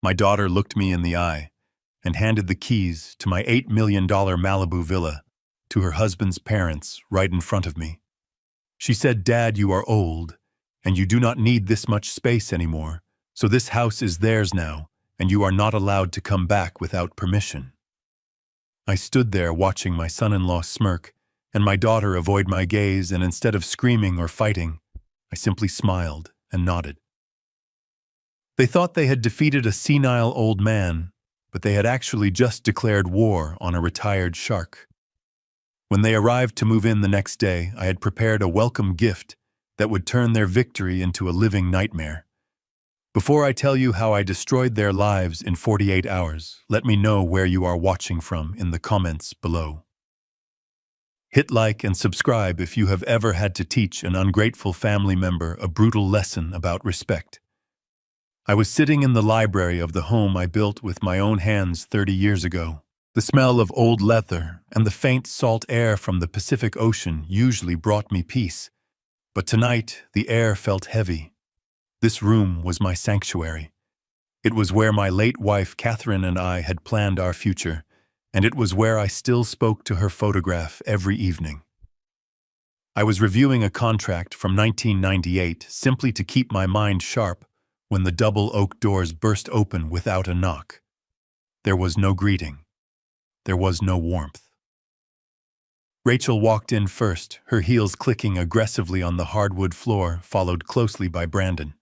My daughter looked me in the eye and handed the keys to my $8 million Malibu villa to her husband's parents right in front of me. She said, "Dad, you are old, and you do not need this much space anymore, so this house is theirs now, and you are not allowed to come back without permission." I stood there watching my son-in-law smirk and my daughter avoid my gaze, and instead of screaming or fighting, I simply smiled and nodded. They thought they had defeated a senile old man, but they had actually just declared war on a retired shark. When they arrived to move in the next day, I had prepared a welcome gift that would turn their victory into a living nightmare. Before I tell you how I destroyed their lives in 48 hours, let me know where you are watching from in the comments below. Hit like and subscribe if you have ever had to teach an ungrateful family member a brutal lesson about respect. I was sitting in the library of the home I built with my own hands 30 years ago. The smell of old leather and the faint salt air from the Pacific Ocean usually brought me peace, but tonight the air felt heavy. This room was my sanctuary. It was where my late wife Catherine and I had planned our future, and it was where I still spoke to her photograph every evening. I was reviewing a contract from 1998 simply to keep my mind sharp when the double oak doors burst open without a knock. There was no greeting. There was no warmth. Rachel walked in first, her heels clicking aggressively on the hardwood floor, followed closely by Brandon.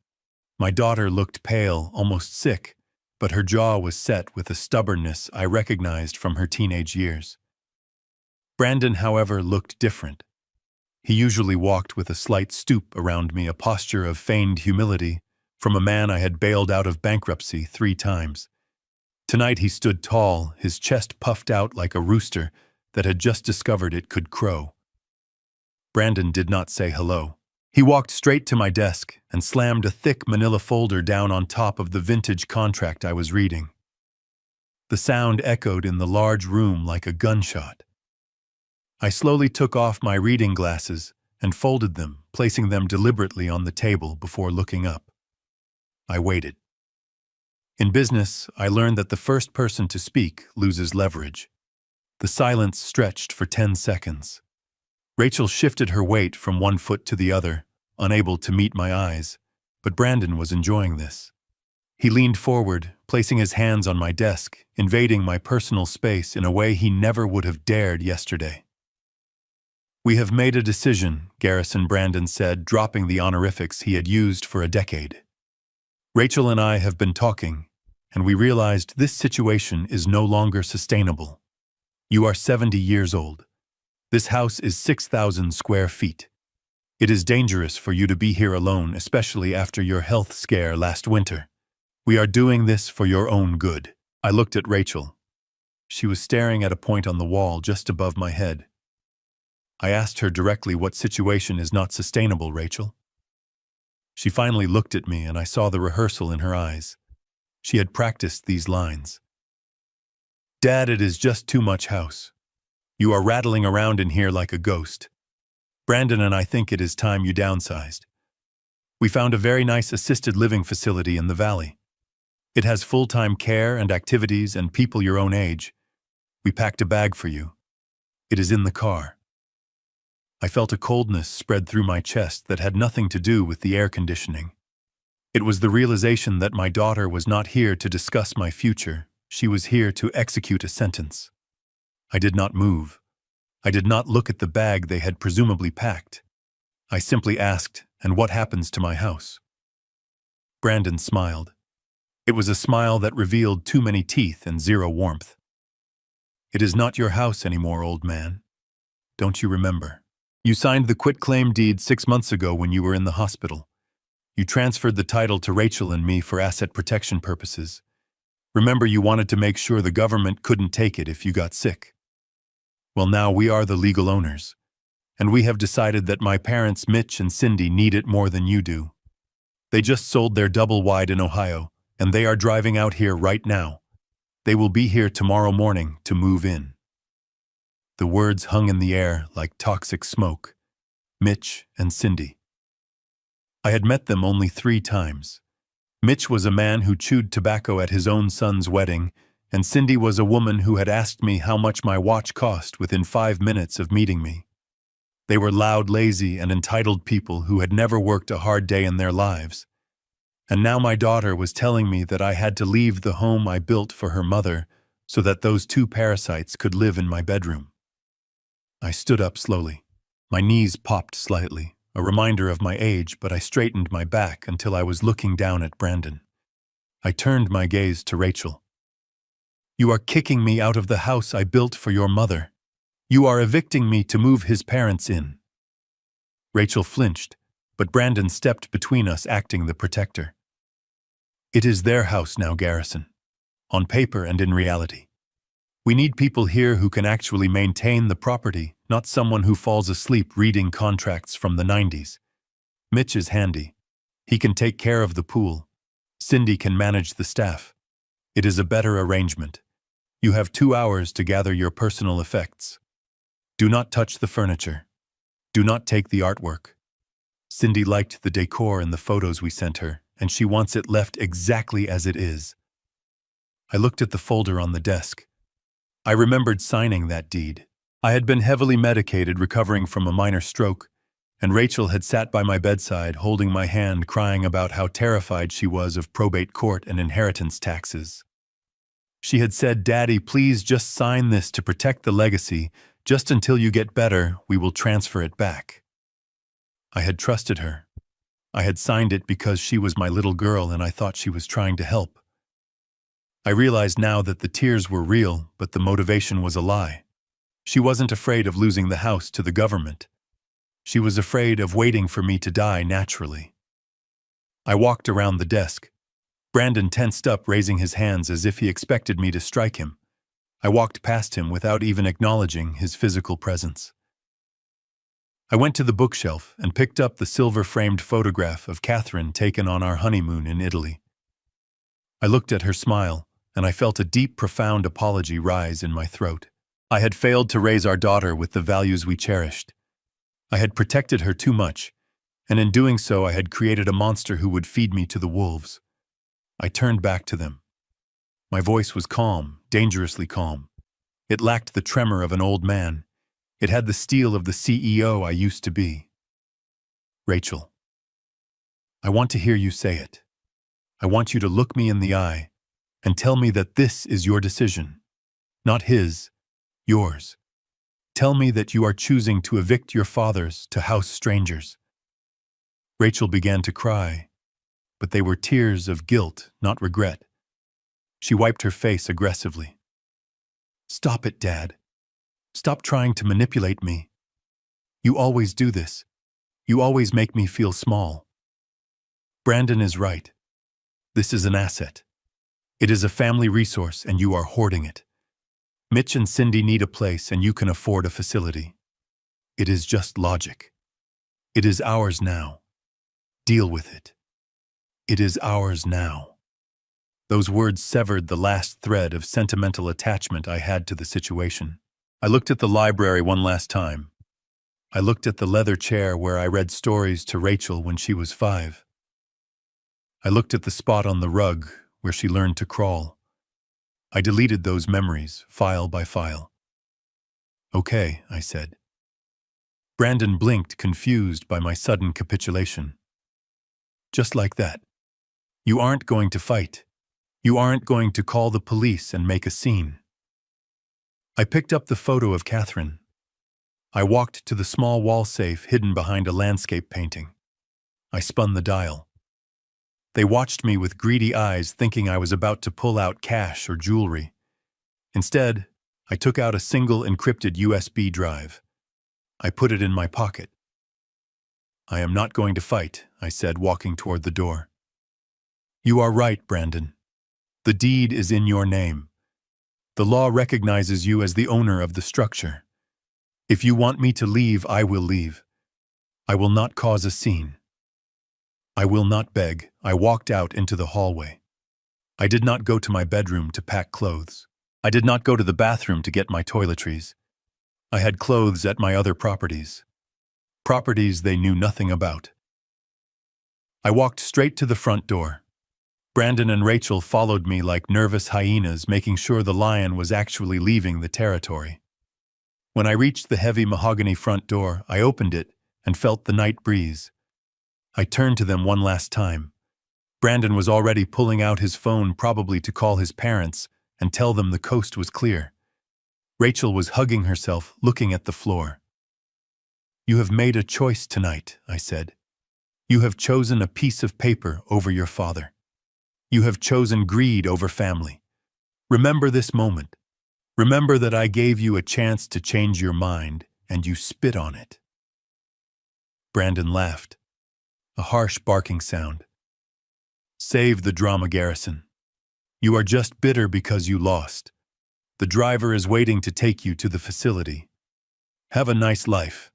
My daughter looked pale, almost sick, but her jaw was set with a stubbornness I recognized from her teenage years. Brandon, however, looked different. He usually walked with a slight stoop around me, a posture of feigned humility from a man I had bailed out of bankruptcy 3 times. Tonight he stood tall, his chest puffed out like a rooster that had just discovered it could crow. Brandon did not say hello. He walked straight to my desk and slammed a thick manila folder down on top of the vintage contract I was reading. The sound echoed in the large room like a gunshot. I slowly took off my reading glasses and folded them, placing them deliberately on the table before looking up. I waited. In business, I learned that the first person to speak loses leverage. The silence stretched for 10 seconds. Rachel shifted her weight from one foot to the other, unable to meet my eyes, but Brandon was enjoying this. He leaned forward, placing his hands on my desk, invading my personal space in a way he never would have dared yesterday. "We have made a decision," Garrison Brandon said, dropping the honorifics he had used for a decade. "Rachel and I have been talking, and we realized this situation is no longer sustainable. You are 70 years old. This house is 6,000 square feet. It is dangerous for you to be here alone, especially after your health scare last winter. We are doing this for your own good." I looked at Rachel. She was staring at a point on the wall just above my head. I asked her directly, "What situation is not sustainable, Rachel?" She finally looked at me, and I saw the rehearsal in her eyes. She had practiced these lines. "Dad, it is just too much house. You are rattling around in here like a ghost. Brandon and I think it is time you downsized. We found a very nice assisted living facility in the valley. It has full-time care and activities and people your own age. We packed a bag for you. It is in the car." I felt a coldness spread through my chest that had nothing to do with the air conditioning. It was the realization that my daughter was not here to discuss my future. She was here to execute a sentence. I did not move. I did not look at the bag they had presumably packed. I simply asked, "And what happens to my house?" Brandon smiled. It was a smile that revealed too many teeth and zero warmth. "It is not your house anymore, old man. Don't you remember? You signed the quitclaim deed 6 months ago when you were in the hospital. You transferred the title to Rachel and me for asset protection purposes. Remember, you wanted to make sure the government couldn't take it if you got sick. Well, now we are the legal owners, and we have decided that my parents, Mitch and Cindy, need it more than you do. They just sold their double wide in Ohio, and they are driving out here right now. They will be here tomorrow morning to move in." The words hung in the air like toxic smoke. Mitch and Cindy. I had met them only 3 times. Mitch was a man who chewed tobacco at his own son's wedding, and Cindy was a woman who had asked me how much my watch cost within 5 minutes of meeting me. They were loud, lazy, and entitled people who had never worked a hard day in their lives. And now my daughter was telling me that I had to leave the home I built for her mother so that those two parasites could live in my bedroom. I stood up slowly. My knees popped slightly, a reminder of my age, but I straightened my back until I was looking down at Brandon. I turned my gaze to Rachel. "You are kicking me out of the house I built for your mother. You are evicting me to move his parents in." Rachel flinched, but Brandon stepped between us, acting the protector. "It is their house now, Garrison. On paper and in reality. We need people here who can actually maintain the property, not someone who falls asleep reading contracts from the 90s. Mitch is handy. He can take care of the pool. Cindy can manage the staff. It is a better arrangement. You have 2 hours to gather your personal effects. Do not touch the furniture. Do not take the artwork. Cindy liked the decor in the photos we sent her, and she wants it left exactly as it is." I looked at the folder on the desk. I remembered signing that deed. I had been heavily medicated, recovering from a minor stroke, and Rachel had sat by my bedside holding my hand, crying about how terrified she was of probate court and inheritance taxes. She had said, "Daddy, please just sign this to protect the legacy. Just until you get better, we will transfer it back." I had trusted her. I had signed it because she was my little girl and I thought she was trying to help. I realized now that the tears were real, but the motivation was a lie. She wasn't afraid of losing the house to the government. She was afraid of waiting for me to die naturally. I walked around the desk. Brandon tensed up, raising his hands as if he expected me to strike him. I walked past him without even acknowledging his physical presence. I went to the bookshelf and picked up the silver-framed photograph of Catherine taken on our honeymoon in Italy. I looked at her smile, and I felt a deep, profound apology rise in my throat. I had failed to raise our daughter with the values we cherished. I had protected her too much, and in doing so I had created a monster who would feed me to the wolves. I turned back to them. My voice was calm, dangerously calm. It lacked the tremor of an old man. It had the steel of the CEO I used to be. "Rachel, I want to hear you say it. I want you to look me in the eye and tell me that this is your decision. Not his, yours. Tell me that you are choosing to evict your fathers to house strangers." Rachel began to cry, but they were tears of guilt, not regret. She wiped her face aggressively. "Stop it, Dad. Stop trying to manipulate me. You always do this. You always make me feel small. Brandon is right. This is an asset. It is a family resource and you are hoarding it. Mitch and Cindy need a place and you can afford a facility. It is just logic. It is ours now. Deal with it. It is ours now." Those words severed the last thread of sentimental attachment I had to the situation. I looked at the library one last time. I looked at the leather chair where I read stories to Rachel when she was 5. I looked at the spot on the rug where she learned to crawl. I deleted those memories, file by file. "Okay," I said. Brandon blinked, confused by my sudden capitulation. "Just like that. You aren't going to fight. You aren't going to call the police and make a scene." I picked up the photo of Catherine. I walked to the small wall safe hidden behind a landscape painting. I spun the dial. They watched me with greedy eyes, thinking I was about to pull out cash or jewelry. Instead, I took out a single encrypted USB drive. I put it in my pocket. "I am not going to fight," I said, walking toward the door. "You are right, Brandon. The deed is in your name. The law recognizes you as the owner of the structure. If you want me to leave, I will leave. I will not cause a scene. I will not beg." I walked out into the hallway. I did not go to my bedroom to pack clothes. I did not go to the bathroom to get my toiletries. I had clothes at my other properties. Properties they knew nothing about. I walked straight to the front door. Brandon and Rachel followed me like nervous hyenas, making sure the lion was actually leaving the territory. When I reached the heavy mahogany front door, I opened it and felt the night breeze. I turned to them one last time. Brandon was already pulling out his phone, probably to call his parents and tell them the coast was clear. Rachel was hugging herself, looking at the floor. "You have made a choice tonight," I said. "You have chosen a piece of paper over your father. You have chosen greed over family. Remember this moment. Remember that I gave you a chance to change your mind, and you spit on it." Brandon laughed, a harsh barking sound. "Save the drama, Garrison. You are just bitter because you lost. The driver is waiting to take you to the facility. Have a nice life."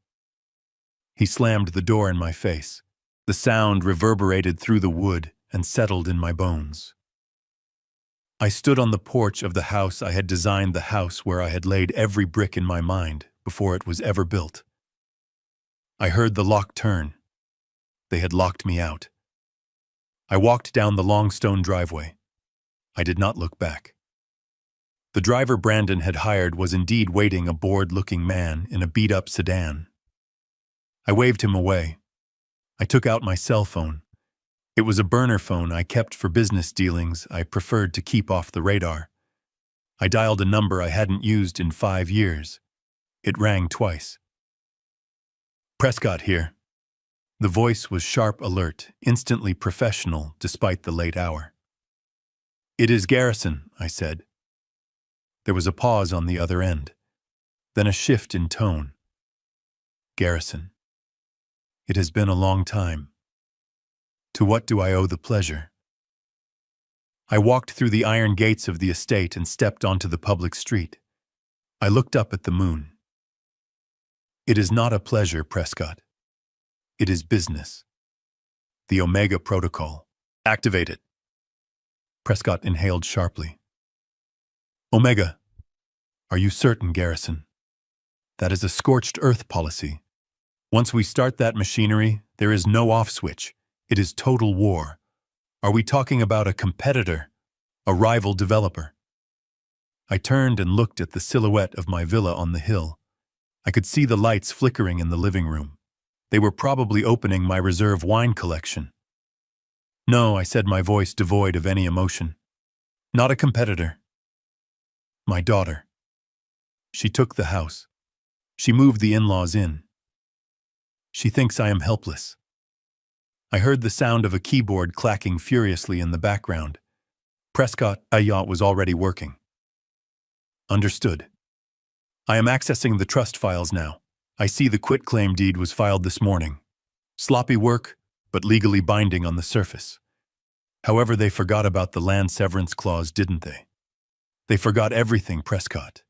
He slammed the door in my face. The sound reverberated through the wood and settled in my bones. I stood on the porch of the house I had designed, the house where I had laid every brick in my mind before it was ever built. I heard the lock turn. They had locked me out. I walked down the long stone driveway. I did not look back. The driver Brandon had hired was indeed waiting, a bored-looking man in a beat-up sedan. I waved him away. I took out my cell phone. It was a burner phone I kept for business dealings I preferred to keep off the radar. I dialed a number I hadn't used in 5 years. It rang twice. "Prescott here." The voice was sharp, alert, instantly professional despite the late hour. "It is Garrison," I said. There was a pause on the other end, then a shift in tone. "Garrison, it has been a long time. To what do I owe the pleasure?" I walked through the iron gates of the estate and stepped onto the public street. I looked up at the moon. "It is not a pleasure, Prescott. It is business. The Omega Protocol. Activate it." Prescott inhaled sharply. "Omega. Are you certain, Garrison? That is a scorched earth policy. Once we start that machinery, there is no off switch. It is total war. Are we talking about a competitor, a rival developer?" I turned and looked at the silhouette of my villa on the hill. I could see the lights flickering in the living room. They were probably opening my reserve wine collection. "No," I said, my voice devoid of any emotion. "Not a competitor. My daughter. She took the house. She moved the in-laws in. She thinks I am helpless." I heard the sound of a keyboard clacking furiously in the background. Prescott Ayat was already working. "Understood. I am accessing the trust files now. I see the quitclaim deed was filed this morning. Sloppy work, but legally binding on the surface. However, they forgot about the land severance clause, didn't they? They forgot everything, Prescott.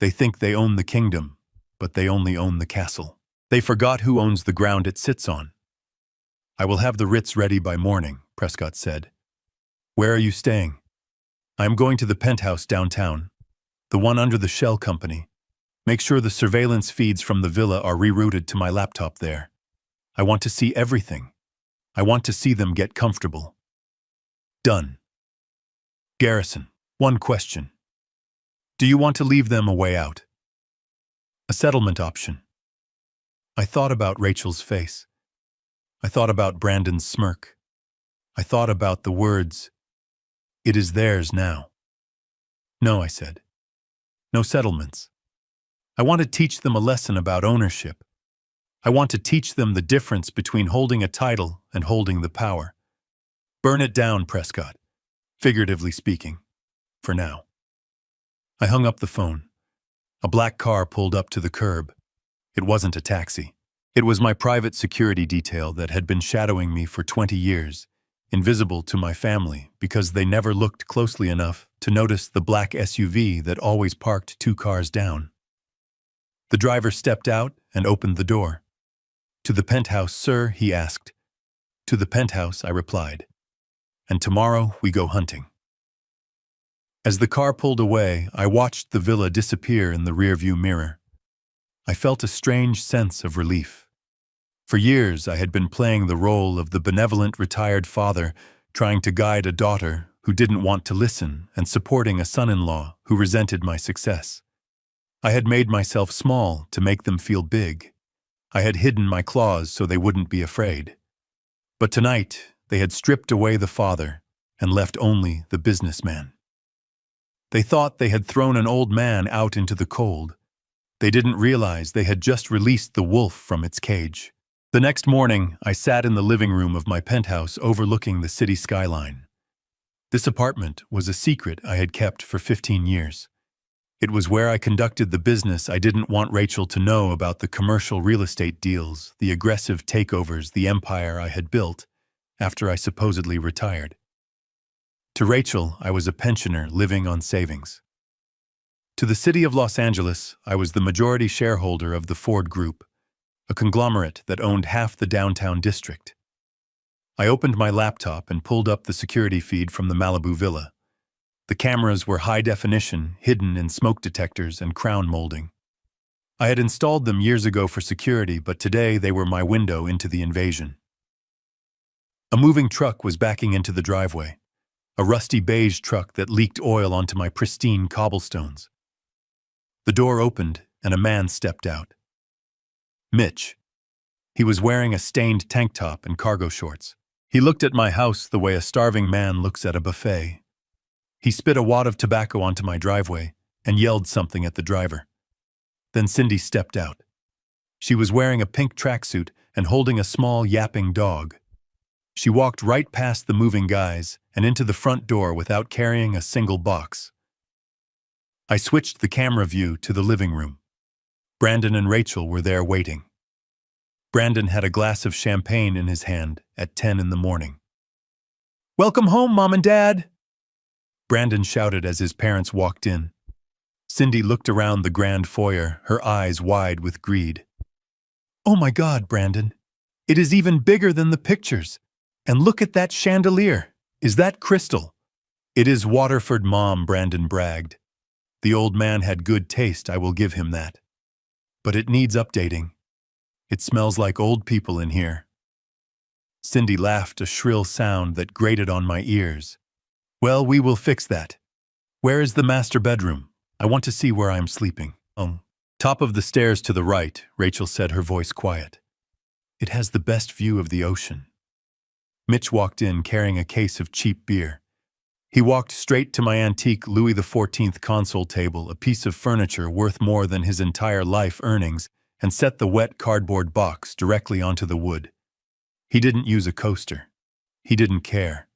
They think they own the kingdom, but they only own the castle. They forgot who owns the ground it sits on." "I will have the writs ready by morning," Prescott said. "Where are you staying?" "I am going to the penthouse downtown, the one under the shell company. Make sure the surveillance feeds from the villa are rerouted to my laptop there. I want to see everything. I want to see them get comfortable." "Done." "Garrison, one question. Do you want to leave them a way out? A settlement option?" I thought about Rachel's face. I thought about Brandon's smirk. I thought about the words, "It is theirs now." "No," I said. "No settlements. I want to teach them a lesson about ownership. I want to teach them the difference between holding a title and holding the power. Burn it down, Prescott, figuratively speaking, for now." I hung up the phone. A black car pulled up to the curb. It wasn't a taxi. It was my private security detail that had been shadowing me for 20 years, invisible to my family because they never looked closely enough to notice the black SUV that always parked 2 cars down. The driver stepped out and opened the door. "To the penthouse, sir?" he asked. "To the penthouse," I replied. "And tomorrow we go hunting." As the car pulled away, I watched the villa disappear in the rearview mirror. I felt a strange sense of relief. For years, I had been playing the role of the benevolent retired father trying to guide a daughter who didn't want to listen and supporting a son-in-law who resented my success. I had made myself small to make them feel big. I had hidden my claws so they wouldn't be afraid. But tonight, they had stripped away the father and left only the businessman. They thought they had thrown an old man out into the cold. They didn't realize they had just released the wolf from its cage. The next morning, I sat in the living room of my penthouse overlooking the city skyline. This apartment was a secret I had kept for 15 years. It was where I conducted the business I didn't want Rachel to know about, the commercial real estate deals, the aggressive takeovers, the empire I had built after I supposedly retired. To Rachel, I was a pensioner living on savings. To the city of Los Angeles, I was the majority shareholder of the Ford Group, a conglomerate that owned half the downtown district. I opened my laptop and pulled up the security feed from the Malibu villa. The cameras were high definition, hidden in smoke detectors and crown molding. I had installed them years ago for security, but today they were my window into the invasion. A moving truck was backing into the driveway, a rusty beige truck that leaked oil onto my pristine cobblestones. The door opened and a man stepped out. Mitch. He was wearing a stained tank top and cargo shorts. He looked at my house the way a starving man looks at a buffet. He spit a wad of tobacco onto my driveway and yelled something at the driver. Then Cindy stepped out. She was wearing a pink tracksuit and holding a small yapping dog. She walked right past the moving guys and into the front door without carrying a single box. I switched the camera view to the living room. Brandon and Rachel were there waiting. Brandon had a glass of champagne in his hand at 10 in the morning. "Welcome home, Mom and Dad!" Brandon shouted as his parents walked in. Cindy looked around the grand foyer, her eyes wide with greed. "Oh my God, Brandon! It is even bigger than the pictures! And look at that chandelier! Is that crystal?" "It is Waterford, Mom," Brandon bragged. The old man had good taste, I will give him that. But it needs updating. It smells like old people in here. Cindy laughed, a shrill sound that grated on my ears. "Well, we will fix that. Where is the master bedroom? I want to see where I am sleeping." "Top of the stairs to the right," Rachel said, her voice quiet. "It has the best view of the ocean." Mitch walked in carrying a case of cheap beer. He walked straight to my antique Louis XIV console table, a piece of furniture worth more than his entire life earnings, and set the wet cardboard box directly onto the wood. He didn't use a coaster. He didn't care.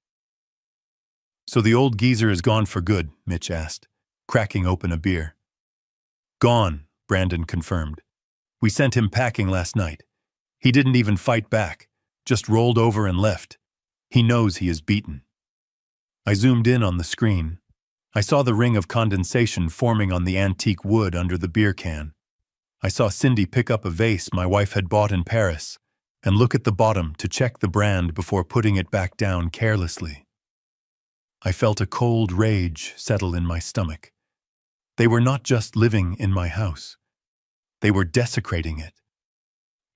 "So the old geezer is gone for good?" Mitch asked, cracking open a beer. "Gone," Brandon confirmed. "We sent him packing last night. He didn't even fight back, just rolled over and left. He knows he is beaten." I zoomed in on the screen. I saw the ring of condensation forming on the antique wood under the beer can. I saw Cindy pick up a vase my wife had bought in Paris and look at the bottom to check the brand before putting it back down carelessly. I felt a cold rage settle in my stomach. They were not just living in my house. They were desecrating it.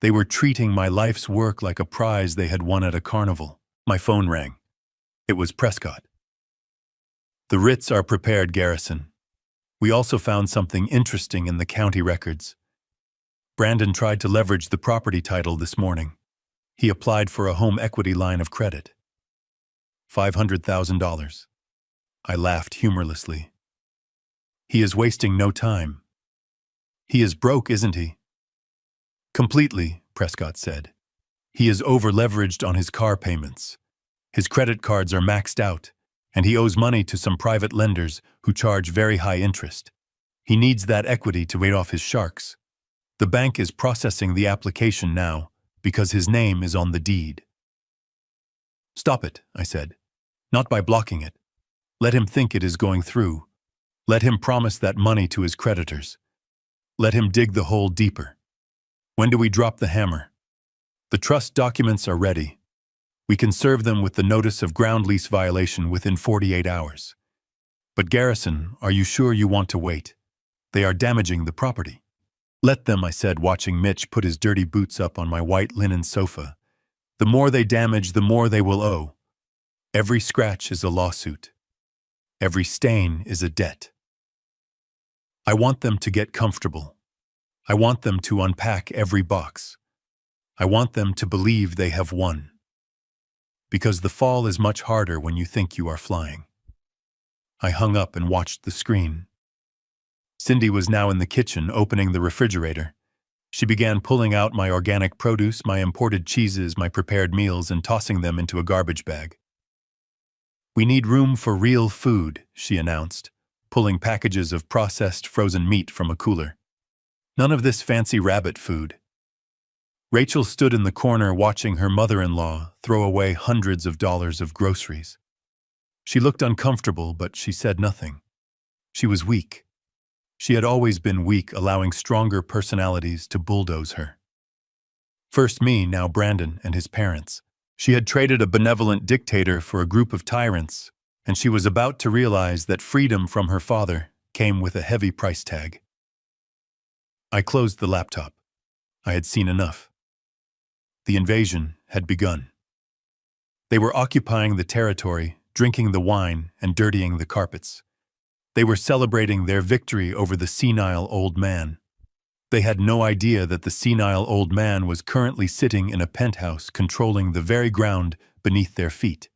They were treating my life's work like a prize they had won at a carnival. My phone rang. It was Prescott. "The writs are prepared, Garrison. We also found something interesting in the county records. Brandon tried to leverage the property title this morning. He applied for a home equity line of credit. $500,000. I laughed humorlessly. He is wasting no time. He is broke, isn't he? Completely, Prescott said. He is over-leveraged on his car payments. His credit cards are maxed out, and he owes money to some private lenders who charge very high interest. He needs that equity to wait off his sharks. The bank is processing the application now because his name is on the deed." "Stop it," I said. "Not by blocking it. Let him think it is going through. Let him promise that money to his creditors. Let him dig the hole deeper. When do we drop the hammer? The trust documents are ready. We can serve them with the notice of ground lease violation within 48 hours. But Garrison, are you sure you want to wait? They are damaging the property." "Let them," I said, watching Mitch put his dirty boots up on my white linen sofa. "The more they damage, the more they will owe. Every scratch is a lawsuit. Every stain is a debt. I want them to get comfortable. I want them to unpack every box. I want them to believe they have won. Because the fall is much harder when you think you are flying. I hung up and watched the screen. Cindy was now in the kitchen, opening the refrigerator. She began pulling out my organic produce, my imported cheeses, my prepared meals, and tossing them into a garbage bag. "We need room for real food," she announced, pulling packages of processed frozen meat from a cooler. "None of this fancy rabbit food." Rachel stood in the corner watching her mother-in-law throw away hundreds of dollars of groceries. She looked uncomfortable, but she said nothing. She was weak. She had always been weak, allowing stronger personalities to bulldoze her. First me, now Brandon and his parents. She had traded a benevolent dictator for a group of tyrants, and she was about to realize that freedom from her father came with a heavy price tag. I closed the laptop. I had seen enough. The invasion had begun. They were occupying the territory, drinking the wine, and dirtying the carpets. They were celebrating their victory over the senile old man. They had no idea that the senile old man was currently sitting in a penthouse controlling the very ground beneath their feet.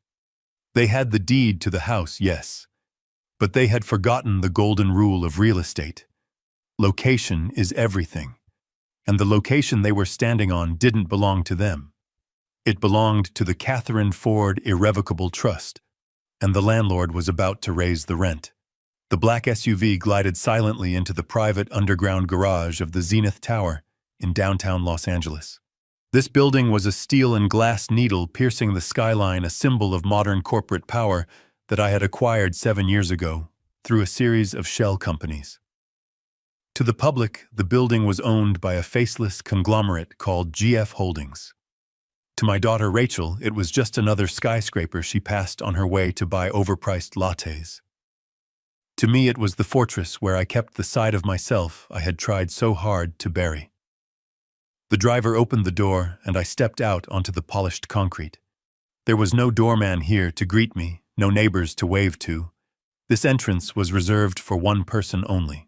They had the deed to the house, yes, but they had forgotten the golden rule of real estate. Location is everything, and the location they were standing on didn't belong to them. It belonged to the Catherine Ford Irrevocable Trust, and the landlord was about to raise the rent. The black SUV glided silently into the private underground garage of the Zenith Tower in downtown Los Angeles. This building was a steel and glass needle piercing the skyline, a symbol of modern corporate power that I had acquired 7 years ago through a series of shell companies. To the public, the building was owned by a faceless conglomerate called GF Holdings. To my daughter Rachel, it was just another skyscraper she passed on her way to buy overpriced lattes. To me, it was the fortress where I kept the side of myself I had tried so hard to bury. The driver opened the door, and I stepped out onto the polished concrete. There was no doorman here to greet me, no neighbors to wave to. This entrance was reserved for one person only.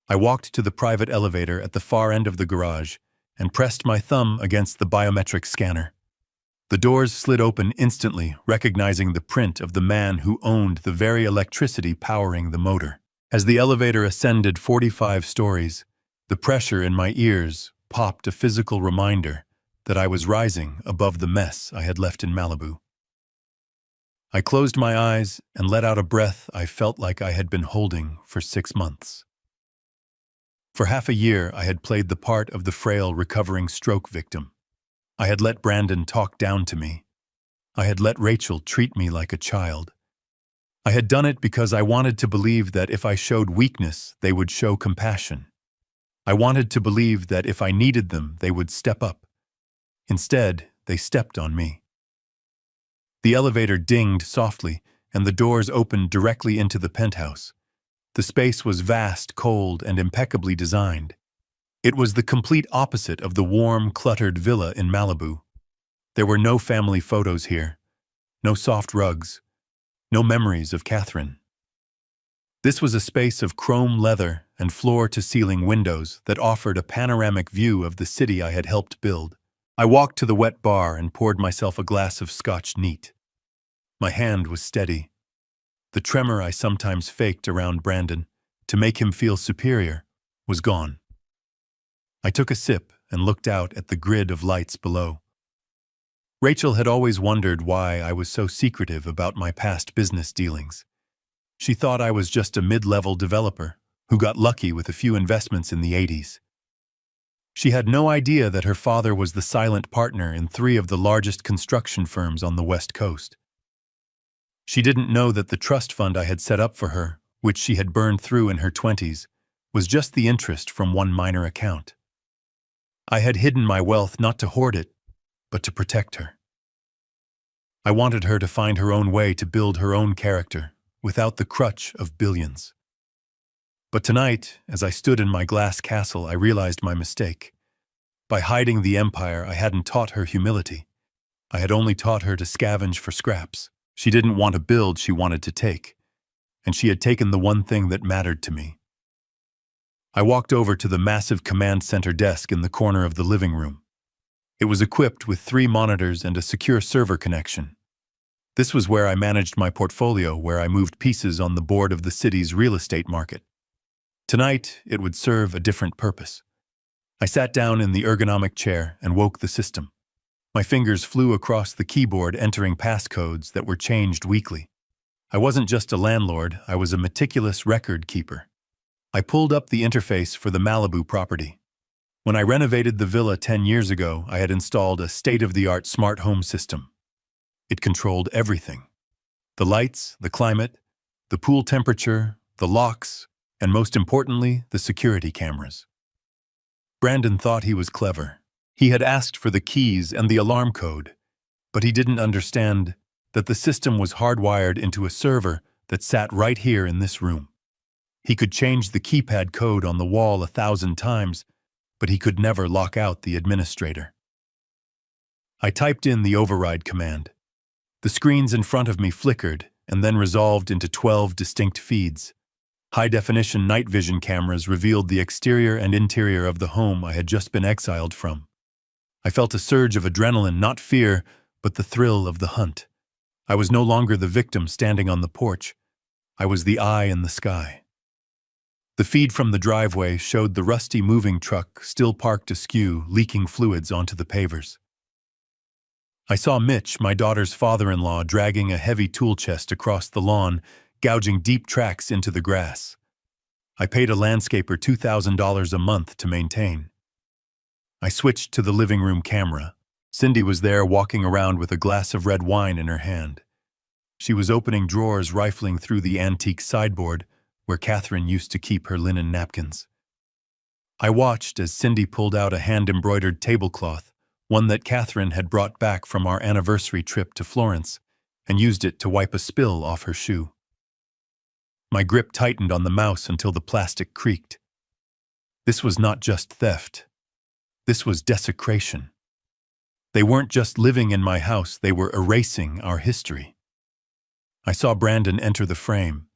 I walked to the private elevator at the far end of the garage and pressed my thumb against the biometric scanner. The doors slid open instantly, recognizing the print of the man who owned the very electricity powering the motor. As the elevator ascended 45 stories, the pressure in my ears popped a physical reminder that I was rising above the mess I had left in Malibu. I closed my eyes and let out a breath I felt like I had been holding for 6 months. For half a year, I had played the part of the frail, recovering stroke victim. I had let Brandon talk down to me. I had let Rachel treat me like a child. I had done it because I wanted to believe that if I showed weakness, they would show compassion. I wanted to believe that if I needed them, they would step up. Instead, they stepped on me. The elevator dinged softly, and the doors opened directly into the penthouse. The space was vast, cold, and impeccably designed. It was the complete opposite of the warm, cluttered villa in Malibu. There were no family photos here, no soft rugs, no memories of Catherine. This was a space of chrome leather and floor-to-ceiling windows that offered a panoramic view of the city I had helped build. I walked to the wet bar and poured myself a glass of Scotch neat. My hand was steady. The tremor I sometimes faked around Brandon to make him feel superior was gone. I took a sip and looked out at the grid of lights below. Rachel had always wondered why I was so secretive about my past business dealings. She thought I was just a mid-level developer who got lucky with a few investments in the 80s. She had no idea that her father was the silent partner in 3 of the largest construction firms on the West Coast. She didn't know that the trust fund I had set up for her, which she had burned through in her 20s, was just the interest from one minor account. I had hidden my wealth not to hoard it, but to protect her. I wanted her to find her own way to build her own character, without the crutch of billions. But tonight, as I stood in my glass castle, I realized my mistake. By hiding the empire, I hadn't taught her humility. I had only taught her to scavenge for scraps. She didn't want to build, she wanted to take. And she had taken the one thing that mattered to me. I walked over to the massive command center desk in the corner of the living room. It was equipped with 3 monitors and a secure server connection. This was where I managed my portfolio, where I moved pieces on the board of the city's real estate market. Tonight, it would serve a different purpose. I sat down in the ergonomic chair and woke the system. My fingers flew across the keyboard, entering passcodes that were changed weekly. I wasn't just a landlord, I was a meticulous record keeper. I pulled up the interface for the Malibu property. When I renovated the villa 10 years ago, I had installed a state-of-the-art smart home system. It controlled everything. The lights, the climate, the pool temperature, the locks, and most importantly, the security cameras. Brandon thought he was clever. He had asked for the keys and the alarm code, but he didn't understand that the system was hardwired into a server that sat right here in this room. He could change the keypad code on the wall 1,000 times, but he could never lock out the administrator. I typed in the override command. The screens in front of me flickered and then resolved into 12 distinct feeds. High-definition night vision cameras revealed the exterior and interior of the home I had just been exiled from. I felt a surge of adrenaline, not fear, but the thrill of the hunt. I was no longer the victim standing on the porch. I was the eye in the sky. The feed from the driveway showed the rusty moving truck still parked askew, leaking fluids onto the pavers. I saw Mitch, my daughter's father-in-law, dragging a heavy tool chest across the lawn, gouging deep tracks into the grass. I paid a landscaper $2,000 a month to maintain. I switched to the living room camera. Cindy was there, walking around with a glass of red wine in her hand. She was opening drawers, rifling through the antique sideboard where Catherine used to keep her linen napkins. I watched as Cindy pulled out a hand-embroidered tablecloth, one that Catherine had brought back from our anniversary trip to Florence, and used it to wipe a spill off her shoe. My grip tightened on the mouse until the plastic creaked. This was not just theft. This was desecration. They weren't just living in my house, they were erasing our history. I saw Brandon enter the frame.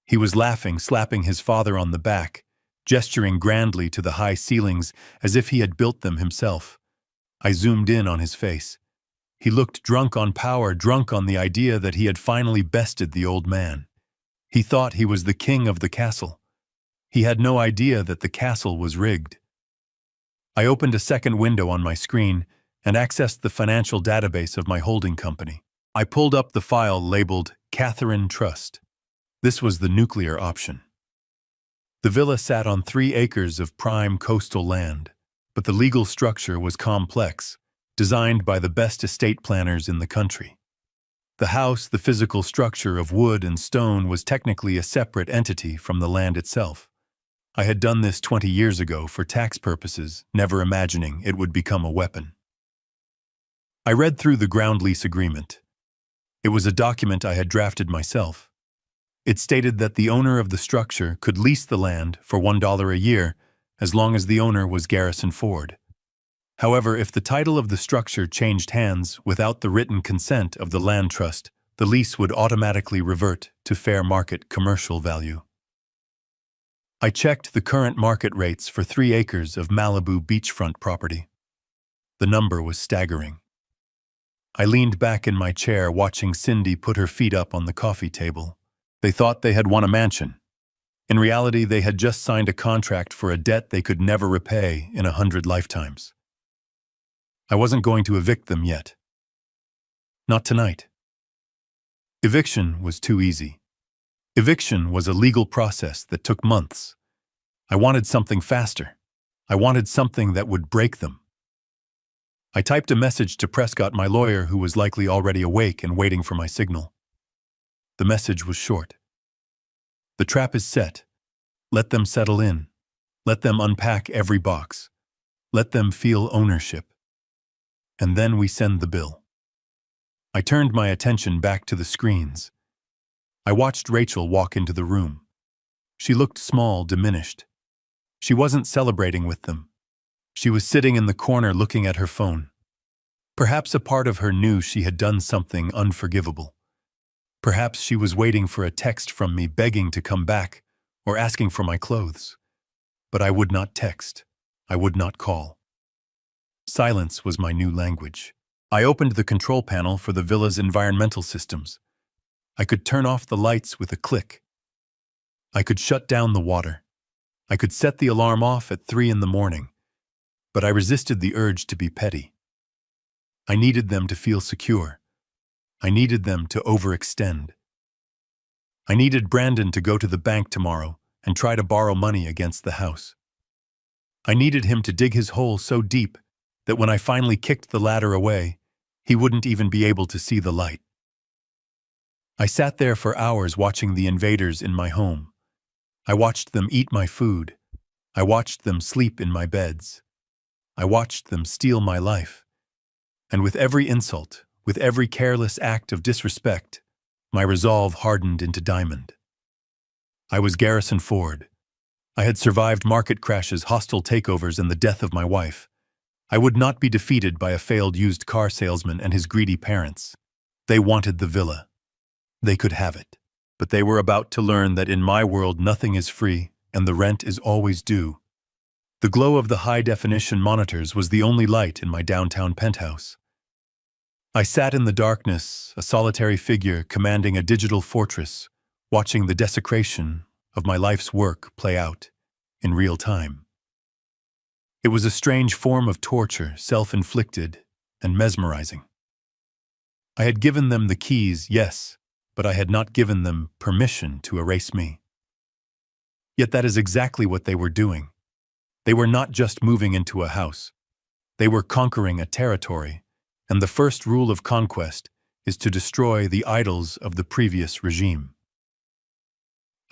He was laughing, slapping his father on the back, gesturing grandly to the high ceilings as if he had built them himself. I zoomed in on his face. He looked drunk on power, drunk on the idea that he had finally bested the old man. He thought he was the king of the castle. He had no idea that the castle was rigged. I opened a second window on my screen and accessed the financial database of my holding company. I pulled up the file labeled Catherine Trust. This was the nuclear option. The villa sat on 3 acres of prime coastal land, but the legal structure was complex, designed by the best estate planners in the country. The house, the physical structure of wood and stone, was technically a separate entity from the land itself. I had done this 20 years ago for tax purposes, never imagining it would become a weapon. I read through the ground lease agreement. It was a document I had drafted myself. It stated that the owner of the structure could lease the land for $1 a year as long as the owner was Garrison Ford. However, if the title of the structure changed hands without the written consent of the land trust, the lease would automatically revert to fair market commercial value. I checked the current market rates for 3 acres of Malibu beachfront property. The number was staggering. I leaned back in my chair, watching Cindy put her feet up on the coffee table. They thought they had won a mansion. In reality, they had just signed a contract for a debt they could never repay in 100 lifetimes. I wasn't going to evict them yet. Not tonight. Eviction was too easy. Eviction was a legal process that took months. I wanted something faster. I wanted something that would break them. I typed a message to Prescott, my lawyer, who was likely already awake and waiting for my signal. The message was short. The trap is set. Let them settle in. Let them unpack every box. Let them feel ownership. And then we send the bill. I turned my attention back to the screens. I watched Rachel walk into the room. She looked small, diminished. She wasn't celebrating with them. She was sitting in the corner looking at her phone. Perhaps a part of her knew she had done something unforgivable. Perhaps she was waiting for a text from me begging to come back or asking for my clothes. But I would not text. I would not call. Silence was my new language. I opened the control panel for the villa's environmental systems. I could turn off the lights with a click. I could shut down the water. I could set the alarm off at 3 a.m, but I resisted the urge to be petty. I needed them to feel secure. I needed them to overextend. I needed Brandon to go to the bank tomorrow and try to borrow money against the house. I needed him to dig his hole so deep that when I finally kicked the ladder away, he wouldn't even be able to see the light. I sat there for hours watching the invaders in my home. I watched them eat my food. I watched them sleep in my beds. I watched them steal my life. And with every insult, with every careless act of disrespect, my resolve hardened into diamond. I was Garrison Ford. I had survived market crashes, hostile takeovers, and the death of my wife. I would not be defeated by a failed used car salesman and his greedy parents. They wanted the villa. They could have it. But they were about to learn that in my world nothing is free and the rent is always due. The glow of the high-definition monitors was the only light in my downtown penthouse. I sat in the darkness, a solitary figure commanding a digital fortress, watching the desecration of my life's work play out in real time. It was a strange form of torture, self-inflicted and mesmerizing. I had given them the keys, yes, but I had not given them permission to erase me. Yet that is exactly what they were doing. They were not just moving into a house. They were conquering a territory, and the first rule of conquest is to destroy the idols of the previous regime.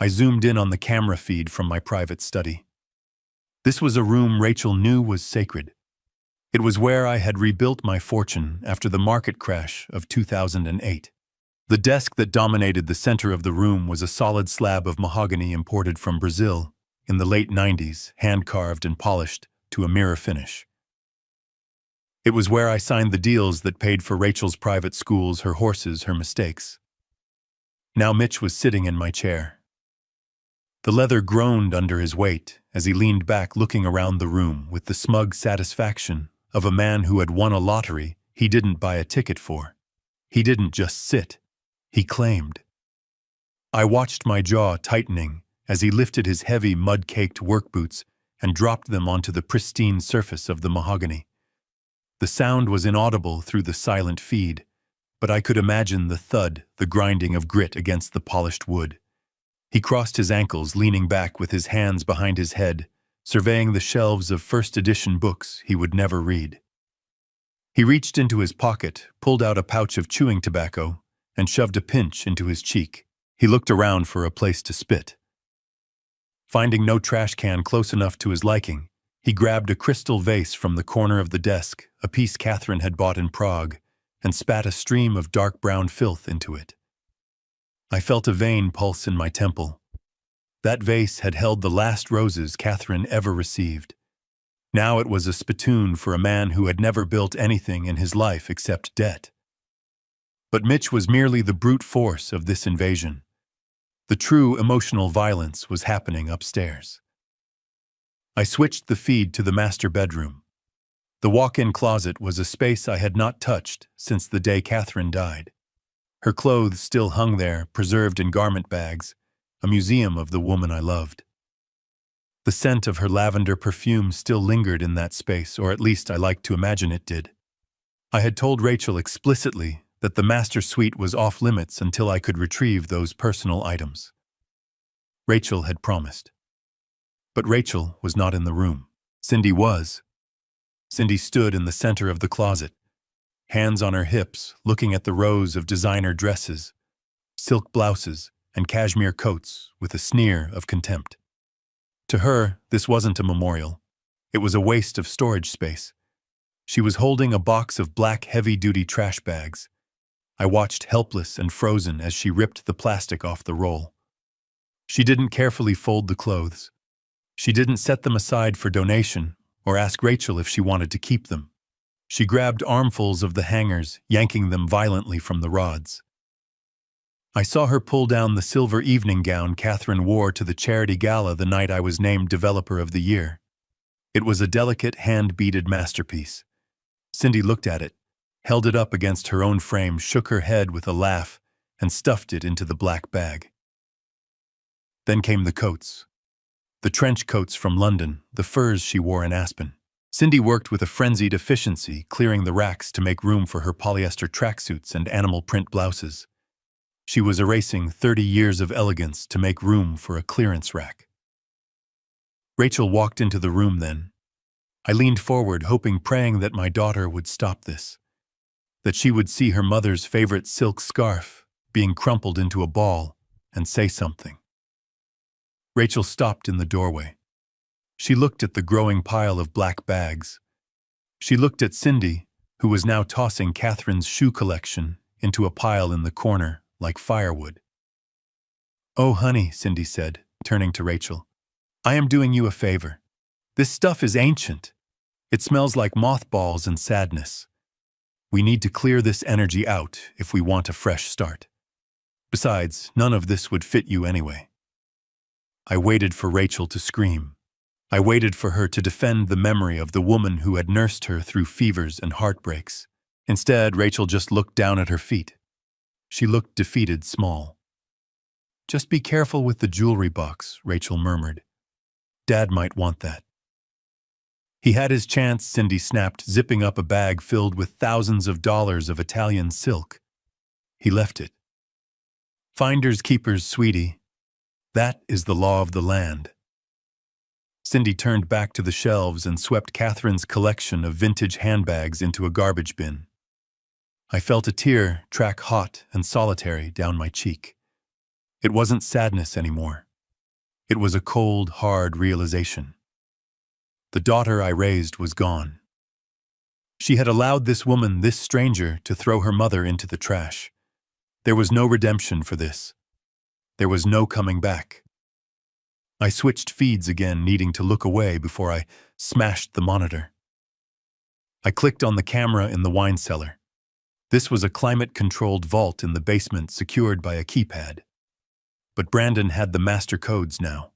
I zoomed in on the camera feed from my private study. This was a room Rachel knew was sacred. It was where I had rebuilt my fortune after the market crash of 2008. The desk that dominated the center of the room was a solid slab of mahogany imported from Brazil in the late 90s, hand-carved and polished to a mirror finish. It was where I signed the deals that paid for Rachel's private schools, her horses, her mistakes. Now Mitch was sitting in my chair. The leather groaned under his weight as he leaned back, looking around the room with the smug satisfaction of a man who had won a lottery he didn't buy a ticket for. He didn't just sit. He claimed. I watched my jaw tightening as he lifted his heavy, mud-caked work boots and dropped them onto the pristine surface of the mahogany. The sound was inaudible through the silent feed, but I could imagine the thud, the grinding of grit against the polished wood. He crossed his ankles, leaning back with his hands behind his head, surveying the shelves of first-edition books he would never read. He reached into his pocket, pulled out a pouch of chewing tobacco, and shoved a pinch into his cheek. He looked around for a place to spit. Finding no trash can close enough to his liking, he grabbed a crystal vase from the corner of the desk, a piece Catherine had bought in Prague, and spat a stream of dark brown filth into it. I felt a vein pulse in my temple. That vase had held the last roses Catherine ever received. Now it was a spittoon for a man who had never built anything in his life except debt. But Mitch was merely the brute force of this invasion. The true emotional violence was happening upstairs. I switched the feed to the master bedroom. The walk-in closet was a space I had not touched since the day Catherine died. Her clothes still hung there, preserved in garment bags, a museum of the woman I loved. The scent of her lavender perfume still lingered in that space, or at least I liked to imagine it did. I had told Rachel explicitly that the master suite was off-limits until I could retrieve those personal items. Rachel had promised. But Rachel was not in the room. Cindy was. Cindy stood in the center of the closet, hands on her hips, looking at the rows of designer dresses, silk blouses, and cashmere coats with a sneer of contempt. To her, this wasn't a memorial. It was a waste of storage space. She was holding a box of black heavy-duty trash bags. I watched helpless and frozen as she ripped the plastic off the roll. She didn't carefully fold the clothes. She didn't set them aside for donation or ask Rachel if she wanted to keep them. She grabbed armfuls of the hangers, yanking them violently from the rods. I saw her pull down the silver evening gown Catherine wore to the charity gala the night I was named Developer of the Year. It was a delicate, hand-beaded masterpiece. Cindy looked at it, held it up against her own frame, shook her head with a laugh, and stuffed it into the black bag. Then came the coats. The trench coats from London, the furs she wore in Aspen. Cindy worked with a frenzied efficiency, clearing the racks to make room for her polyester tracksuits and animal print blouses. She was erasing 30 years of elegance to make room for a clearance rack. Rachel walked into the room then. I leaned forward, hoping, praying that my daughter would stop this, that she would see her mother's favorite silk scarf being crumpled into a ball and say something. Rachel stopped in the doorway. She looked at the growing pile of black bags. She looked at Cindy, who was now tossing Catherine's shoe collection into a pile in the corner like firewood. "Oh, honey," Cindy said, turning to Rachel, "I am doing you a favor. This stuff is ancient. It smells like mothballs and sadness. We need to clear this energy out if we want a fresh start. Besides, none of this would fit you anyway." I waited for Rachel to scream. I waited for her to defend the memory of the woman who had nursed her through fevers and heartbreaks. Instead, Rachel just looked down at her feet. She looked defeated, small. "Just be careful with the jewelry box," Rachel murmured. "Dad might want that." "He had his chance," Cindy snapped, zipping up a bag filled with thousands of dollars of Italian silk. "He left it. Finders keepers, sweetie. That is the law of the land." Cindy turned back to the shelves and swept Catherine's collection of vintage handbags into a garbage bin. I felt a tear track hot and solitary down my cheek. It wasn't sadness anymore. It was a cold, hard realization. The daughter I raised was gone. She had allowed this woman, this stranger, to throw her mother into the trash. There was no redemption for this. There was no coming back. I switched feeds again, needing to look away before I smashed the monitor. I clicked on the camera in the wine cellar. This was a climate-controlled vault in the basement secured by a keypad. But Brandon had the master codes now.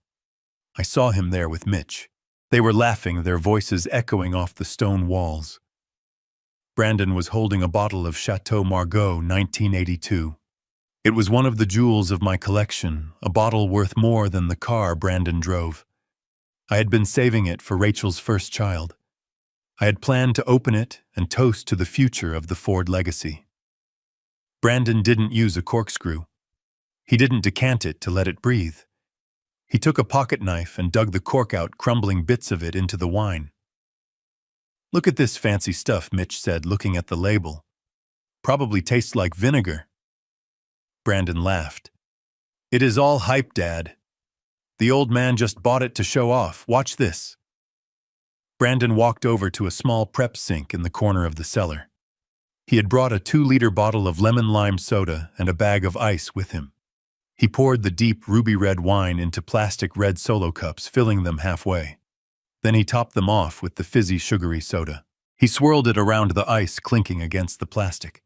I saw him there with Mitch. They were laughing, their voices echoing off the stone walls. Brandon was holding a bottle of Chateau Margaux 1982. It was one of the jewels of my collection, a bottle worth more than the car Brandon drove. I had been saving it for Rachel's first child. I had planned to open it and toast to the future of the Ford legacy. Brandon didn't use a corkscrew. He didn't decant it to let it breathe. He took a pocket knife and dug the cork out, crumbling bits of it into the wine. "Look at this fancy stuff," Mitch said, looking at the label. "Probably tastes like vinegar." Brandon laughed. "It is all hype, Dad. The old man just bought it to show off. Watch this." Brandon walked over to a small prep sink in the corner of the cellar. He had brought a 2-liter bottle of lemon-lime soda and a bag of ice with him. He poured the deep ruby-red wine into plastic red Solo cups, filling them halfway. Then he topped them off with the fizzy, sugary soda. He swirled it around the ice, clinking against the plastic.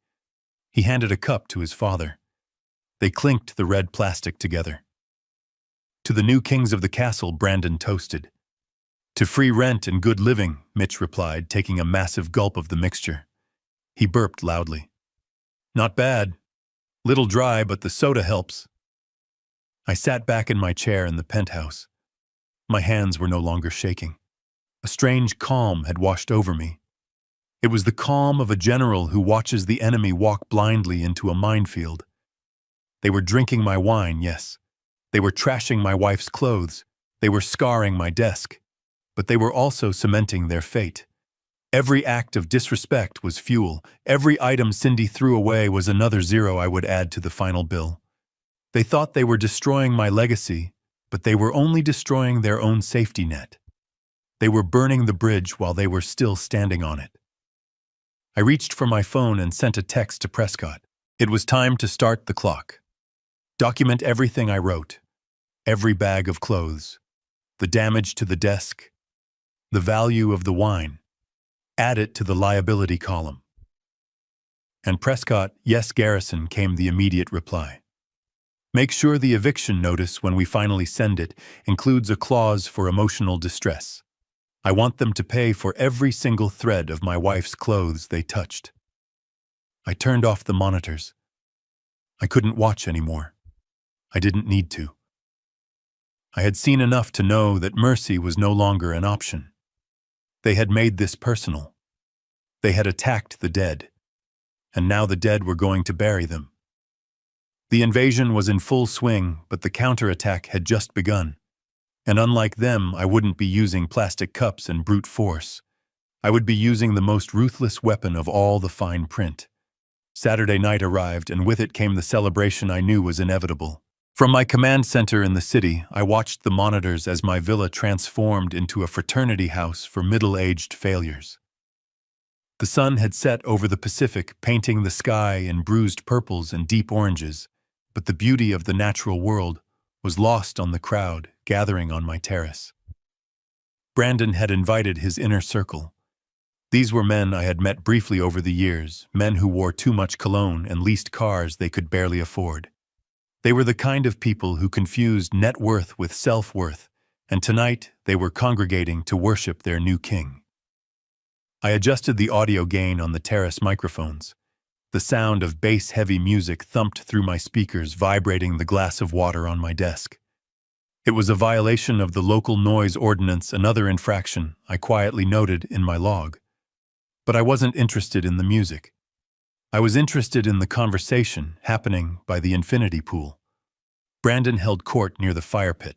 He handed a cup to his father. They clinked the red plastic together. "To the new kings of the castle," Brandon toasted. "To free rent and good living," Mitch replied, taking a massive gulp of the mixture. He burped loudly. "Not bad. Little dry, but the soda helps." I sat back in my chair in the penthouse. My hands were no longer shaking. A strange calm had washed over me. It was the calm of a general who watches the enemy walk blindly into a minefield. They were drinking my wine, yes. They were trashing my wife's clothes. They were scarring my desk. But they were also cementing their fate. Every act of disrespect was fuel. Every item Cindy threw away was another zero I would add to the final bill. They thought they were destroying my legacy, but they were only destroying their own safety net. They were burning the bridge while they were still standing on it. I reached for my phone and sent a text to Prescott. It was time to start the clock. Document everything I wrote. Every bag of clothes. The damage to the desk. The value of the wine. Add it to the liability column. And Prescott, "Yes, Garrison," came the immediate reply. Make sure the eviction notice, when we finally send it, includes a clause for emotional distress. I want them to pay for every single thread of my wife's clothes they touched. I turned off the monitors. I couldn't watch anymore. I didn't need to. I had seen enough to know that mercy was no longer an option. They had made this personal. They had attacked the dead, and now the dead were going to bury them. The invasion was in full swing, but the counterattack had just begun. And unlike them, I wouldn't be using plastic cups and brute force. I would be using the most ruthless weapon of all, the fine print. Saturday night arrived, and with it came the celebration I knew was inevitable. From my command center in the city, I watched the monitors as my villa transformed into a fraternity house for middle-aged failures. The sun had set over the Pacific, painting the sky in bruised purples and deep oranges, but the beauty of the natural world was lost on the crowd gathering on my terrace. Brandon had invited his inner circle. These were men I had met briefly over the years, men who wore too much cologne and leased cars they could barely afford. They were the kind of people who confused net worth with self-worth, and tonight they were congregating to worship their new king. I adjusted the audio gain on the terrace microphones. The sound of bass-heavy music thumped through my speakers, vibrating the glass of water on my desk. It was a violation of the local noise ordinance, another infraction I quietly noted in my log. But I wasn't interested in the music. I was interested in the conversation happening by the infinity pool. Brandon held court near the fire pit.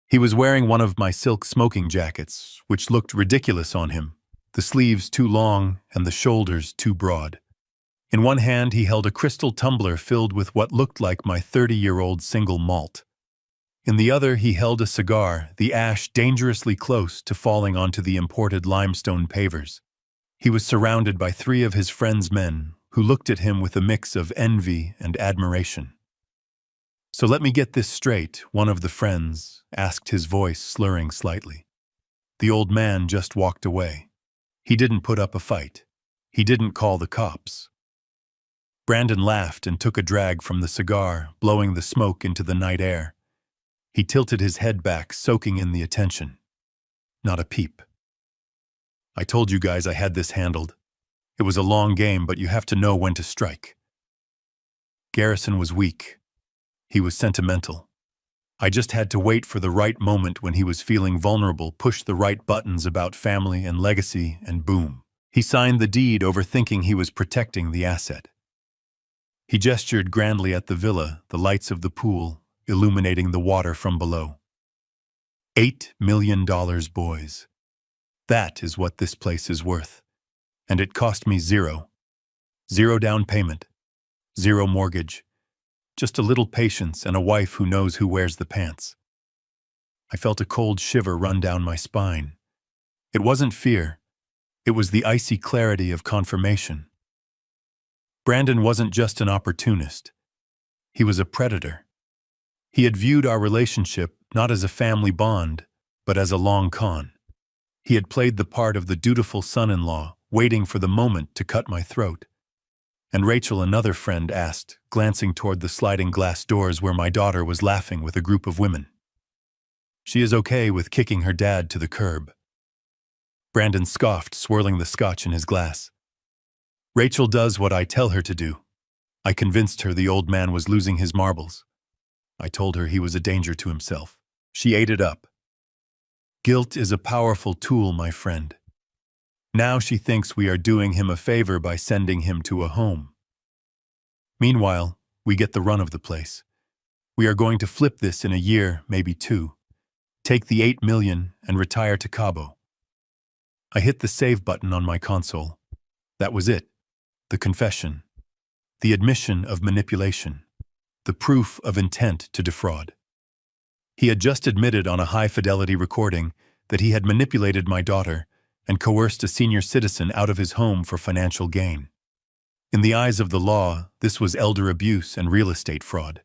He was wearing one of my silk smoking jackets, which looked ridiculous on him, the sleeves too long and the shoulders too broad. In one hand he held a crystal tumbler filled with what looked like my 30-year-old single malt. In the other he held a cigar, the ash dangerously close to falling onto the imported limestone pavers. He was surrounded by 3 of his friends' men, who looked at him with a mix of envy and admiration. "So let me get this straight," one of the friends asked, his voice slurring slightly. The old man just walked away. He didn't put up a fight. He didn't call the cops. Brandon laughed and took a drag from the cigar, blowing the smoke into the night air. He tilted his head back, soaking in the attention. Not a peep. "I told you guys I had this handled. It was a long game, but you have to know when to strike." Garrison was weak. He was sentimental. I just had to wait for the right moment when he was feeling vulnerable, push the right buttons about family and legacy, and boom. He signed the deed, overthinking he was protecting the asset. He gestured grandly at the villa, the lights of the pool illuminating the water from below. $8 million, boys. That is what this place is worth. And it cost me zero. Zero down payment. Zero mortgage. Just a little patience and a wife who knows who wears the pants. I felt a cold shiver run down my spine. It wasn't fear. It was the icy clarity of confirmation. Brandon wasn't just an opportunist. He was a predator. He had viewed our relationship not as a family bond, but as a long con. He had played the part of the dutiful son-in-law, waiting for the moment to cut my throat. And Rachel, another friend, asked, glancing toward the sliding glass doors where my daughter was laughing with a group of women. "She is okay with kicking her dad to the curb." Brandon scoffed, swirling the scotch in his glass. "Rachel does what I tell her to do." I convinced her the old man was losing his marbles. I told her he was a danger to himself. She ate it up. Guilt is a powerful tool, my friend. Now she thinks we are doing him a favor by sending him to a home. Meanwhile, we get the run of the place. We are going to flip this in a year, maybe 2. Take the $8 million and retire to Cabo. I hit the save button on my console. That was it. The confession. The admission of manipulation. The proof of intent to defraud. He had just admitted on a high-fidelity recording that he had manipulated my daughter and coerced a senior citizen out of his home for financial gain. In the eyes of the law, this was elder abuse and real estate fraud.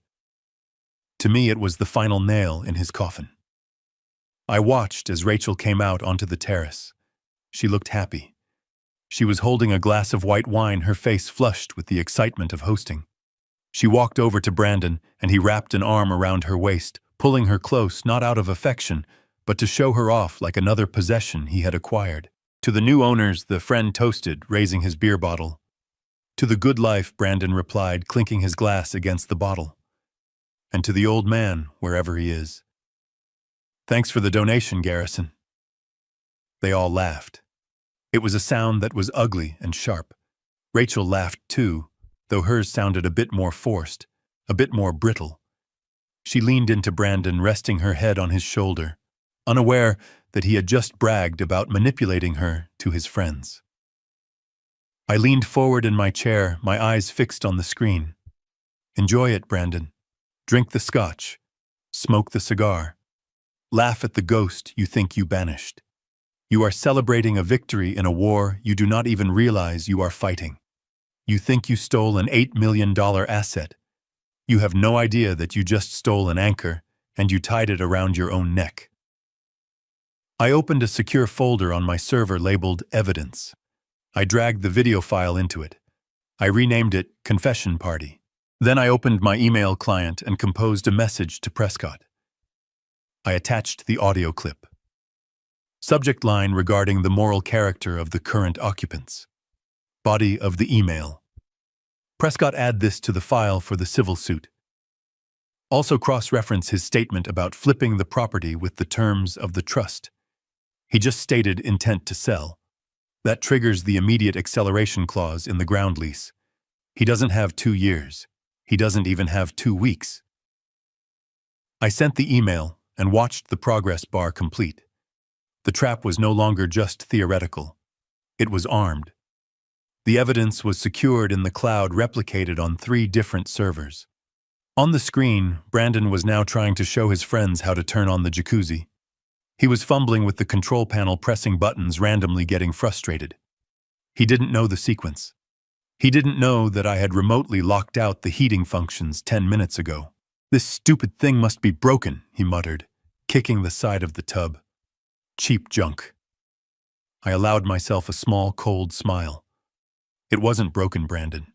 To me, it was the final nail in his coffin. I watched as Rachel came out onto the terrace. She looked happy. She was holding a glass of white wine, her face flushed with the excitement of hosting. She walked over to Brandon, and he wrapped an arm around her waist, pulling her close not out of affection, but to show her off like another possession he had acquired. To the new owners, the friend toasted, raising his beer bottle. To the good life, Brandon replied, clinking his glass against the bottle. And to the old man, wherever he is. Thanks for the donation, Garrison. They all laughed. It was a sound that was ugly and sharp. Rachel laughed too, though hers sounded a bit more forced, a bit more brittle. She leaned into Brandon, resting her head on his shoulder, unaware that he had just bragged about manipulating her to his friends. I leaned forward in my chair, my eyes fixed on the screen. Enjoy it, Brandon. Drink the scotch. Smoke the cigar. Laugh at the ghost you think you banished. You are celebrating a victory in a war you do not even realize you are fighting. You think you stole an $8 million asset. You have no idea that you just stole an anchor, and you tied it around your own neck. I opened a secure folder on my server labeled Evidence. I dragged the video file into it. I renamed it Confession Party. Then I opened my email client and composed a message to Prescott. I attached the audio clip. Subject line regarding the moral character of the current occupants. Body of the email. Prescott add this to the file for the civil suit. Also cross-reference his statement about flipping the property with the terms of the trust. He just stated intent to sell. That triggers the immediate acceleration clause in the ground lease. He doesn't have 2 years. He doesn't even have 2 weeks. I sent the email and watched the progress bar complete. The trap was no longer just theoretical. It was armed. The evidence was secured in the cloud, replicated on 3 different servers. On the screen, Brandon was now trying to show his friends how to turn on the jacuzzi. He was fumbling with the control panel, pressing buttons, randomly getting frustrated. He didn't know the sequence. He didn't know that I had remotely locked out the heating functions 10 minutes ago. This stupid thing must be broken, he muttered, kicking the side of the tub. Cheap junk. I allowed myself a small, cold smile. It wasn't broken, Brandon.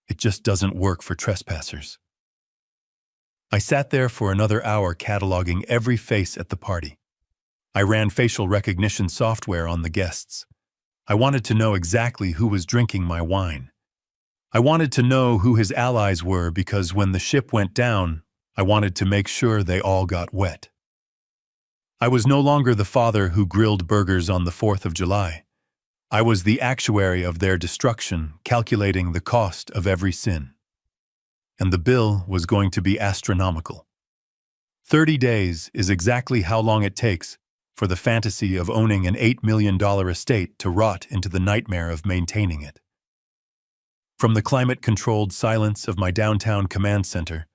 It just doesn't work for trespassers. I sat there for another hour cataloging every face at the party. I ran facial recognition software on the guests. I wanted to know exactly who was drinking my wine. I wanted to know who his allies were, because when the ship went down, I wanted to make sure they all got wet. I was no longer the father who grilled burgers on the 4th of July. I was the actuary of their destruction, calculating the cost of every sin. And the bill was going to be astronomical. 30 days is exactly how long it takes for the fantasy of owning an $8 million estate to rot into the nightmare of maintaining it. From the climate-controlled silence of my downtown command center,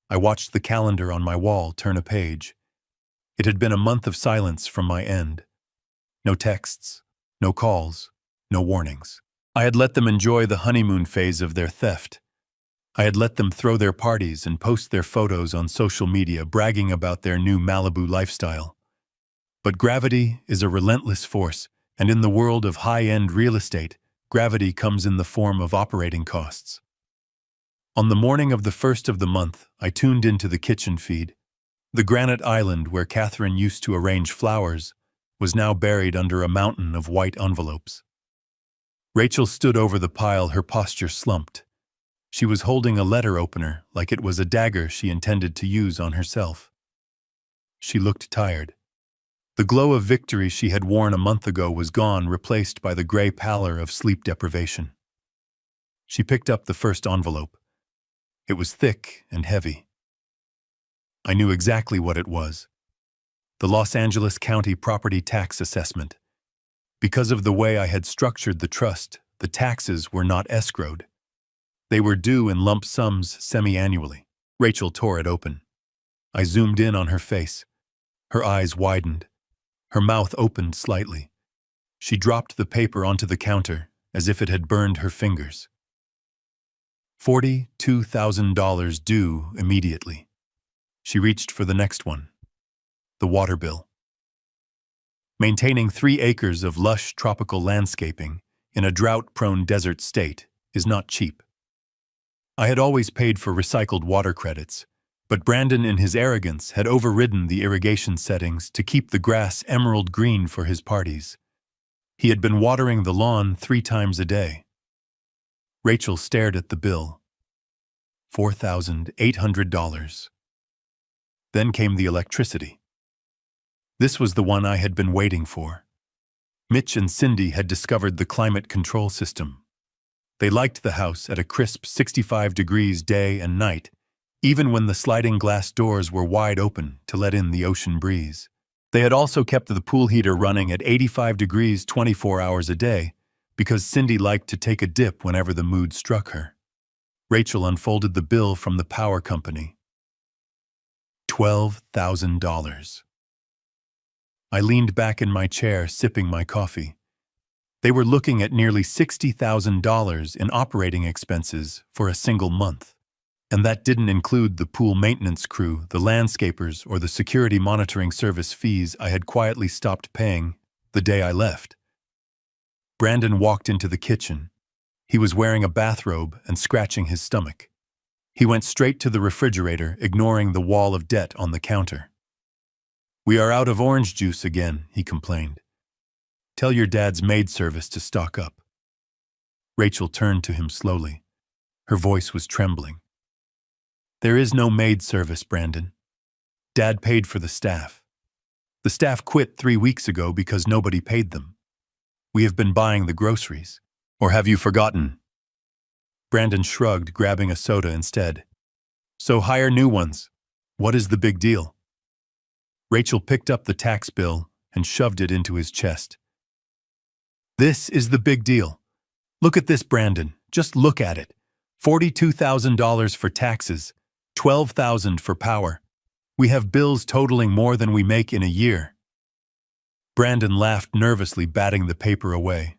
I watched the calendar on my wall turn a page. It had been a month of silence from my end. No texts, no calls, no warnings. I had let them enjoy the honeymoon phase of their theft. I had let them throw their parties and post their photos on social media, bragging about their new Malibu lifestyle. But gravity is a relentless force, and in the world of high-end real estate, gravity comes in the form of operating costs. On the morning of the 1st of the month, I tuned into the kitchen feed. The granite island where Catherine used to arrange flowers was now buried under a mountain of white envelopes. Rachel stood over the pile, her posture slumped. She was holding a letter opener like it was a dagger she intended to use on herself. She looked tired. The glow of victory she had worn a month ago was gone, replaced by the gray pallor of sleep deprivation. She picked up the first envelope. It was thick and heavy. I knew exactly what it was. The Los Angeles County Property Tax Assessment. Because of the way I had structured the trust, the taxes were not escrowed. They were due in lump sums semi-annually. Rachel tore it open. I zoomed in on her face. Her eyes widened. Her mouth opened slightly. She dropped the paper onto the counter as if it had burned her fingers. $42,000 due immediately. She reached for the next one. The water bill. Maintaining 3 acres of lush tropical landscaping in a drought-prone desert state is not cheap. I had always paid for recycled water credits, but Brandon in his arrogance had overridden the irrigation settings to keep the grass emerald green for his parties. He had been watering the lawn 3 times a day. Rachel stared at the bill. $4,800. Then came the electricity. This was the one I had been waiting for. Mitch and Cindy had discovered the climate control system. They liked the house at a crisp 65 degrees day and night, even when the sliding glass doors were wide open to let in the ocean breeze. They had also kept the pool heater running at 85 degrees 24 hours a day, because Cindy liked to take a dip whenever the mood struck her. Rachel unfolded the bill from the power company. $12,000. I leaned back in my chair, sipping my coffee. They were looking at nearly $60,000 in operating expenses for a single month. And that didn't include the pool maintenance crew, the landscapers, or the security monitoring service fees I had quietly stopped paying the day I left. Brandon walked into the kitchen. He was wearing a bathrobe and scratching his stomach. He went straight to the refrigerator, ignoring the wall of debt on the counter. "We are out of orange juice again," he complained. "Tell your dad's maid service to stock up." Rachel turned to him slowly. Her voice was trembling. "There is no maid service, Brandon. Dad paid for the staff. The staff quit 3 weeks ago because nobody paid them. We have been buying the groceries. Or have you forgotten?" Brandon shrugged, grabbing a soda instead. "So hire new ones. What is the big deal?" Rachel picked up the tax bill and shoved it into his chest. "This is the big deal. Look at this, Brandon. Just look at it. $42,000 for taxes, $12,000 for power. We have bills totaling more than we make in a year." Brandon laughed nervously, batting the paper away.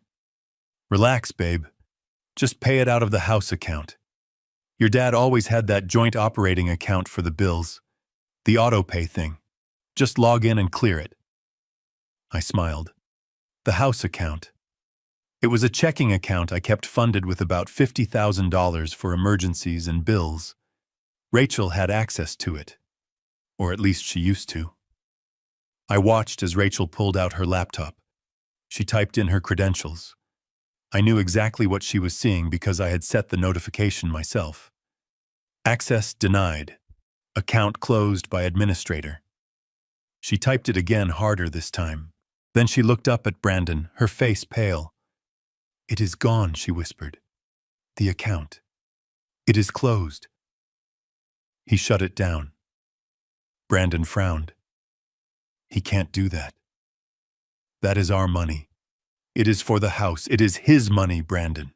"Relax, babe. Just pay it out of the house account. Your dad always had that joint operating account for the bills. The auto-pay thing. Just log in and clear it." I smiled. The house account. It was a checking account I kept funded with about $50,000 for emergencies and bills. Rachel had access to it. Or at least she used to. I watched as Rachel pulled out her laptop. She typed in her credentials. I knew exactly what she was seeing because I had set the notification myself. Access denied. Account closed by administrator. She typed it again, harder this time. Then she looked up at Brandon, her face pale. "It is gone," she whispered. "The account. It is closed." He shut it down. Brandon frowned. "He can't do that. That is our money. It is for the house. It is his money, Brandon."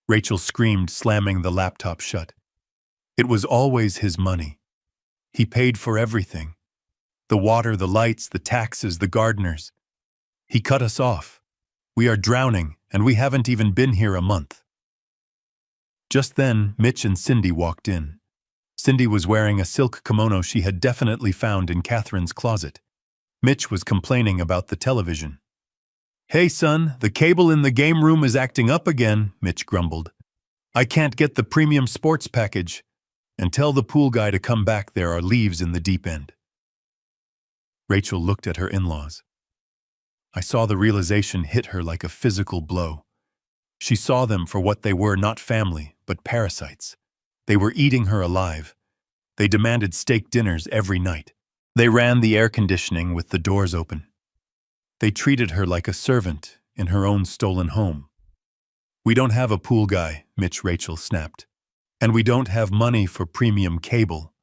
Rachel screamed, slamming the laptop shut. "It was always his money. He paid for everything. The water, the lights, the taxes, the gardeners. He cut us off. We are drowning, and we haven't even been here a month." Just then, Mitch and Cindy walked in. Cindy was wearing a silk kimono she had definitely found in Catherine's closet. Mitch was complaining about the television. "Hey son, the cable in the game room is acting up again," Mitch grumbled. "I can't get the premium sports package. And tell the pool guy to come back, there are leaves in the deep end." Rachel looked at her in-laws. I saw the realization hit her like a physical blow. She saw them for what they were, not family, but parasites. They were eating her alive. They demanded steak dinners every night. They ran the air conditioning with the doors open. They treated her like a servant in her own stolen home. "We don't have a pool guy," Rachel snapped. "And we don't have money for premium cable.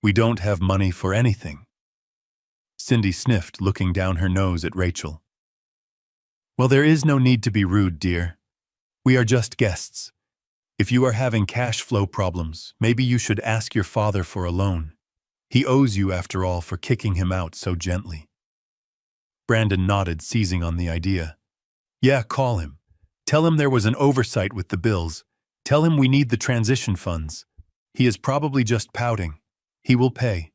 We don't have money for anything." Cindy sniffed, looking down her nose at Rachel. "Well, there is no need to be rude, dear. We are just guests. If you are having cash flow problems, maybe you should ask your father for a loan. He owes you, after all, for kicking him out so gently." Brandon nodded, seizing on the idea. "Yeah, call him. Tell him there was an oversight with the bills. Tell him we need the transition funds. He is probably just pouting. He will pay.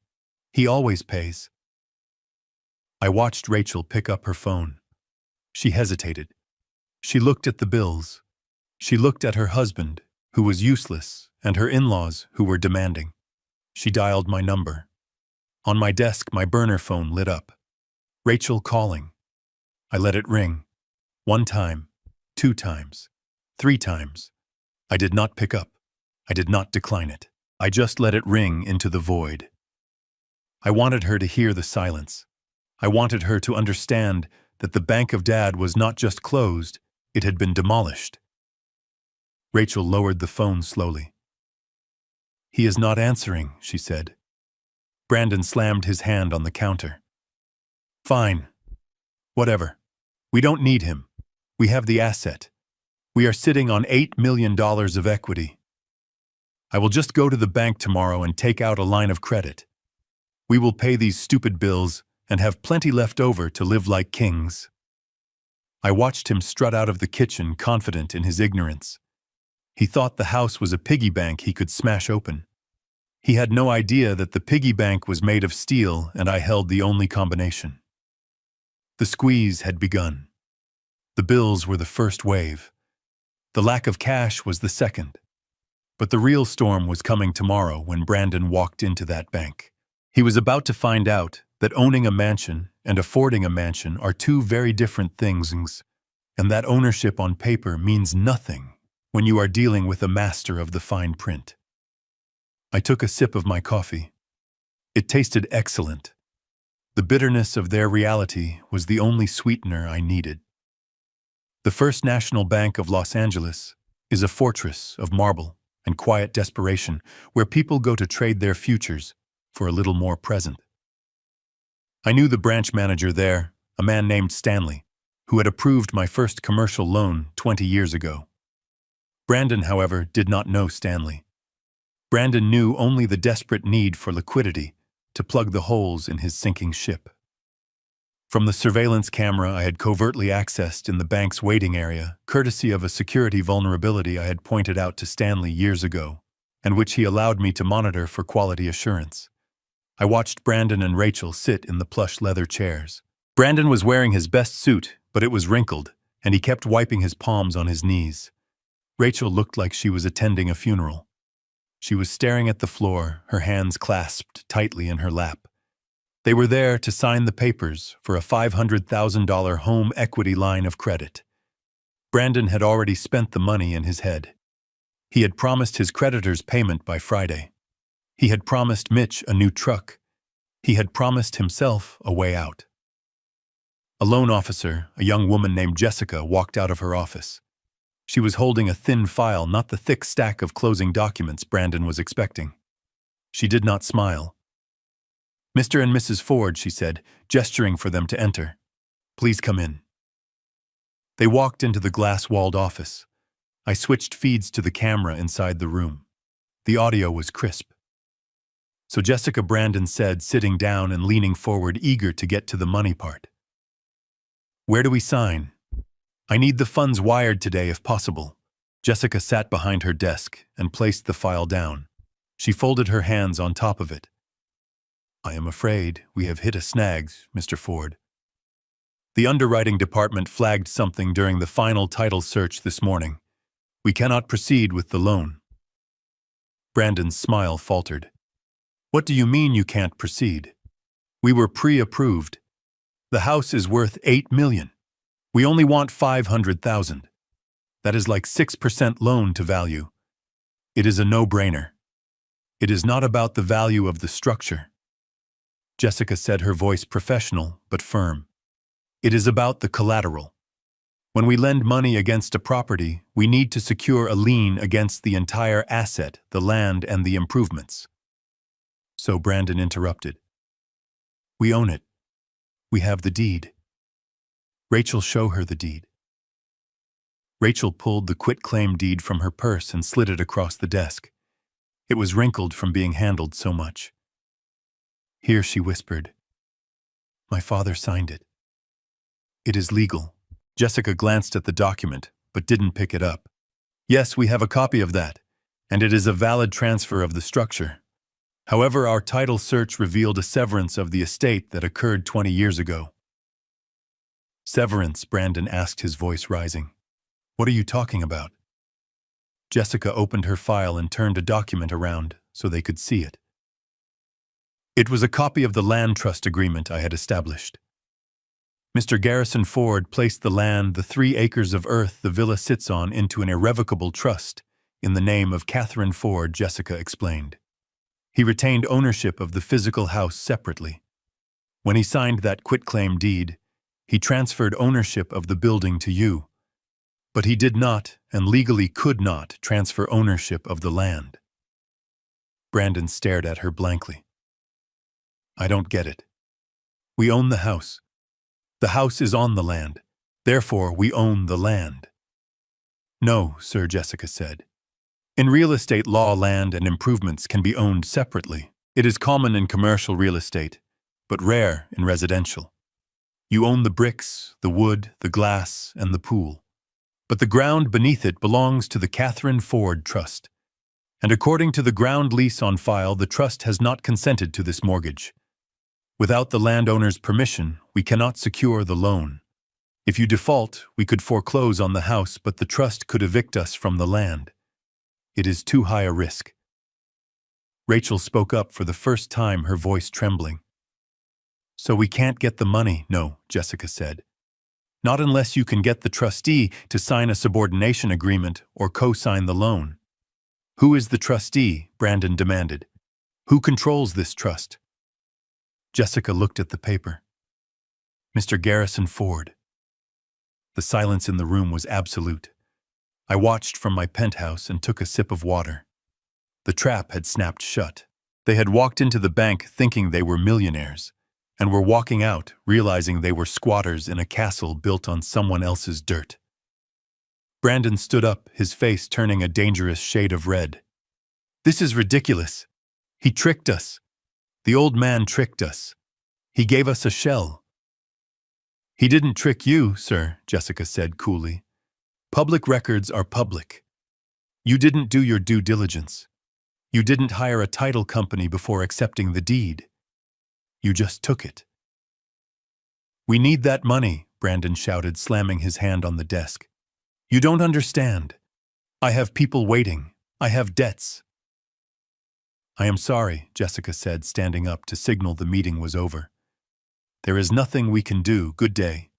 He always pays." I watched Rachel pick up her phone. She hesitated. She looked at the bills. She looked at her husband, who was useless and her in-laws, who were demanding. She dialed my number. On my desk, my burner phone lit up. Rachel calling. I let it ring. 1 time, 2 times, 3 times. I did not pick up. I did not decline it. I just let it ring into the void. I wanted her to hear the silence. I wanted her to understand that the bank of Dad was not just closed, it had been demolished. Rachel lowered the phone slowly. "He is not answering," she said. Brandon slammed his hand on the counter. "Fine. Whatever. We don't need him. We have the asset. We are sitting on $8 million of equity. I will just go to the bank tomorrow and take out a line of credit. We will pay these stupid bills and have plenty left over to live like kings." I watched him strut out of the kitchen, confident in his ignorance. He thought the house was a piggy bank he could smash open. He had no idea that the piggy bank was made of steel and I held the only combination. The squeeze had begun. The bills were the first wave. The lack of cash was the second. But the real storm was coming tomorrow when Brandon walked into that bank. He was about to find out that owning a mansion and affording a mansion are 2 very different things, and that ownership on paper means nothing when you are dealing with a master of the fine print. I took a sip of my coffee. It tasted excellent. The bitterness of their reality was the only sweetener I needed. The First National Bank of Los Angeles is a fortress of marble and quiet desperation where people go to trade their futures for a little more present. I knew the branch manager there, a man named Stanley, who had approved my first commercial loan 20 years ago. Brandon, however, did not know Stanley. Brandon knew only the desperate need for liquidity to plug the holes in his sinking ship. From the surveillance camera I had covertly accessed in the bank's waiting area, courtesy of a security vulnerability I had pointed out to Stanley years ago, and which he allowed me to monitor for quality assurance, I watched Brandon and Rachel sit in the plush leather chairs. Brandon was wearing his best suit, but it was wrinkled, and he kept wiping his palms on his knees. Rachel looked like she was attending a funeral. She was staring at the floor, her hands clasped tightly in her lap. They were there to sign the papers for a $500,000 home equity line of credit. Brandon had already spent the money in his head. He had promised his creditors payment by Friday. He had promised Mitch a new truck. He had promised himself a way out. A loan officer, a young woman named Jessica, walked out of her office. She was holding a thin file, not the thick stack of closing documents Brandon was expecting. She did not smile. "Mr. and Mrs. Ford," she said, gesturing for them to enter. "Please come in." They walked into the glass-walled office. I switched feeds to the camera inside the room. The audio was crisp. "So Jessica," Brandon said, sitting down and leaning forward, eager to get to the money part. "Where do we sign? I need the funds wired today if possible." Jessica sat behind her desk and placed the file down. She folded her hands on top of it. "I am afraid we have hit a snag, Mr. Ford. The underwriting department flagged something during the final title search this morning. We cannot proceed with the loan." Brandon's smile faltered. "What do you mean you can't proceed? We were pre-approved. The house is worth $8 million. We only want $500,000. That is like 6% loan to value. It is a no-brainer. It is not about the value of the structure." Jessica said, her voice professional but firm. "It is about the collateral. When we lend money against a property, we need to secure a lien against the entire asset, the land and the improvements." So Brandon interrupted. "We own it. We have the deed." "Rachel, show her the deed." Rachel pulled the quitclaim deed from her purse and slid it across the desk. It was wrinkled from being handled so much. "Here," she whispered. "My father signed it. It is legal." Jessica glanced at the document, but didn't pick it up. "Yes, we have a copy of that, and it is a valid transfer of the structure. However, our title search revealed a severance of the estate that occurred 20 years ago." "Severance?" Brandon asked, his voice rising. "What are you talking about?" Jessica opened her file and turned a document around so they could see it. It was a copy of the land trust agreement I had established. Mr. Garrison Ford placed the land, the 3 acres of earth the villa sits on, into an irrevocable trust in the name of Catherine Ford, Jessica explained. He retained ownership of the physical house separately. When he signed that quitclaim deed, he transferred ownership of the building to you. But he did not, and legally could not, transfer ownership of the land. Brandon stared at her blankly. I don't get it. We own the house. The house is on the land. Therefore, we own the land. No, sir, Jessica said. In real estate law, land and improvements can be owned separately. It is common in commercial real estate, but rare in residential. You own the bricks, the wood, the glass, and the pool. But the ground beneath it belongs to the Catherine Ford Trust. And according to the ground lease on file, the trust has not consented to this mortgage. Without the landowner's permission, we cannot secure the loan. If you default, we could foreclose on the house, but the trust could evict us from the land. It is too high a risk. Rachel spoke up for the first time, her voice trembling. So we can't get the money? No, Jessica said. Not unless you can get the trustee to sign a subordination agreement or co-sign the loan. Who is the trustee? Brandon demanded. Who controls this trust? Jessica looked at the paper. Mr. Garrison Ford. The silence in the room was absolute. I watched from my penthouse and took a sip of water. The trap had snapped shut. They had walked into the bank thinking they were millionaires, and were walking out realizing they were squatters in a castle built on someone else's dirt. Brandon stood up, his face turning a dangerous shade of red. This is ridiculous. He tricked us. The old man tricked us. He gave us a shell. He didn't trick you, sir, Jessica said coolly. Public records are public. You didn't do your due diligence. You didn't hire a title company before accepting the deed. You just took it. We need that money, Brandon shouted, slamming his hand on the desk. You don't understand. I have people waiting. I have debts. I am sorry, Jessica said, standing up to signal the meeting was over. There is nothing we can do. Good day.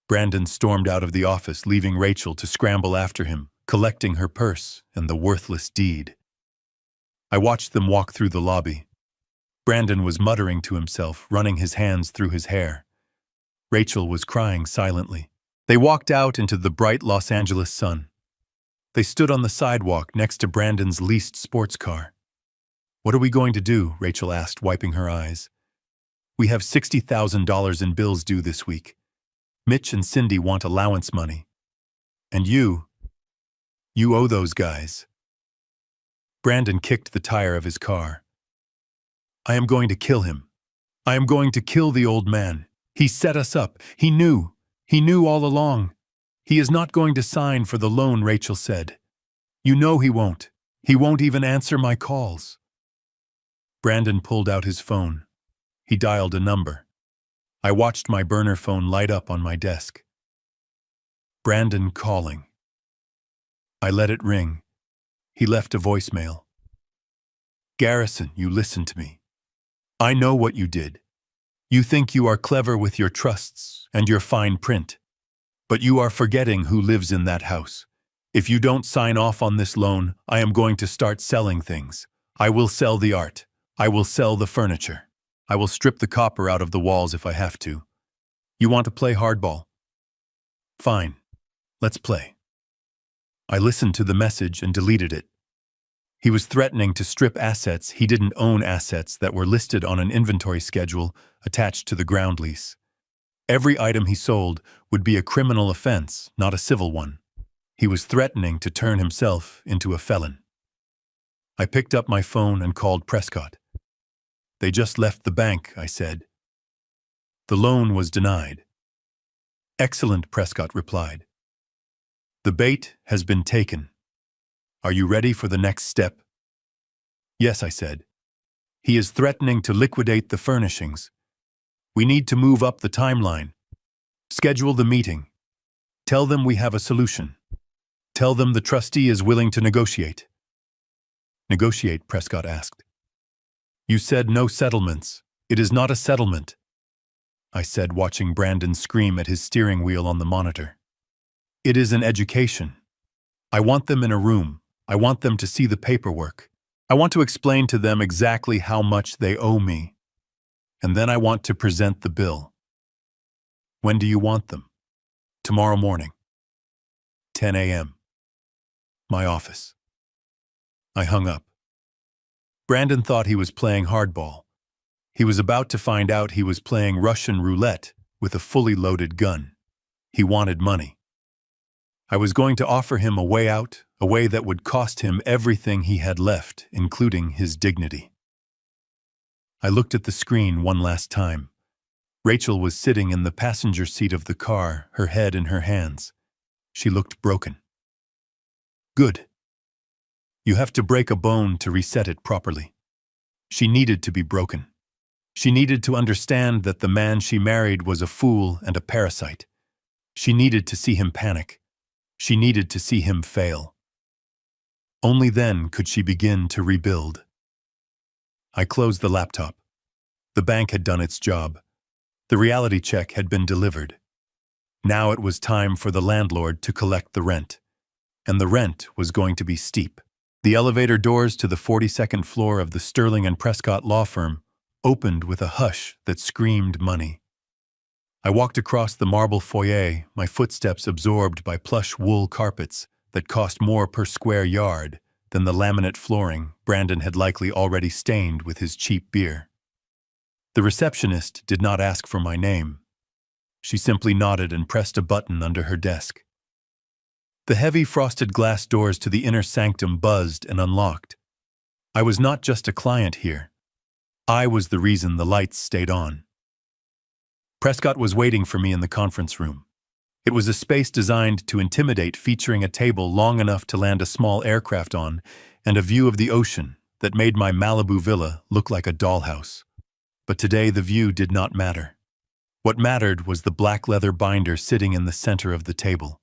Brandon stormed out of the office, leaving Rachel to scramble after him, collecting her purse and the worthless deed. I watched them walk through the lobby. Brandon was muttering to himself, running his hands through his hair. Rachel was crying silently. They walked out into the bright Los Angeles sun. They stood on the sidewalk next to Brandon's leased sports car. What are we going to do? Rachel asked, wiping her eyes. We have $60,000 in bills due this week. Mitch and Cindy want allowance money. And you owe those guys. Brandon kicked the tire of his car. I am going to kill him. I am going to kill the old man. He set us up. He knew all along. He is not going to sign for the loan, Rachel said. You know he won't. He won't even answer my calls. Brandon pulled out his phone. He dialed a number. I watched my burner phone light up on my desk. Brandon calling. I let it ring. He left a voicemail. Garrison, you listen to me. I know what you did. You think you are clever with your trusts and your fine print. But you are forgetting who lives in that house. If you don't sign off on this loan, I am going to start selling things. I will sell the art. I will sell the furniture. I will strip the copper out of the walls if I have to. You want to play hardball? Fine. Let's play. I listened to the message and deleted it. He was threatening to strip assets he didn't own, assets that were listed on an inventory schedule attached to the ground lease. Every item he sold would be a criminal offense, not a civil one. He was threatening to turn himself into a felon. I picked up my phone and called Prescott. They just left the bank, I said. The loan was denied. Excellent, Prescott replied. The bait has been taken. Are you ready for the next step? Yes, I said. He is threatening to liquidate the furnishings. We need to move up the timeline. Schedule the meeting. Tell them we have a solution. Tell them the trustee is willing to negotiate. Negotiate, Prescott asked. You said no settlements. It is not a settlement, I said, watching Brandon scream at his steering wheel on the monitor. It is an education. I want them in a room. I want them to see the paperwork. I want to explain to them exactly how much they owe me. And then I want to present the bill. When do you want them? Tomorrow morning. 10 a.m. My office. I hung up. Brandon thought he was playing hardball. He was about to find out he was playing Russian roulette with a fully loaded gun. He wanted money. I was going to offer him a way out, a way that would cost him everything he had left, including his dignity. I looked at the screen one last time. Rachel was sitting in the passenger seat of the car, her head in her hands. She looked broken. Good. You have to break a bone to reset it properly. She needed to be broken. She needed to understand that the man she married was a fool and a parasite. She needed to see him panic. She needed to see him fail. Only then could she begin to rebuild. I closed the laptop. The bank had done its job. The reality check had been delivered. Now it was time for the landlord to collect the rent. And the rent was going to be steep. The elevator doors to the 42nd floor of the Sterling and Prescott law firm opened with a hush that screamed money. I walked across the marble foyer, my footsteps absorbed by plush wool carpets that cost more per square yard than the laminate flooring Brandon had likely already stained with his cheap beer. The receptionist did not ask for my name. She simply nodded and pressed a button under her desk. The heavy frosted glass doors to the inner sanctum buzzed and unlocked. I was not just a client here. I was the reason the lights stayed on. Prescott was waiting for me in the conference room. It was a space designed to intimidate, featuring a table long enough to land a small aircraft on and a view of the ocean that made my Malibu villa look like a dollhouse. But today the view did not matter. What mattered was the black leather binder sitting in the center of the table.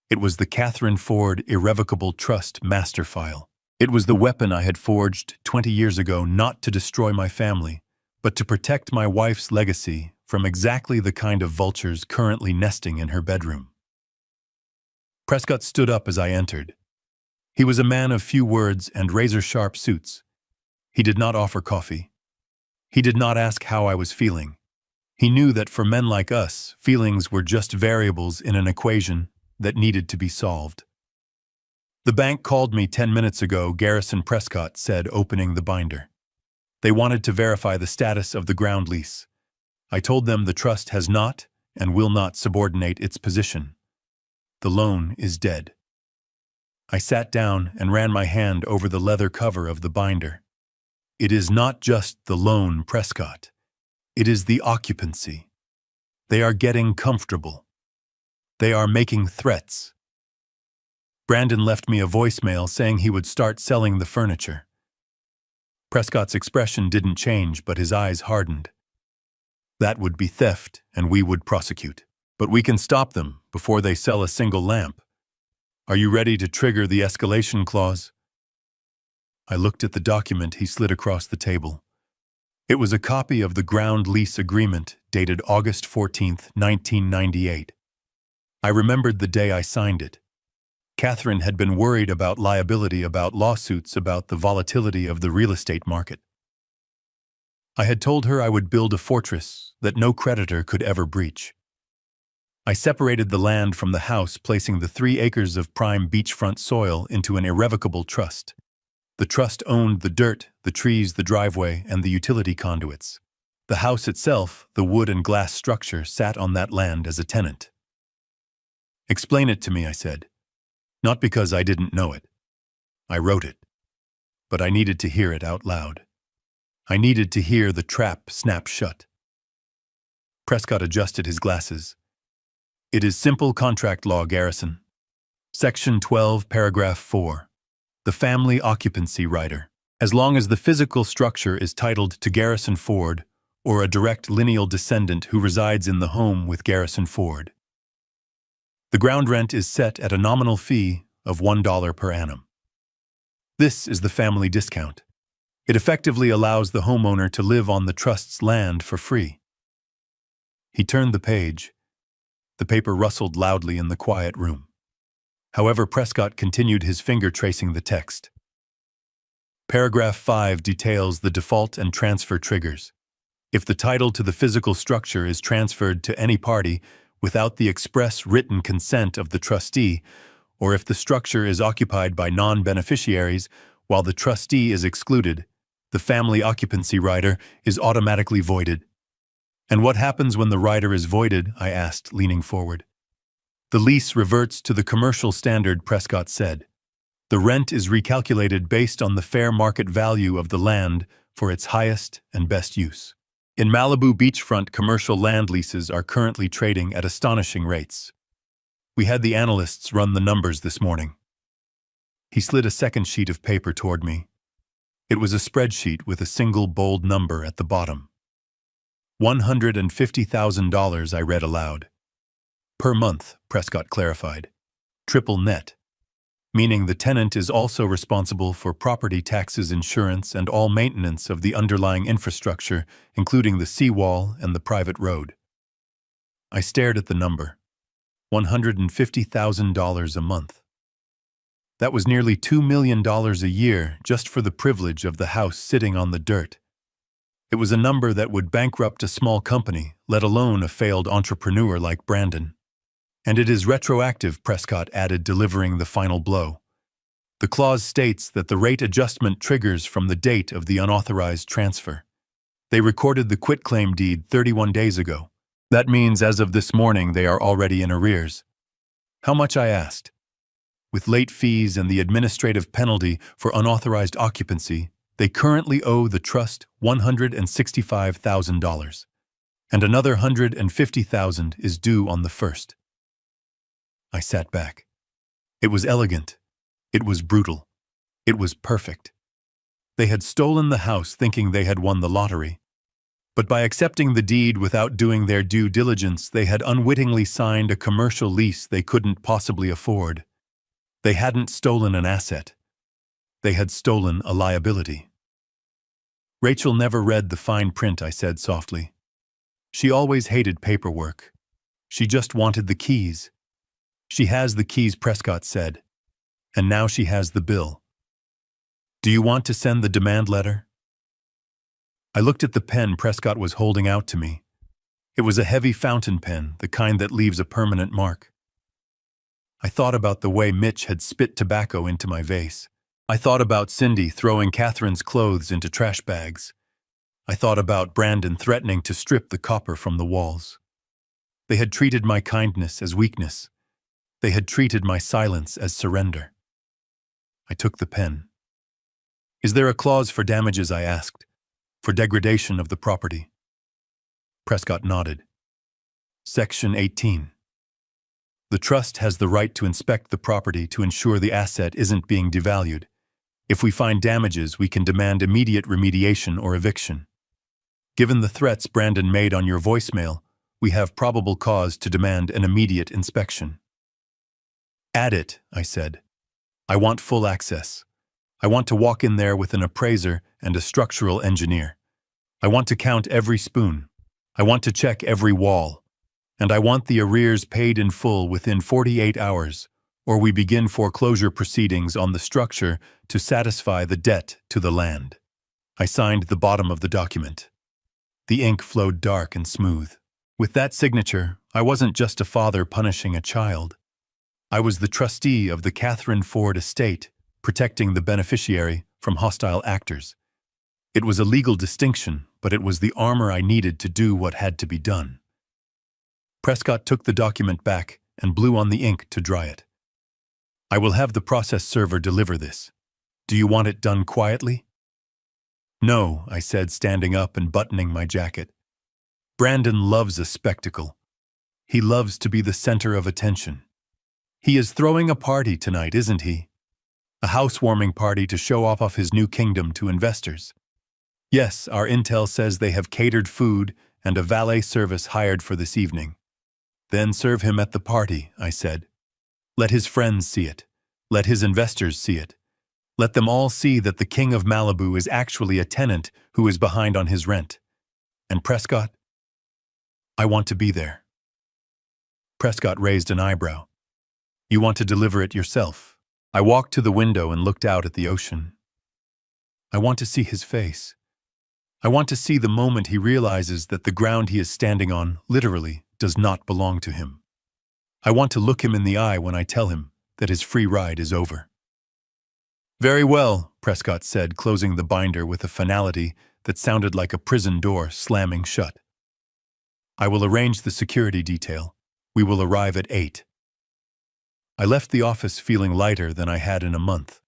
It was the Catherine Ford Irrevocable Trust master file. It was the weapon I had forged 20 years ago, not to destroy my family, but to protect my wife's legacy from exactly the kind of vultures currently nesting in her bedroom. Prescott stood up as I entered. He was a man of few words and razor-sharp suits. He did not offer coffee. He did not ask how I was feeling. He knew that for men like us, feelings were just variables in an equation that needed to be solved. The bank called me 10 minutes ago, Garrison Prescott said, opening the binder. They wanted to verify the status of the ground lease. I told them the trust has not and will not subordinate its position. The loan is dead. I sat down and ran my hand over the leather cover of the binder. It is not just the loan, Prescott. It is the occupancy. They are getting comfortable. They are making threats. Brandon left me a voicemail saying he would start selling the furniture. Prescott's expression didn't change, but his eyes hardened. That would be theft, and we would prosecute. But we can stop them before they sell a single lamp. Are you ready to trigger the escalation clause? I looked at the document he slid across the table. It was a copy of the ground lease agreement dated August 14, 1998. I remembered the day I signed it. Catherine had been worried about liability, about lawsuits, about the volatility of the real estate market. I had told her I would build a fortress that no creditor could ever breach. I separated the land from the house, placing the 3 acres of prime beachfront soil into an irrevocable trust. The trust owned the dirt, the trees, the driveway, and the utility conduits. The house itself, the wood and glass structure, sat on that land as a tenant. Explain it to me, I said. Not because I didn't know it. I wrote it. But I needed to hear it out loud. I needed to hear the trap snap shut. Prescott adjusted his glasses. It is simple contract law, Garrison. Section 12, paragraph 4. The family occupancy rider. As long as the physical structure is titled to Garrison Ford or a direct lineal descendant who resides in the home with Garrison Ford. The ground rent is set at a nominal fee of $1 per annum. This is the family discount. It effectively allows the homeowner to live on the trust's land for free. He turned the page. The paper rustled loudly in the quiet room. However, Prescott continued his finger tracing the text. Paragraph 5 details the default and transfer triggers. If the title to the physical structure is transferred to any party without the express written consent of the trustee, or if the structure is occupied by non-beneficiaries while the trustee is excluded, the family occupancy rider is automatically voided. And what happens when the rider is voided? I asked, leaning forward. The lease reverts to the commercial standard, Prescott said. The rent is recalculated based on the fair market value of the land for its highest and best use. In Malibu beachfront, commercial land leases are currently trading at astonishing rates. We had the analysts run the numbers this morning. He slid a second sheet of paper toward me. It was a spreadsheet with a single bold number at the bottom. $150,000, I read aloud. Per month, Prescott clarified. Triple net. Meaning the tenant is also responsible for property taxes, insurance, and all maintenance of the underlying infrastructure, including the seawall and the private road. I stared at the number. $150,000 a month. That was nearly $2 million a year just for the privilege of the house sitting on the dirt. It was a number that would bankrupt a small company, let alone a failed entrepreneur like Brandon. And it is retroactive, Prescott added, delivering the final blow. The clause states that the rate adjustment triggers from the date of the unauthorized transfer. They recorded the quitclaim deed 31 days ago. That means as of this morning they are already in arrears. How much, I asked. With late fees and the administrative penalty for unauthorized occupancy, they currently owe the trust $165,000. And another $150,000 is due on the 1st. I sat back. It was elegant. It was brutal. It was perfect. They had stolen the house thinking they had won the lottery. But by accepting the deed without doing their due diligence, they had unwittingly signed a commercial lease they couldn't possibly afford. They hadn't stolen an asset. They had stolen a liability. Rachel never read the fine print, I said softly. She always hated paperwork. She just wanted the keys. She has the keys, Prescott said. And now she has the bill. Do you want to send the demand letter? I looked at the pen Prescott was holding out to me. It was a heavy fountain pen, the kind that leaves a permanent mark. I thought about the way Mitch had spit tobacco into my vase. I thought about Cindy throwing Catherine's clothes into trash bags. I thought about Brandon threatening to strip the copper from the walls. They had treated my kindness as weakness. They had treated my silence as surrender. I took the pen. Is there a clause for damages, I asked, for degradation of the property? Prescott nodded. Section 18. The trust has the right to inspect the property to ensure the asset isn't being devalued. If we find damages, we can demand immediate remediation or eviction. Given the threats Brandon made on your voicemail, we have probable cause to demand an immediate inspection. Add it, I said. I want full access. I want to walk in there with an appraiser and a structural engineer. I want to count every spoon. I want to check every wall. And I want the arrears paid in full within 48 hours, or we begin foreclosure proceedings on the structure to satisfy the debt to the land. I signed the bottom of the document. The ink flowed dark and smooth. With that signature, I wasn't just a father punishing a child. I was the trustee of the Catherine Ford estate, protecting the beneficiary from hostile actors. It was a legal distinction, but it was the armor I needed to do what had to be done. Prescott took the document back and blew on the ink to dry it. I will have the process server deliver this. Do you want it done quietly? No, I said, standing up and buttoning my jacket. Brandon loves a spectacle. He loves to be the center of attention. He is throwing a party tonight, isn't he? A housewarming party to show off his new kingdom to investors. Yes, our intel says they have catered food and a valet service hired for this evening. Then serve him at the party, I said. Let his friends see it. Let his investors see it. Let them all see that the king of Malibu is actually a tenant who is behind on his rent. And Prescott? I want to be there. Prescott raised an eyebrow. You want to deliver it yourself? I walked to the window and looked out at the ocean. I want to see his face. I want to see the moment he realizes that the ground he is standing on, literally, does not belong to him. I want to look him in the eye when I tell him that his free ride is over. Very well, Prescott said, closing the binder with a finality that sounded like a prison door slamming shut. I will arrange the security detail. We will arrive at 8. I left the office feeling lighter than I had in a month.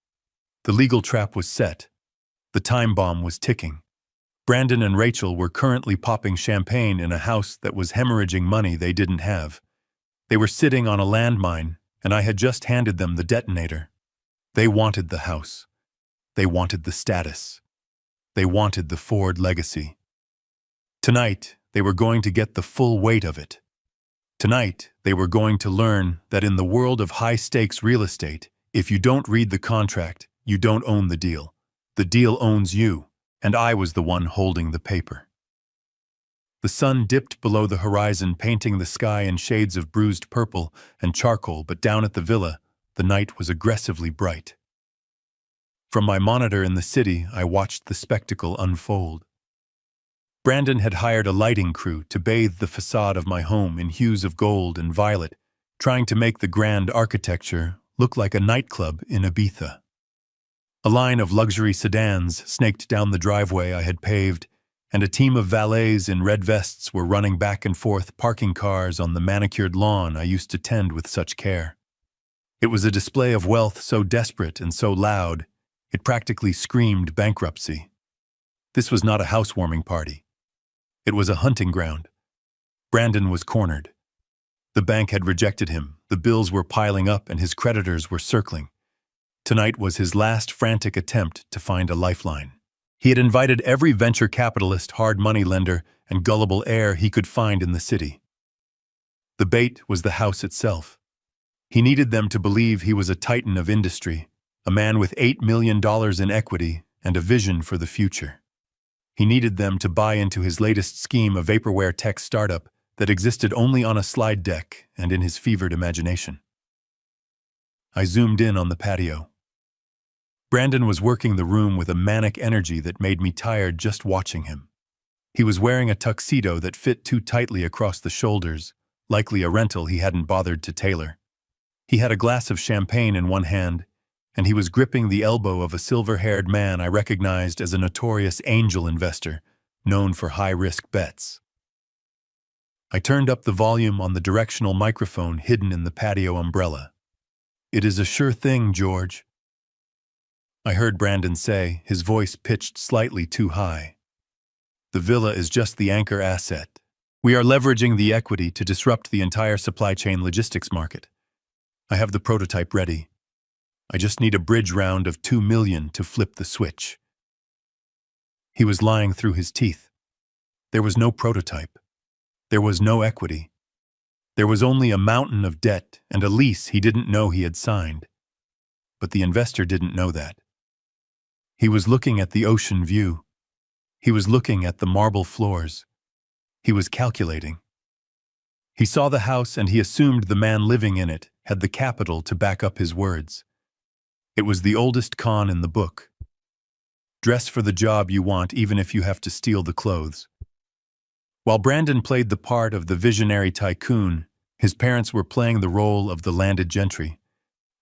The legal trap was set. The time bomb was ticking. Brandon and Rachel were currently popping champagne in a house that was hemorrhaging money they didn't have. They were sitting on a landmine, and I had just handed them the detonator. They wanted the house. They wanted the status. They wanted the Ford legacy. Tonight, they were going to get the full weight of it. Tonight, they were going to learn that in the world of high-stakes real estate, if you don't read the contract, you don't own the deal. The deal owns you, and I was the one holding the paper. The sun dipped below the horizon, painting the sky in shades of bruised purple and charcoal, but down at the villa, the night was aggressively bright. From my monitor in the city, I watched the spectacle unfold. Brandon had hired a lighting crew to bathe the facade of my home in hues of gold and violet, trying to make the grand architecture look like a nightclub in Ibiza. A line of luxury sedans snaked down the driveway I had paved, and a team of valets in red vests were running back and forth, parking cars on the manicured lawn I used to tend with such care. It was a display of wealth so desperate and so loud, it practically screamed bankruptcy. This was not a housewarming party. It was a hunting ground. Brandon was cornered. The bank had rejected him, the bills were piling up, and his creditors were circling. Tonight was his last frantic attempt to find a lifeline. He had invited every venture capitalist, hard money lender, and gullible heir he could find in the city. The bait was the house itself. He needed them to believe he was a titan of industry, a man with $8 million in equity and a vision for the future. He needed them to buy into his latest scheme, a vaporware tech startup that existed only on a slide deck and in his fevered imagination. I zoomed in on the patio. Brandon was working the room with a manic energy that made me tired just watching him. He was wearing a tuxedo that fit too tightly across the shoulders, likely a rental he hadn't bothered to tailor. He had a glass of champagne in one hand, and he was gripping the elbow of a silver-haired man I recognized as a notorious angel investor, known for high-risk bets. I turned up the volume on the directional microphone hidden in the patio umbrella. "It is a sure thing, George," I heard Brandon say, his voice pitched slightly too high. "The villa is just the anchor asset. We are leveraging the equity to disrupt the entire supply chain logistics market. I have the prototype ready. I just need a bridge round of $2 million to flip the switch." He was lying through his teeth. There was no prototype. There was no equity. There was only a mountain of debt and a lease he didn't know he had signed. But the investor didn't know that. He was looking at the ocean view. He was looking at the marble floors. He was calculating. He saw the house and he assumed the man living in it had the capital to back up his words. It was the oldest con in the book. Dress for the job you want even if you have to steal the clothes. While Brandon played the part of the visionary tycoon, his parents were playing the role of the landed gentry.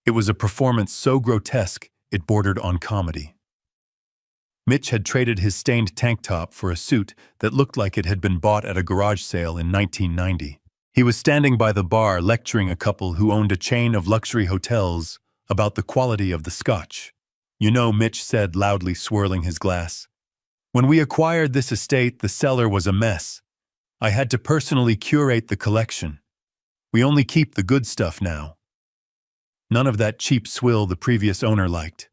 It was a performance so grotesque it bordered on comedy. Mitch had traded his stained tank top for a suit that looked like it had been bought at a garage sale in 1990. He was standing by the bar lecturing a couple who owned a chain of luxury hotels about the quality of the scotch. "You know," Mitch said, loudly swirling his glass, "when we acquired this estate, the cellar was a mess. I had to personally curate the collection. We only keep the good stuff now. None of that cheap swill the previous owner liked."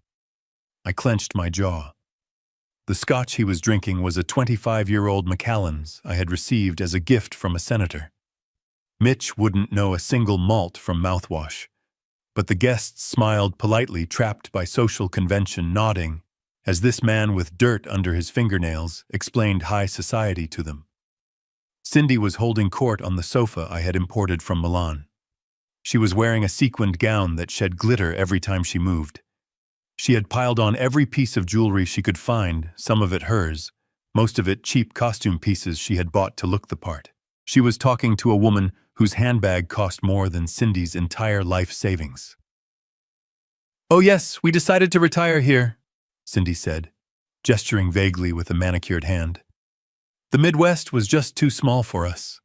I clenched my jaw. The scotch he was drinking was a 25-year-old Macallan's I had received as a gift from a senator. Mitch wouldn't know a single malt from mouthwash, But the guests smiled politely, trapped by social convention, nodding, as this man with dirt under his fingernails explained high society to them. Cindy was holding court on the sofa I had imported from Milan. She was wearing a sequined gown that shed glitter every time she moved. She had piled on every piece of jewelry she could find, some of it hers, most of it cheap costume pieces she had bought to look the part. She was talking to a woman whose handbag cost more than Cindy's entire life savings. "Oh yes, we decided to retire here," Cindy said, gesturing vaguely with a manicured hand. "The Midwest was just too small for us.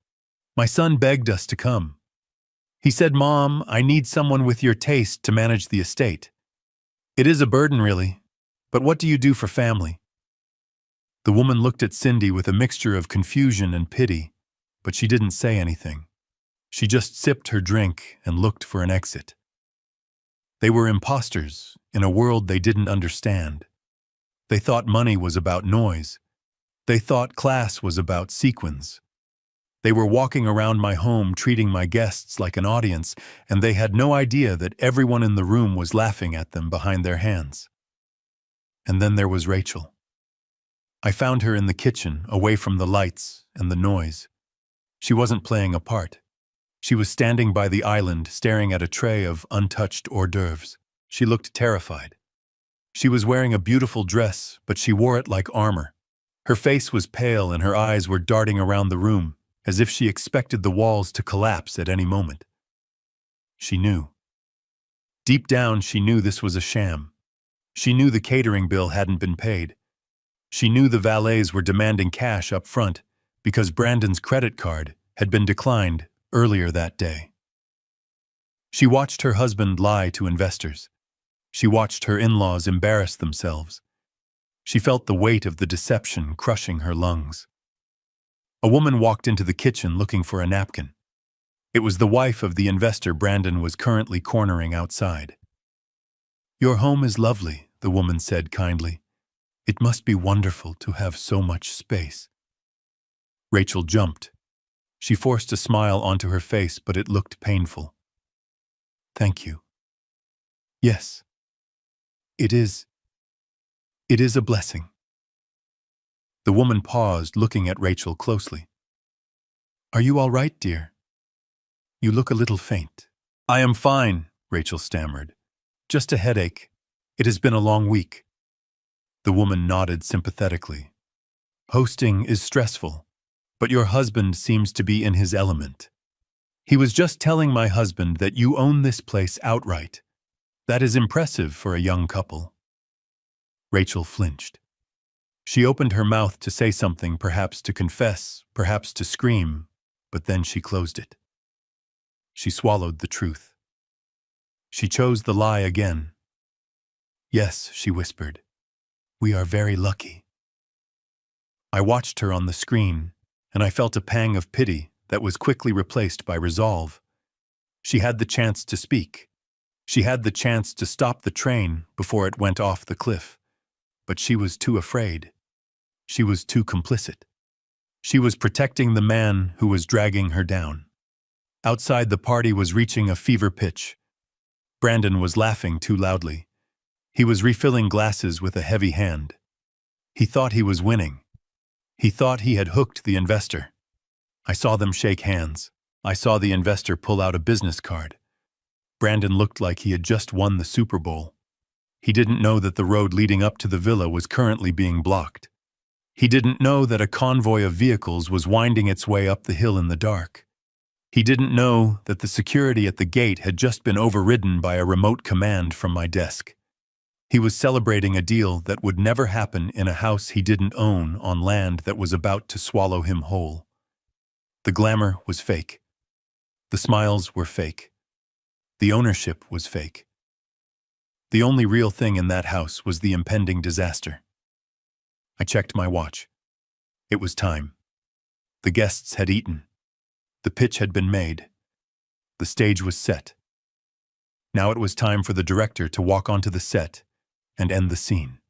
My son begged us to come. He said, 'Mom, I need someone with your taste to manage the estate. It is a burden, really, but what do you do for family?'" The woman looked at Cindy with a mixture of confusion and pity, but she didn't say anything. She just sipped her drink and looked for an exit. They were imposters in a world they didn't understand. They thought money was about noise. They thought class was about sequins. They were walking around my home treating my guests like an audience, and they had no idea that everyone in the room was laughing at them behind their hands. And then there was Rachel. I found her in the kitchen, away from the lights and the noise. She wasn't playing a part. She was standing by the island, staring at a tray of untouched hors d'oeuvres. She looked terrified. She was wearing a beautiful dress, but she wore it like armor. Her face was pale and her eyes were darting around the room, as if she expected the walls to collapse at any moment. She knew. Deep down, she knew this was a sham. She knew the catering bill hadn't been paid. She knew the valets were demanding cash up front because Brandon's credit card had been declined earlier that day. She watched her husband lie to investors. She watched her in-laws embarrass themselves. She felt the weight of the deception crushing her lungs. A woman walked into the kitchen looking for a napkin. It was the wife of the investor Brandon was currently cornering outside. "Your home is lovely," the woman said kindly. "It must be wonderful to have so much space." Rachel jumped. She forced a smile onto her face, but it looked painful. "Thank you. Yes. It is a blessing." The woman paused, looking at Rachel closely. "Are you all right, dear? You look a little faint." "I am fine," Rachel stammered. "Just a headache. It has been a long week." The woman nodded sympathetically. "Hosting is stressful, but your husband seems to be in his element. He was just telling my husband that you own this place outright. That is impressive for a young couple." Rachel flinched. She opened her mouth to say something, perhaps to confess, perhaps to scream, but then she closed it. She swallowed the truth. She chose the lie again. "Yes," she whispered. "We are very lucky." I watched her on the screen, and I felt a pang of pity that was quickly replaced by resolve. She had the chance to speak. She had the chance to stop the train before it went off the cliff. But she was too afraid. She was too complicit. She was protecting the man who was dragging her down. Outside, the party was reaching a fever pitch. Brandon was laughing too loudly. He was refilling glasses with a heavy hand. He thought he was winning. He thought he had hooked the investor. I saw them shake hands. I saw the investor pull out a business card. Brandon looked like he had just won the Super Bowl. He didn't know that the road leading up to the villa was currently being blocked. He didn't know that a convoy of vehicles was winding its way up the hill in the dark. He didn't know that the security at the gate had just been overridden by a remote command from my desk. He was celebrating a deal that would never happen in a house he didn't own on land that was about to swallow him whole. The glamour was fake. The smiles were fake. The ownership was fake. The only real thing in that house was the impending disaster. I checked my watch. It was time. The guests had eaten. The pitch had been made. The stage was set. Now it was time for the director to walk onto the set and end the scene.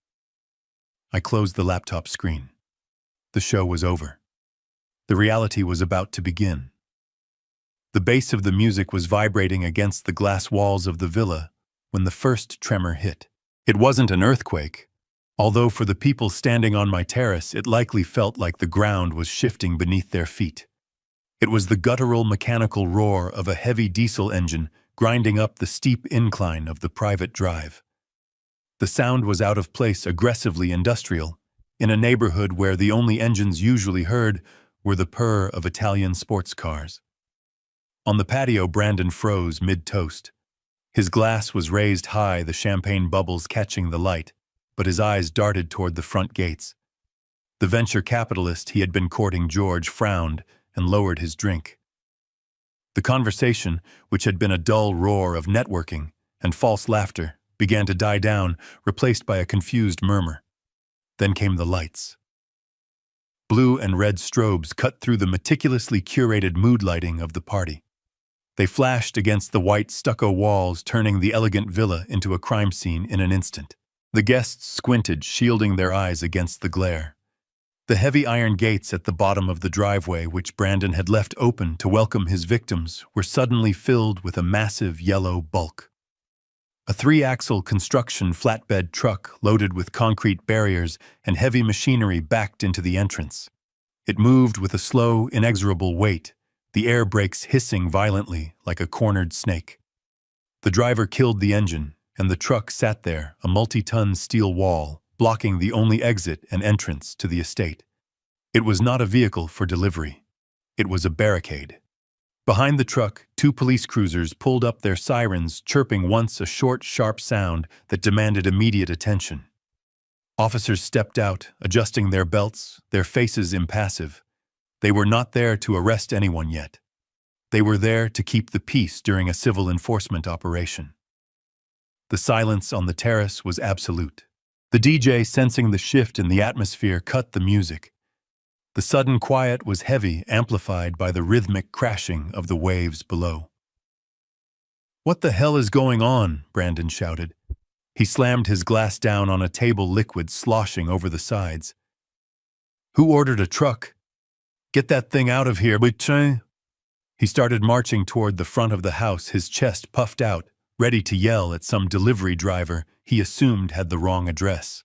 I closed the laptop screen. The show was over. The reality was about to begin. The bass of the music was vibrating against the glass walls of the villa when the first tremor hit. It wasn't an earthquake, although for the people standing on my terrace it likely felt like the ground was shifting beneath their feet. It was the guttural mechanical roar of a heavy diesel engine grinding up the steep incline of the private drive. The sound was out of place, aggressively industrial, in a neighborhood where the only engines usually heard were the purr of Italian sports cars. On the patio, Brandon froze mid-toast. His glass was raised high, the champagne bubbles catching the light, but his eyes darted toward the front gates. The venture capitalist he had been courting, George, frowned and lowered his drink. The conversation, which had been a dull roar of networking and false laughter, began to die down, replaced by a confused murmur. Then came the lights. Blue and red strobes cut through the meticulously curated mood lighting of the party. They flashed against the white stucco walls, turning the elegant villa into a crime scene in an instant. The guests squinted, shielding their eyes against the glare. The heavy iron gates at the bottom of the driveway, which Brandon had left open to welcome his victims, were suddenly filled with a massive yellow bulk. A 3-axle construction flatbed truck loaded with concrete barriers and heavy machinery backed into the entrance. It moved with a slow, inexorable weight, the air brakes hissing violently like a cornered snake. The driver killed the engine, and the truck sat there, a multi-ton steel wall, blocking the only exit and entrance to the estate. It was not a vehicle for delivery. It was a barricade. Behind the truck, 2 police cruisers pulled up their sirens, chirping once a short, sharp sound that demanded immediate attention. Officers stepped out, adjusting their belts, their faces impassive. They were not there to arrest anyone yet. They were there to keep the peace during a civil enforcement operation. The silence on the terrace was absolute. The DJ, sensing the shift in the atmosphere, cut the music. The sudden quiet was heavy, amplified by the rhythmic crashing of the waves below. "What the hell is going on?" Brandon shouted. He slammed his glass down on a table, liquid sloshing over the sides. "Who ordered a truck? Get that thing out of here, betrayal!" He started marching toward the front of the house, his chest puffed out, ready to yell at some delivery driver he assumed had the wrong address.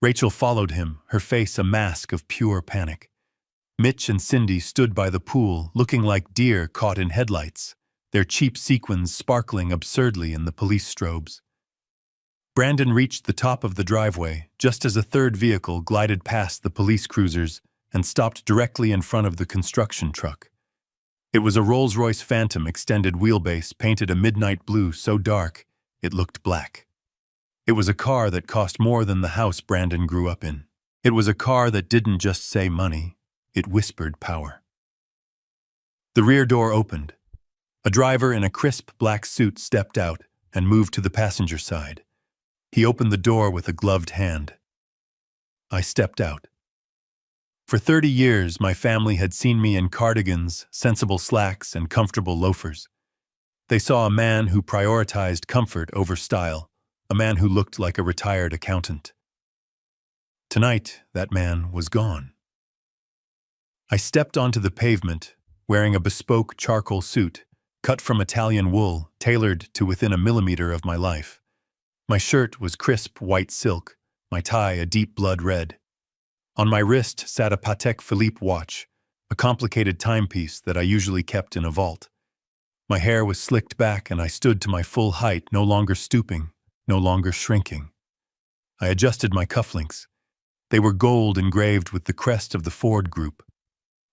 Rachel followed him, her face a mask of pure panic. Mitch and Cindy stood by the pool, looking like deer caught in headlights, their cheap sequins sparkling absurdly in the police strobes. Brandon reached the top of the driveway just as a third vehicle glided past the police cruisers and stopped directly in front of the construction truck. It was a Rolls-Royce Phantom extended wheelbase painted a midnight blue so dark it looked black. It was a car that cost more than the house Brandon grew up in. It was a car that didn't just say money, it whispered power. The rear door opened. A driver in a crisp black suit stepped out and moved to the passenger side. He opened the door with a gloved hand. I stepped out. For 30 years, my family had seen me in cardigans, sensible slacks, and comfortable loafers. They saw a man who prioritized comfort over style, a man who looked like a retired accountant. Tonight, that man was gone. I stepped onto the pavement, wearing a bespoke charcoal suit, cut from Italian wool, tailored to within a millimeter of my life. My shirt was crisp white silk, my tie a deep blood red. On my wrist sat a Patek Philippe watch, a complicated timepiece that I usually kept in a vault. My hair was slicked back and I stood to my full height, no longer stooping, no longer shrinking. I adjusted my cufflinks. They were gold engraved with the crest of the Ford Group.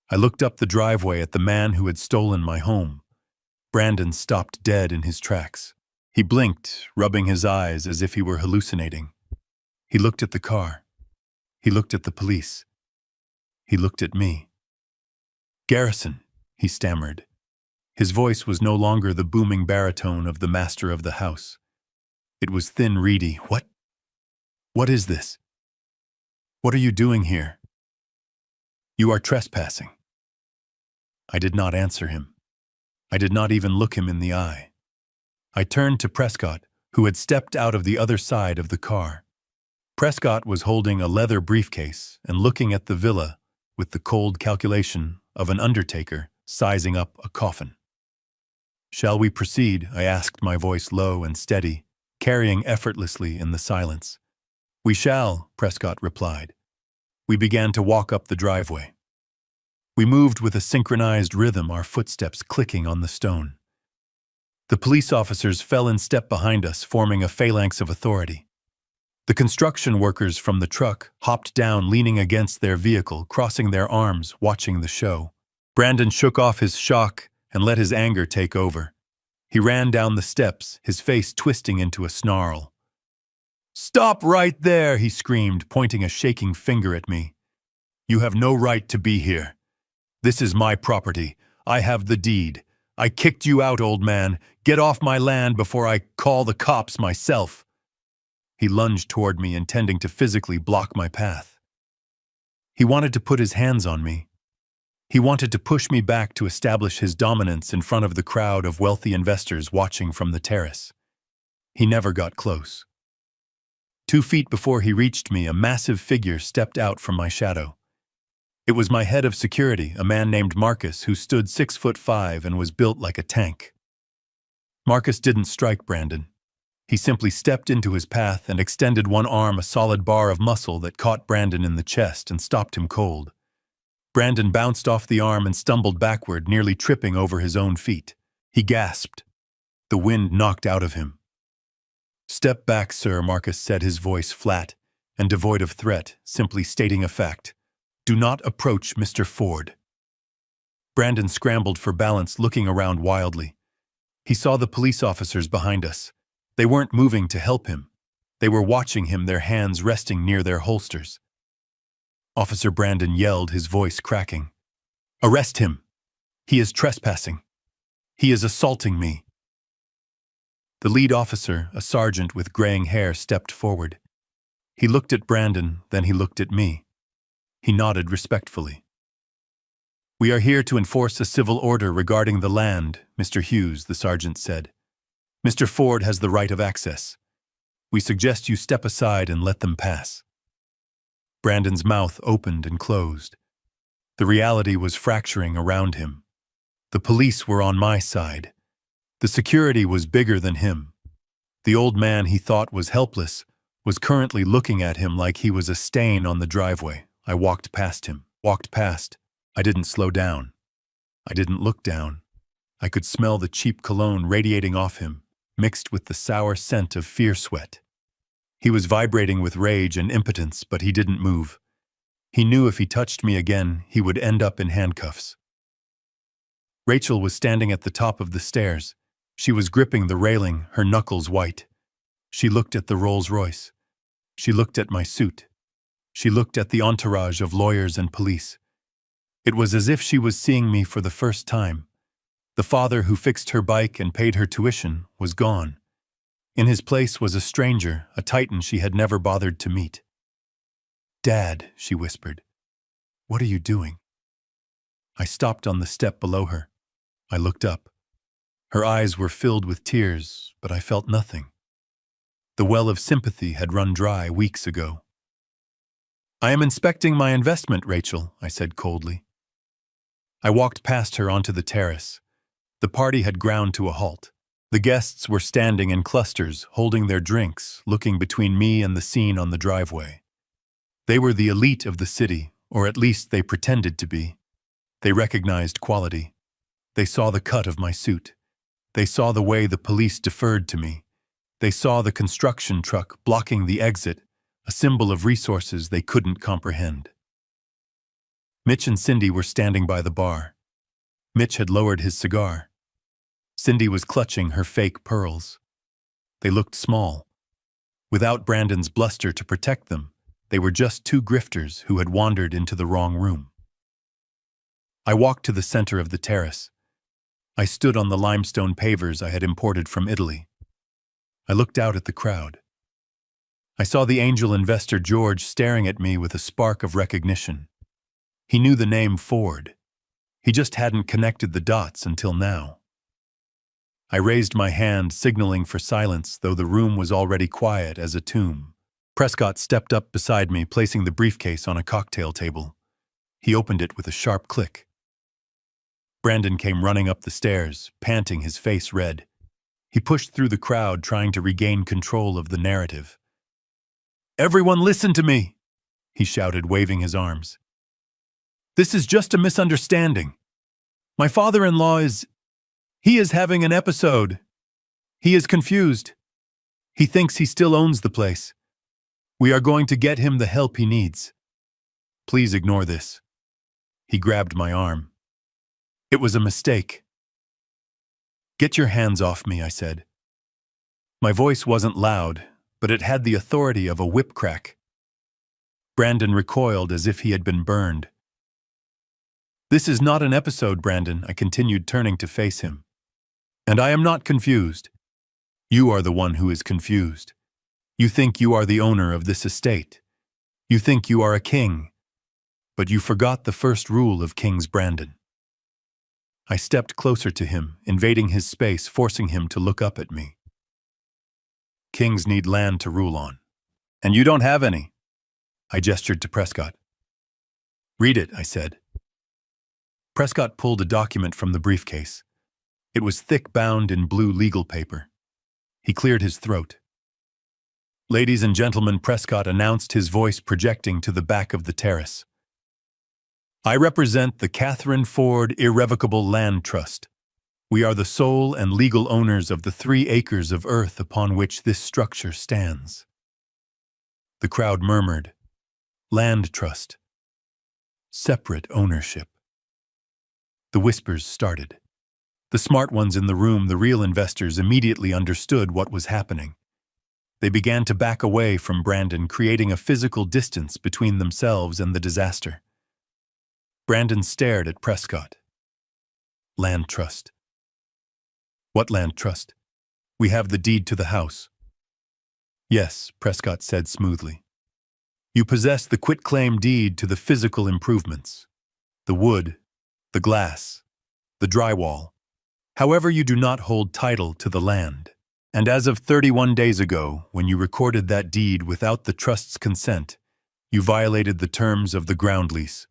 I looked up the driveway at the man who had stolen my home. Brandon stopped dead in his tracks. He blinked, rubbing his eyes as if he were hallucinating. He looked at the car. He looked at the police. He looked at me. "Garrison," he stammered. His voice was no longer the booming baritone of the master of the house. It was thin, reedy. What is this? What are you doing here?" "You are trespassing." I did not answer him. I did not even look him in the eye. I turned to Prescott, who had stepped out of the other side of the car. Prescott was holding a leather briefcase and looking at the villa with the cold calculation of an undertaker sizing up a coffin. "Shall we proceed?" I asked, my voice low and steady, carrying effortlessly in the silence. "We shall," Prescott replied. We began to walk up the driveway. We moved with a synchronized rhythm, our footsteps clicking on the stone. The police officers fell in step behind us, forming a phalanx of authority. The construction workers from the truck hopped down, leaning against their vehicle, crossing their arms, watching the show. Brandon shook off his shock and let his anger take over. He ran down the steps, his face twisting into a snarl. "Stop right there!" he screamed, pointing a shaking finger at me. "You have no right to be here. This is my property. I have the deed. I kicked you out, old man. Get off my land before I call the cops myself." He lunged toward me, intending to physically block my path. He wanted to put his hands on me. He wanted to push me back to establish his dominance in front of the crowd of wealthy investors watching from the terrace. He never got close. 2 feet before he reached me, a massive figure stepped out from my shadow. It was my head of security, a man named Marcus, who stood 6'5" and was built like a tank. Marcus didn't strike Brandon. He simply stepped into his path and extended one arm, a solid bar of muscle that caught Brandon in the chest and stopped him cold. Brandon bounced off the arm and stumbled backward, nearly tripping over his own feet. He gasped. The wind knocked out of him. "Step back, sir," Marcus said, his voice flat and devoid of threat, simply stating a fact. "Do not approach Mr. Ford." Brandon scrambled for balance, looking around wildly. He saw the police officers behind us. They weren't moving to help him. They were watching him, their hands resting near their holsters. Officer Brandon yelled, his voice cracking. "Arrest him! He is trespassing! He is assaulting me!" The lead officer, a sergeant with graying hair, stepped forward. He looked at Brandon, then he looked at me. He nodded respectfully. "We are here to enforce a civil order regarding the land, Mr. Hughes," the sergeant said. "Mr. Ford has the right of access. We suggest you step aside and let them pass." Brandon's mouth opened and closed. The reality was fracturing around him. The police were on my side. The security was bigger than him. The old man he thought was helpless was currently looking at him like he was a stain on the driveway. I walked past him. I didn't slow down. I didn't look down. I could smell the cheap cologne radiating off him, mixed with the sour scent of fear sweat. He was vibrating with rage and impotence, but he didn't move. He knew if he touched me again, he would end up in handcuffs. Rachel was standing at the top of the stairs. She was gripping the railing, her knuckles white. She looked at the Rolls-Royce. She looked at my suit. She looked at the entourage of lawyers and police. It was as if she was seeing me for the first time. The father who fixed her bike and paid her tuition was gone. In his place was a stranger, a titan she had never bothered to meet. "Dad," she whispered, "what are you doing?" I stopped on the step below her. I looked up. Her eyes were filled with tears, but I felt nothing. The well of sympathy had run dry weeks ago. "I am inspecting my investment, Rachel," I said coldly. I walked past her onto the terrace. The party had ground to a halt. The guests were standing in clusters, holding their drinks, looking between me and the scene on the driveway. They were the elite of the city, or at least they pretended to be. They recognized quality. They saw the cut of my suit. They saw the way the police deferred to me. They saw the construction truck blocking the exit, a symbol of resources they couldn't comprehend. Mitch and Cindy were standing by the bar. Mitch had lowered his cigar. Cindy was clutching her fake pearls. They looked small. Without Brandon's bluster to protect them, they were just 2 grifters who had wandered into the wrong room. I walked to the center of the terrace. I stood on the limestone pavers I had imported from Italy. I looked out at the crowd. I saw the angel investor George staring at me with a spark of recognition. He knew the name Ford. He just hadn't connected the dots until now. I raised my hand, signaling for silence, though the room was already quiet as a tomb. Prescott stepped up beside me, placing the briefcase on a cocktail table. He opened it with a sharp click. Brandon came running up the stairs, panting, his face red. He pushed through the crowd, trying to regain control of the narrative. "Everyone listen to me," he shouted, waving his arms. "This is just a misunderstanding. My father-in-law he is having an episode. He is confused. He thinks he still owns the place. We are going to get him the help he needs. Please ignore this." He grabbed my arm. "It was a mistake." "Get your hands off me," I said. My voice wasn't loud, but it had the authority of a whip crack. Brandon recoiled as if he had been burned. "This is not an episode, Brandon," I continued, turning to face him. "And I am not confused. You are the one who is confused. You think you are the owner of this estate. You think you are a king. But you forgot the first rule of kings, Brandon." I stepped closer to him, invading his space, forcing him to look up at me. "Kings need land to rule on. And you don't have any." I gestured to Prescott. "Read it," I said. Prescott pulled a document from the briefcase. It was thick, bound in blue legal paper. He cleared his throat. "Ladies and gentlemen," Prescott announced, his voice projecting to the back of the terrace. "I represent the Catherine Ford Irrevocable Land Trust. We are the sole and legal owners of the 3 acres of earth upon which this structure stands." The crowd murmured, "Land trust. Separate ownership." The whispers started. The smart ones in the room, the real investors, immediately understood what was happening. They began to back away from Brandon, creating a physical distance between themselves and the disaster. Brandon stared at Prescott. "Land trust." "What land trust?" "We have the deed to the house." "Yes," Prescott said smoothly. "You possess the quitclaim deed to the physical improvements. The wood, the glass, the drywall. However, you do not hold title to the land. And as of 31 days ago, when you recorded that deed without the trust's consent, you violated the terms of the ground lease."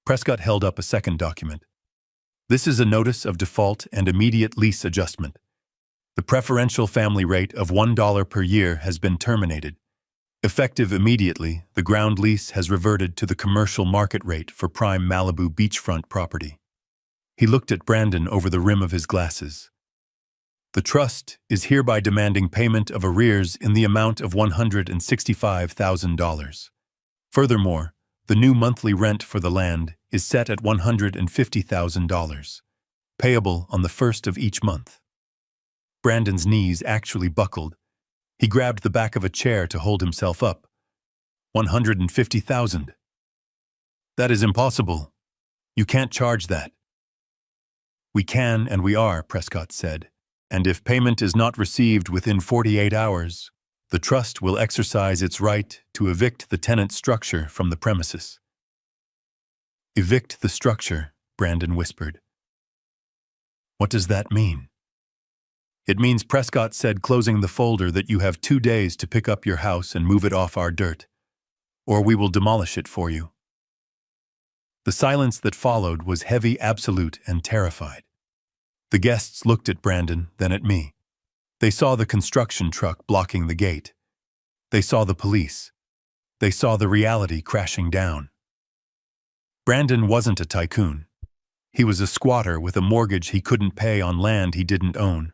Prescott held up a second document. "This is a notice of default and immediate lease adjustment. The preferential family rate of $1 per year has been terminated. Effective immediately, the ground lease has reverted to the commercial market rate for prime Malibu beachfront property." He looked at Brandon over the rim of his glasses. "The trust is hereby demanding payment of arrears in the amount of $165,000. Furthermore, the new monthly rent for the land is set at $150,000, payable on the 1st of each month." Brandon's knees actually buckled. He grabbed the back of a chair to hold himself up. $150,000. "That is impossible. You can't charge that." "We can and we are," Prescott said. "And if payment is not received within 48 hours, the trust will exercise its right to evict the tenant structure from the premises." "Evict the structure," Brandon whispered. "What does that mean?" "It means," Prescott said, closing the folder, "that you have 2 days to pick up your house and move it off our dirt, or we will demolish it for you." The silence that followed was heavy, absolute, and terrified. The guests looked at Brandon, then at me. They saw the construction truck blocking the gate. They saw the police. They saw the reality crashing down. Brandon wasn't a tycoon. He was a squatter with a mortgage he couldn't pay on land he didn't own,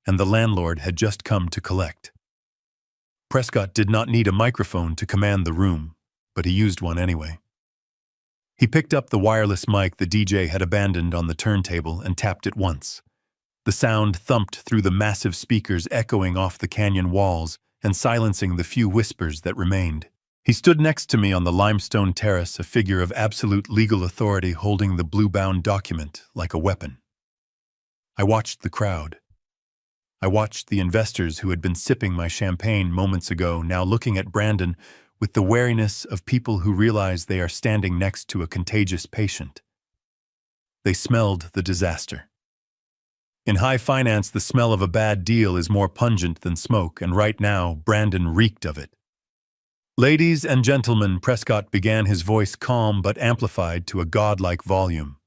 and the landlord had just come to collect. Prescott did not need a microphone to command the room, but he used one anyway. He picked up the wireless mic the DJ had abandoned on the turntable and tapped it once. The sound thumped through the massive speakers, echoing off the canyon walls and silencing the few whispers that remained. He stood next to me on the limestone terrace, a figure of absolute legal authority holding the blue-bound document like a weapon. I watched the crowd. I watched the investors who had been sipping my champagne moments ago now looking at Brandon with the wariness of people who realize they are standing next to a contagious patient. They smelled the disaster. In high finance, the smell of a bad deal is more pungent than smoke, and right now, Brandon reeked of it. "Ladies and gentlemen," Prescott began, his voice calm but amplified to a godlike volume.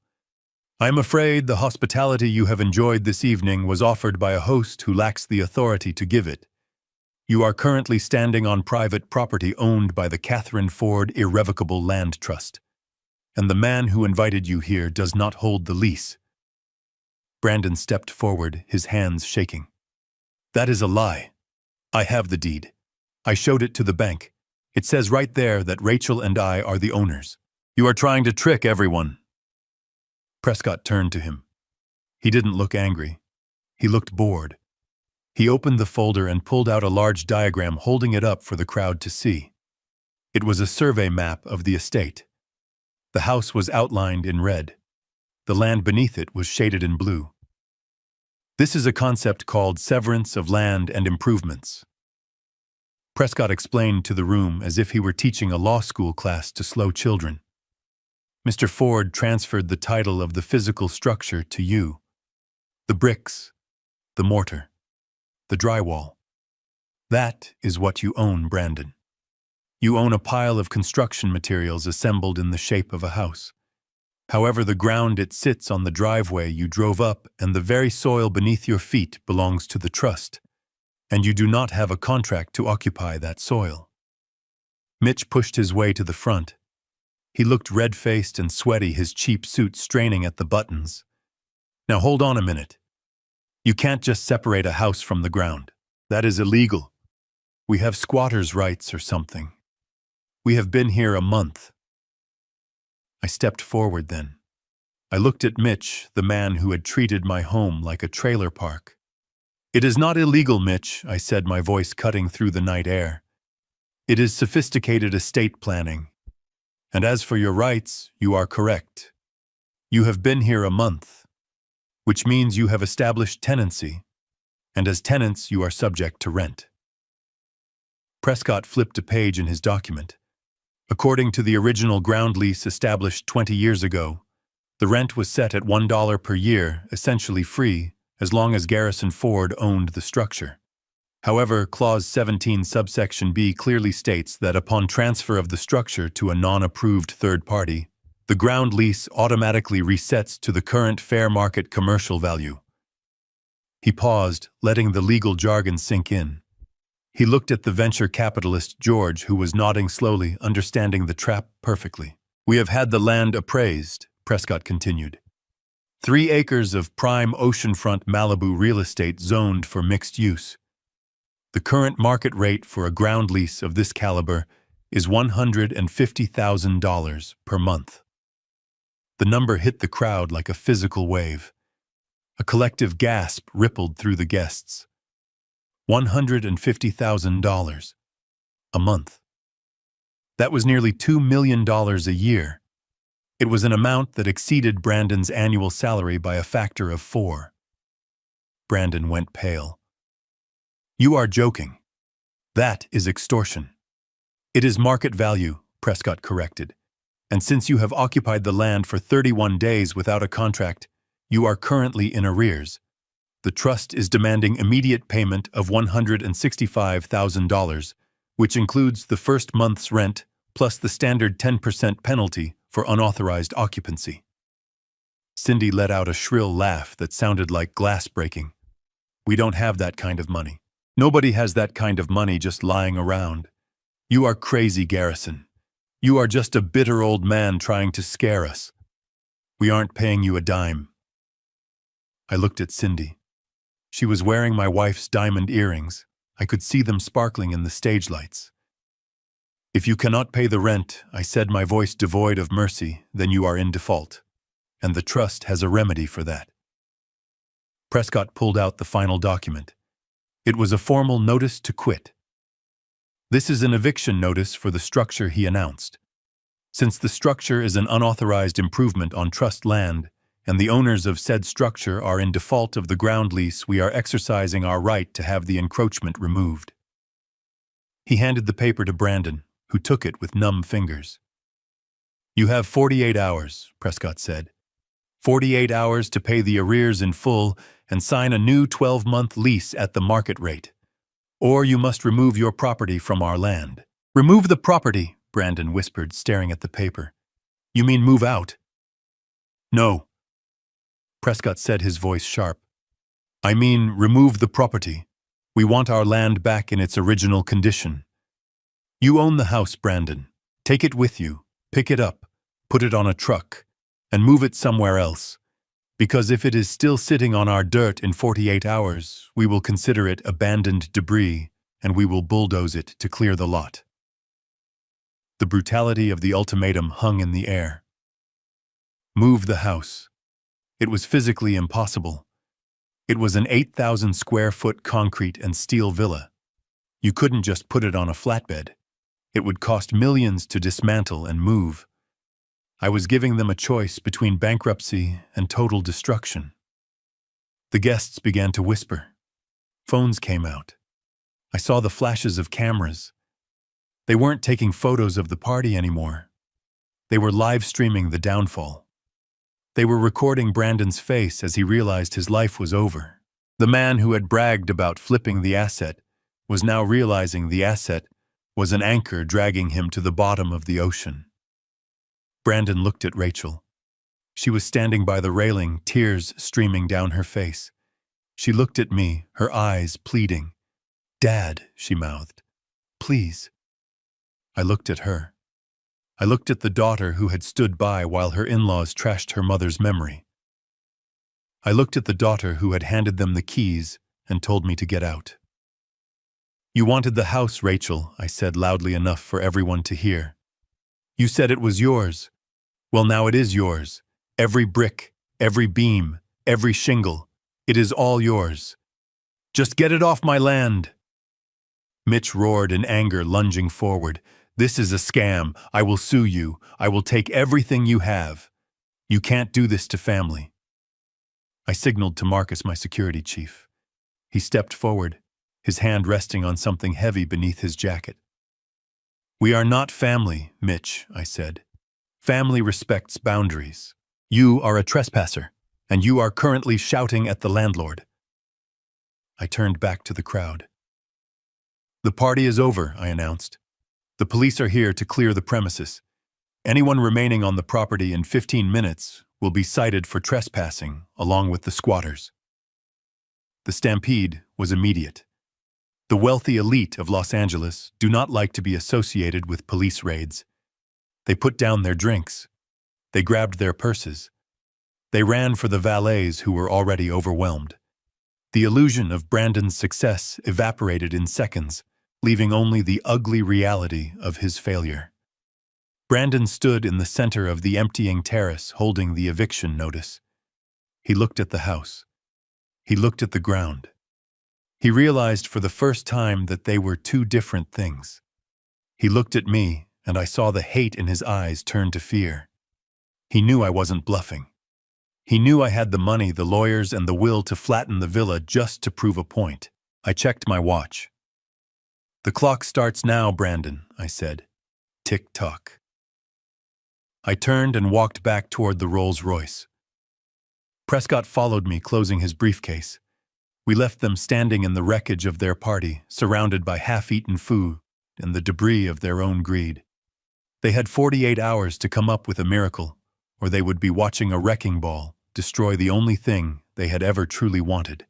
I am afraid the hospitality you have enjoyed this evening was offered by a host who lacks the authority to give it. You are currently standing on private property owned by the Catherine Ford Irrevocable Land Trust, and the man who invited you here does not hold the lease. Brandon stepped forward, his hands shaking. That is a lie. I have the deed. I showed it to the bank. It says right there that Rachel and I are the owners. You are trying to trick everyone. Prescott turned to him. He didn't look angry. He looked bored. He opened the folder and pulled out a large diagram, holding it up for the crowd to see. It was a survey map of the estate. The house was outlined in red. The land beneath it was shaded in blue. This is a concept called severance of land and improvements. Prescott explained to the room as if he were teaching a law school class to slow children. Mr. Ford transferred the title of the physical structure to you. The bricks, the mortar, the drywall. That is what you own, Brandon. You own a pile of construction materials assembled in the shape of a house. However, the ground it sits on, the driveway you drove up, and the very soil beneath your feet belongs to the trust, and you do not have a contract to occupy that soil. Mitch pushed his way to the front. He looked red-faced and sweaty, his cheap suit straining at the buttons. Now hold on a minute. You can't just separate a house from the ground. That is illegal. We have squatters' rights or something. We have been here a month. I stepped forward then. I looked at Mitch, the man who had treated my home like a trailer park. It is not illegal, Mitch, I said, my voice cutting through the night air. It is sophisticated estate planning. And as for your rights, you are correct. You have been here a month, which means you have established tenancy, and as tenants you are subject to rent. Prescott flipped a page in his document. According to the original ground lease established 20 years ago, the rent was set at $1 per year, essentially free, as long as Garrison Ford owned the structure. However, Clause 17 subsection B clearly states that upon transfer of the structure to a non-approved third party, the ground lease automatically resets to the current fair market commercial value. He paused, letting the legal jargon sink in. He looked at the venture capitalist George, who was nodding slowly, understanding the trap perfectly. We have had the land appraised, Prescott continued. 3 acres of prime oceanfront Malibu real estate zoned for mixed use. The current market rate for a ground lease of this caliber is $150,000 per month. The number hit the crowd like a physical wave. A collective gasp rippled through the guests. $150,000 a month. That was nearly $2 million a year. It was an amount that exceeded Brandon's annual salary by a factor of 4. Brandon went pale. You are joking. That is extortion. It is market value, Prescott corrected. And since you have occupied the land for 31 days without a contract, you are currently in arrears. The trust is demanding immediate payment of $165,000, which includes the first month's rent plus the standard 10% penalty for unauthorized occupancy. Cindy let out a shrill laugh that sounded like glass breaking. We don't have that kind of money. Nobody has that kind of money just lying around. You are crazy, Garrison. You are just a bitter old man trying to scare us. We aren't paying you a dime. I looked at Cindy. She was wearing my wife's diamond earrings. I could see them sparkling in the stage lights. If you cannot pay the rent, I said, my voice devoid of mercy, then you are in default, and the trust has a remedy for that. Prescott pulled out the final document. It was a formal notice to quit. This is an eviction notice for the structure, he announced. Since the structure is an unauthorized improvement on trust land, and the owners of said structure are in default of the ground lease, we are exercising our right to have the encroachment removed. He handed the paper to Brandon, who took it with numb fingers. You have 48 hours, Prescott said. 48 hours to pay the arrears in full and sign a new 12-month lease at the market rate. Or you must remove your property from our land. Remove the property, Brandon whispered, staring at the paper. You mean move out? No. Prescott said, his voice sharp. I mean, remove the property. We want our land back in its original condition. You own the house, Brandon. Take it with you, pick it up, put it on a truck, and move it somewhere else. Because if it is still sitting on our dirt in 48 hours, we will consider it abandoned debris, and we will bulldoze it to clear the lot. The brutality of the ultimatum hung in the air. Move the house. It was physically impossible. It was an 8,000 square foot concrete and steel villa. You couldn't just put it on a flatbed. It would cost millions to dismantle and move. I was giving them a choice between bankruptcy and total destruction. The guests began to whisper. Phones came out. I saw the flashes of cameras. They weren't taking photos of the party anymore. They were live streaming the downfall. They were recording Brandon's face as he realized his life was over. The man who had bragged about flipping the asset was now realizing the asset was an anchor dragging him to the bottom of the ocean. Brandon looked at Rachel. She was standing by the railing, tears streaming down her face. She looked at me, her eyes pleading. Dad, she mouthed. Please. I looked at her. I looked at the daughter who had stood by while her in-laws trashed her mother's memory. I looked at the daughter who had handed them the keys and told me to get out. You wanted the house, Rachel, I said loudly enough for everyone to hear. You said it was yours. Well, now it is yours. Every brick, every beam, every shingle. It is all yours. Just get it off my land. Mitch roared in anger, lunging forward. This is a scam. I will sue you. I will take everything you have. You can't do this to family. I signaled to Marcus, my security chief. He stepped forward, his hand resting on something heavy beneath his jacket. We are not family, Mitch, I said. Family respects boundaries. You are a trespasser, and you are currently shouting at the landlord. I turned back to the crowd. The party is over, I announced. The police are here to clear the premises. Anyone remaining on the property in 15 minutes will be cited for trespassing, along with the squatters. The stampede was immediate. The wealthy elite of Los Angeles do not like to be associated with police raids. They put down their drinks. They grabbed their purses. They ran for the valets who were already overwhelmed. The illusion of Brandon's success evaporated in seconds, leaving only the ugly reality of his failure. Brandon stood in the center of the emptying terrace holding the eviction notice. He looked at the house. He looked at the ground. He realized for the first time that they were two different things. He looked at me, and I saw the hate in his eyes turn to fear. He knew I wasn't bluffing. He knew I had the money, the lawyers, and the will to flatten the villa just to prove a point. I checked my watch. The clock starts now, Brandon, I said. Tick-tock. I turned and walked back toward the Rolls-Royce. Prescott followed me, closing his briefcase. We left them standing in the wreckage of their party, surrounded by half-eaten food and the debris of their own greed. They had 48 hours to come up with a miracle, or they would be watching a wrecking ball destroy the only thing they had ever truly wanted.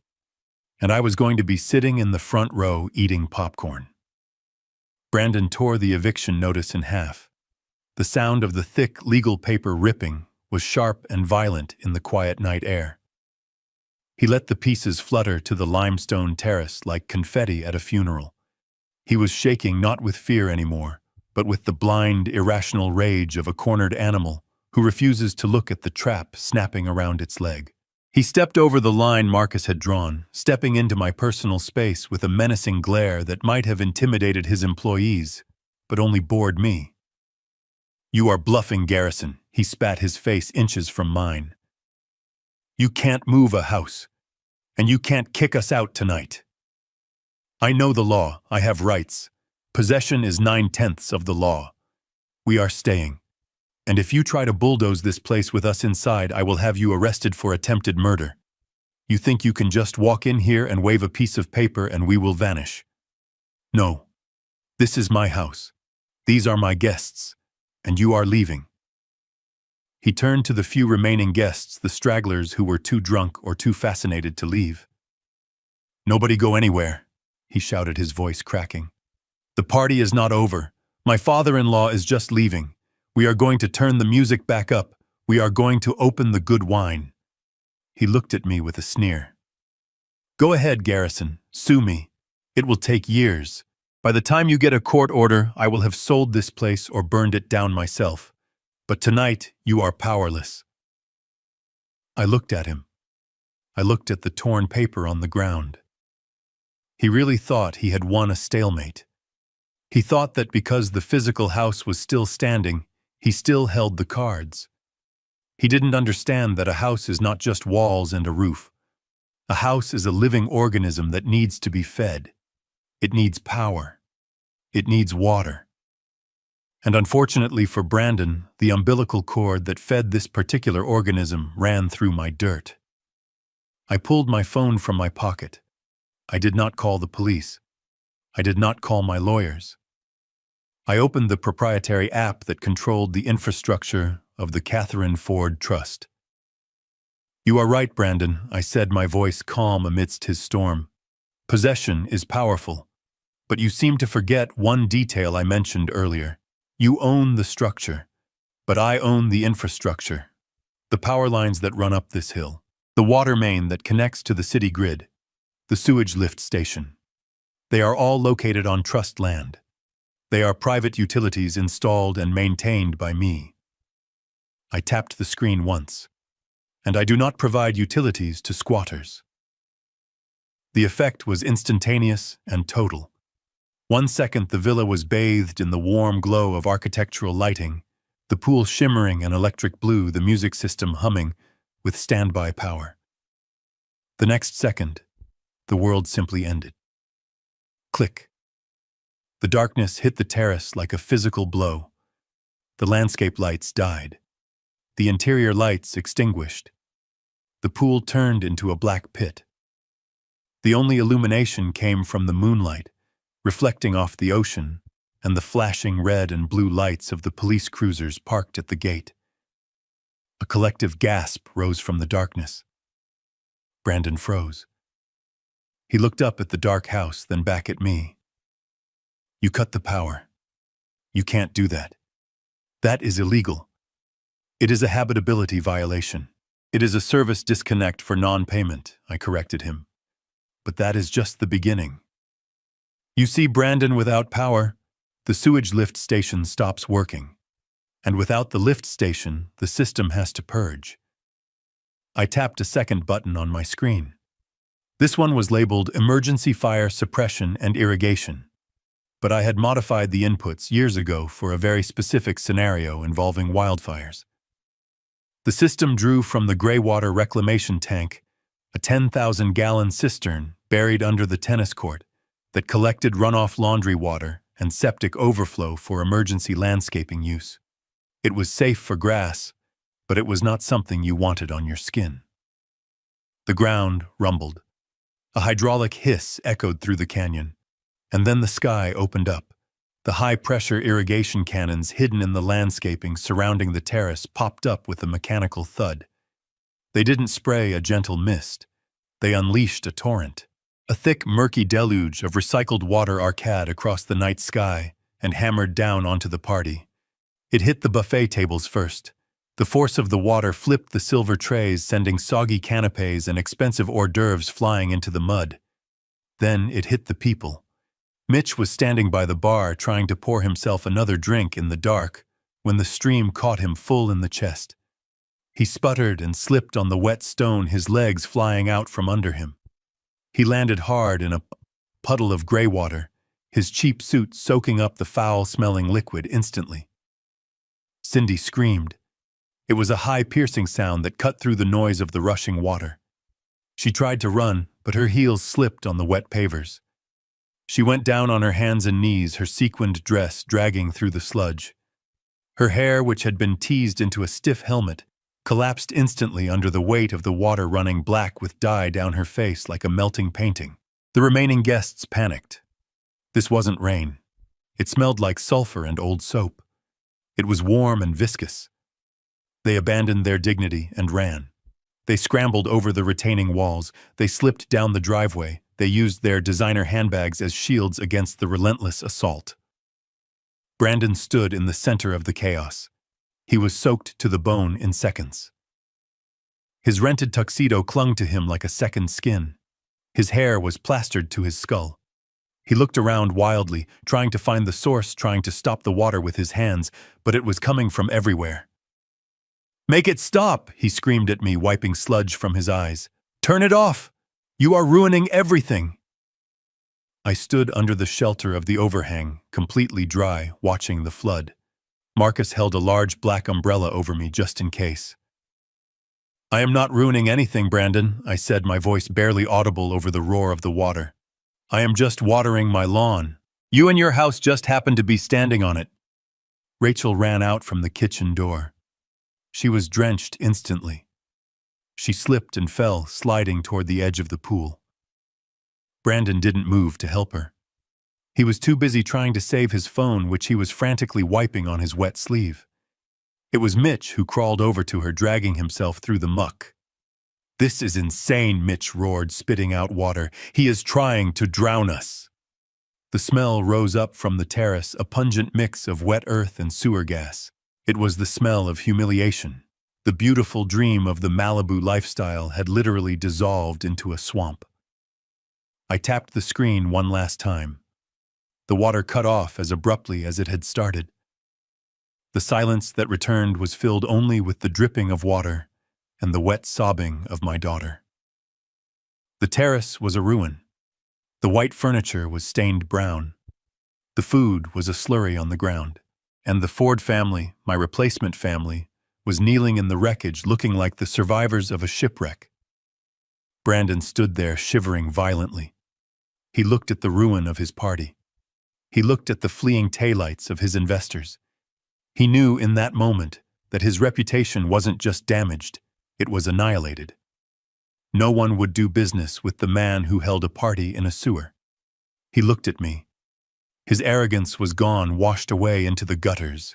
And I was going to be sitting in the front row eating popcorn. Brandon tore the eviction notice in half. The sound of the thick legal paper ripping was sharp and violent in the quiet night air. He let the pieces flutter to the limestone terrace like confetti at a funeral. He was shaking not with fear anymore, but with the blind, irrational rage of a cornered animal who refuses to look at the trap snapping around its leg. He stepped over the line Marcus had drawn, stepping into my personal space with a menacing glare that might have intimidated his employees, but only bored me. You are bluffing, Garrison, he spat, his face inches from mine. You can't move a house, and you can't kick us out tonight. I know the law, I have rights. Possession is 9/10 of the law. We are staying. And if you try to bulldoze this place with us inside, I will have you arrested for attempted murder. You think you can just walk in here and wave a piece of paper and we will vanish? No. This is my house. These are my guests. And you are leaving. He turned to the few remaining guests, the stragglers who were too drunk or too fascinated to leave. "Nobody go anywhere," he shouted, his voice cracking. "The party is not over. My father-in-law is just leaving. We are going to turn the music back up. We are going to open the good wine." He looked at me with a sneer. "Go ahead, Garrison. Sue me. It will take years. By the time you get a court order, I will have sold this place or burned it down myself. But tonight, you are powerless." I looked at him. I looked at the torn paper on the ground. He really thought he had won a stalemate. He thought that because the physical house was still standing, he still held the cards. He didn't understand that a house is not just walls and a roof. A house is a living organism that needs to be fed. It needs power. It needs water. And unfortunately for Brandon, the umbilical cord that fed this particular organism ran through my dirt. I pulled my phone from my pocket. I did not call the police. I did not call my lawyers. I opened the proprietary app that controlled the infrastructure of the Catherine Ford Trust. "You are right, Brandon," I said, my voice calm amidst his storm. "Possession is powerful. But you seem to forget one detail I mentioned earlier. You own the structure, but I own the infrastructure. The power lines that run up this hill, the water main that connects to the city grid, the sewage lift station. They are all located on trust land. They are private utilities installed and maintained by me." I tapped the screen once. "And I do not provide utilities to squatters." The effect was instantaneous and total. 1 second the villa was bathed in the warm glow of architectural lighting, the pool shimmering an electric blue, the music system humming with standby power. The next second, the world simply ended. Click. The darkness hit the terrace like a physical blow. The landscape lights died. The interior lights extinguished. The pool turned into a black pit. The only illumination came from the moonlight, reflecting off the ocean and the flashing red and blue lights of the police cruisers parked at the gate. A collective gasp rose from the darkness. Brandon froze. He looked up at the dark house, then back at me. "You cut the power. You can't do that. That is illegal. It is a habitability violation. It is a service disconnect for non-payment," I corrected him. "But that is just the beginning. You see, Brandon, without power, the sewage lift station stops working. And without the lift station, the system has to purge." I tapped a second button on my screen. This one was labeled Emergency Fire Suppression and Irrigation. But I had modified the inputs years ago for a very specific scenario involving wildfires. The system drew from the greywater reclamation tank, a 10,000-gallon cistern buried under the tennis court that collected runoff laundry water and septic overflow for emergency landscaping use. It was safe for grass, but it was not something you wanted on your skin. The ground rumbled. A hydraulic hiss echoed through the canyon, and then the sky opened up. The high-pressure irrigation cannons hidden in the landscaping surrounding the terrace popped up with a mechanical thud. They didn't spray a gentle mist. They unleashed a torrent. A thick, murky deluge of recycled water arcade across the night sky and hammered down onto the party. It hit the buffet tables first. The force of the water flipped the silver trays, sending soggy canapes and expensive hors d'oeuvres flying into the mud. Then it hit the people. Mitch was standing by the bar trying to pour himself another drink in the dark when the stream caught him full in the chest. He sputtered and slipped on the wet stone, his legs flying out from under him. He landed hard in a puddle of gray water, his cheap suit soaking up the foul-smelling liquid instantly. Cindy screamed. It was a high, piercing sound that cut through the noise of the rushing water. She tried to run, but her heels slipped on the wet pavers. She went down on her hands and knees, her sequined dress dragging through the sludge. Her hair, which had been teased into a stiff helmet, collapsed instantly under the weight of the water running black with dye down her face like a melting painting. The remaining guests panicked. This wasn't rain. It smelled like sulfur and old soap. It was warm and viscous. They abandoned their dignity and ran. They scrambled over the retaining walls. They slipped down the driveway. They used their designer handbags as shields against the relentless assault. Brandon stood in the center of the chaos. He was soaked to the bone in seconds. His rented tuxedo clung to him like a second skin. His hair was plastered to his skull. He looked around wildly, trying to find the source, trying to stop the water with his hands, but it was coming from everywhere. "Make it stop!" he screamed at me, wiping sludge from his eyes. "Turn it off! You are ruining everything!" I stood under the shelter of the overhang, completely dry, watching the flood. Marcus held a large black umbrella over me just in case. "I am not ruining anything, Brandon," I said, my voice barely audible over the roar of the water. "I am just watering my lawn. You and your house just happened to be standing on it." Rachel ran out from the kitchen door. She was drenched instantly. She slipped and fell, sliding toward the edge of the pool. Brandon didn't move to help her. He was too busy trying to save his phone, which he was frantically wiping on his wet sleeve. It was Mitch who crawled over to her, dragging himself through the muck. "This is insane," Mitch roared, spitting out water. "He is trying to drown us." The smell rose up from the terrace, a pungent mix of wet earth and sewer gas. It was the smell of humiliation. The beautiful dream of the Malibu lifestyle had literally dissolved into a swamp. I tapped the screen one last time. The water cut off as abruptly as it had started. The silence that returned was filled only with the dripping of water and the wet sobbing of my daughter. The terrace was a ruin. The white furniture was stained brown. The food was a slurry on the ground. And the Ford family, my replacement family, was kneeling in the wreckage, looking like the survivors of a shipwreck. Brandon stood there, shivering violently. He looked at the ruin of his party. He looked at the fleeing taillights of his investors. He knew in that moment that his reputation wasn't just damaged, it was annihilated. No one would do business with the man who held a party in a sewer. He looked at me. His arrogance was gone, washed away into the gutters.